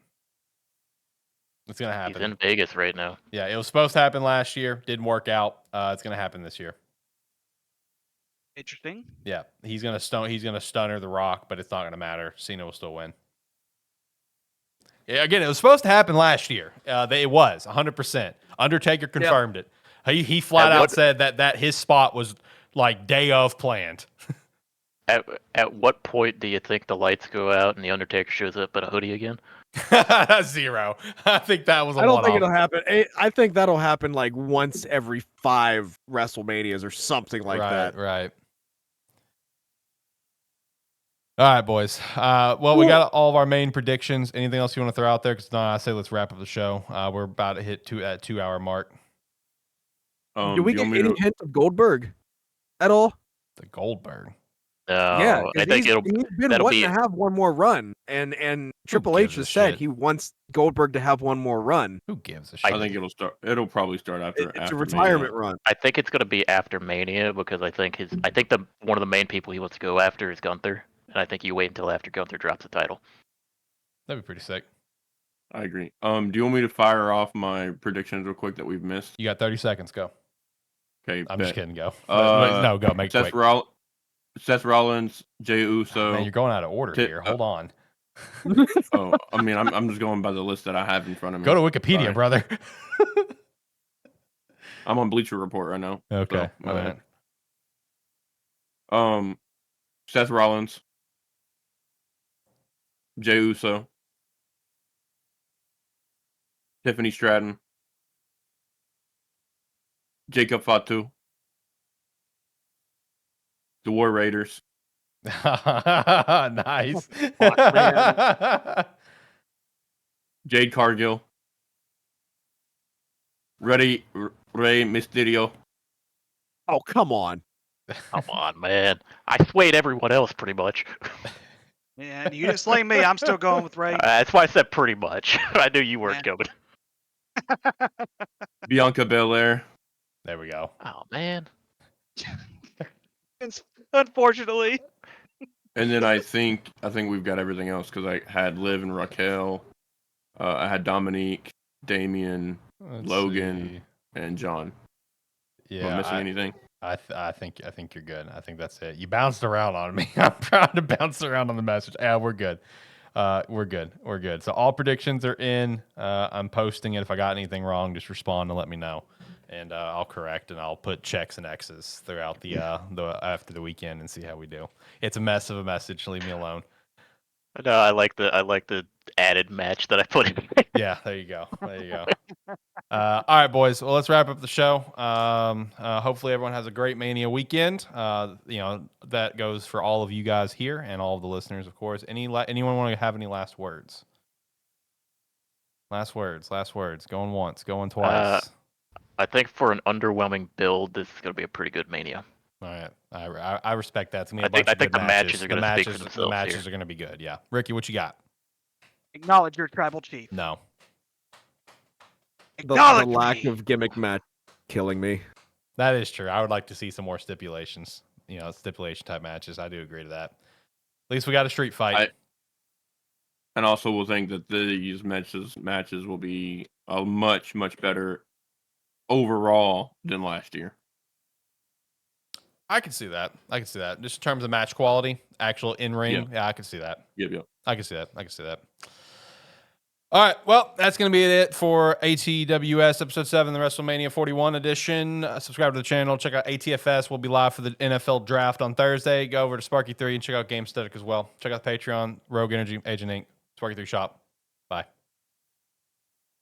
It's going to happen. He's in Vegas right now. Yeah, it was supposed to happen last year. Didn't work out. It's going to happen this year. Interesting. Yeah, he's going to stunner The Rock, but it's not going to matter. Cena will still win. Yeah, again, it was supposed to happen last year. It was 100%. Undertaker confirmed it. He flat out said that his spot was like day of planned. At what point do you think the lights go out and the Undertaker shows up in a hoodie again? 0. I think that was a I don't one-off. think it'll happen. I think that'll happen like once every 5 WrestleManias or something like that. Right. All right, boys. Well, we got all of our main predictions. Anything else you want to throw out there? Because I say let's wrap up the show. We're about to hit that 2-hour mark. Do we get any hint of Goldberg at all? The Goldberg. No, Yeah, I think he's been wanting to have one more run, and Triple H has said he wants Goldberg to have one more run. Who gives a shit? I think it'll probably start after. It's a retirement run. I think it's going to be after Mania because I think one of the main people he wants to go after is Gunther, and I think you wait until after Gunther drops the title. That'd be pretty sick. I agree. Do you want me to fire off my predictions real quick that we've missed? You got 30 seconds. Go. Okay, I'm just kidding. Go. No, go. Make it quick. Seth Rollins, Jey Uso. Man, you're going out of order here. Hold on. I'm just going by the list that I have in front of me. Go to Wikipedia, brother. I'm on Bleacher Report right now. Okay. So, my bad. Seth Rollins, Jey Uso, Tiffany Stratton, Jacob Fatu, the War Raiders. Nice. Jade Cargill, Rey Mysterio. Oh, come on. Come on, man. I swayed everyone else pretty much. Yeah, you didn't slay me. I'm still going with Ray. That's why I said pretty much. I knew you weren't going. Bianca Belair. There we go. Oh, man. Unfortunately. And then I think we've got everything else because I had Liv and Raquel. I had Dominique, Damian, Logan, and John. Yeah. Am I missing anything? I think you're good. I think that's it. You bounced around on me. I'm trying to bounce around on the message. Yeah, we're good. We're good. So all predictions are in. I'm posting it. If I got anything wrong, just respond and let me know, and I'll correct and I'll put checks and X's throughout the after the weekend and see how we do. It's a mess of a message. Leave me alone. No, I like the added match that I put in. Yeah, there you go. All right, boys. Well, let's wrap up the show. Hopefully, everyone has a great Mania weekend. That goes for all of you guys here and all of the listeners, of course. Anyone want to have any last words? Last words. Going once, going twice. I think for an underwhelming build, this is going to be a pretty good Mania. All right, I respect that. It's gonna be I think the matches are going to speak for themselves. The matches are going to be good. Yeah, Ricky, what you got? Acknowledge your tribal chief. No. The lack of gimmick match killing me. That is true. I would like to see some more stipulations. Stipulation type matches. I do agree to that. At least we got a street fight. And also will think that these matches will be a much better overall than last year. I can see that. Just in terms of match quality, actual in-ring, yeah I can see that. Yep. I can see that. All right, well, that's going to be it for ATWS Episode 7, the WrestleMania 41 edition. Subscribe to the channel. Check out ATFS. We'll be live for the NFL Draft on Thursday. Go over to Sparky3 and check out Game Static as well. Check out Patreon, Rogue Energy, Agent Inc., Sparky3 Shop.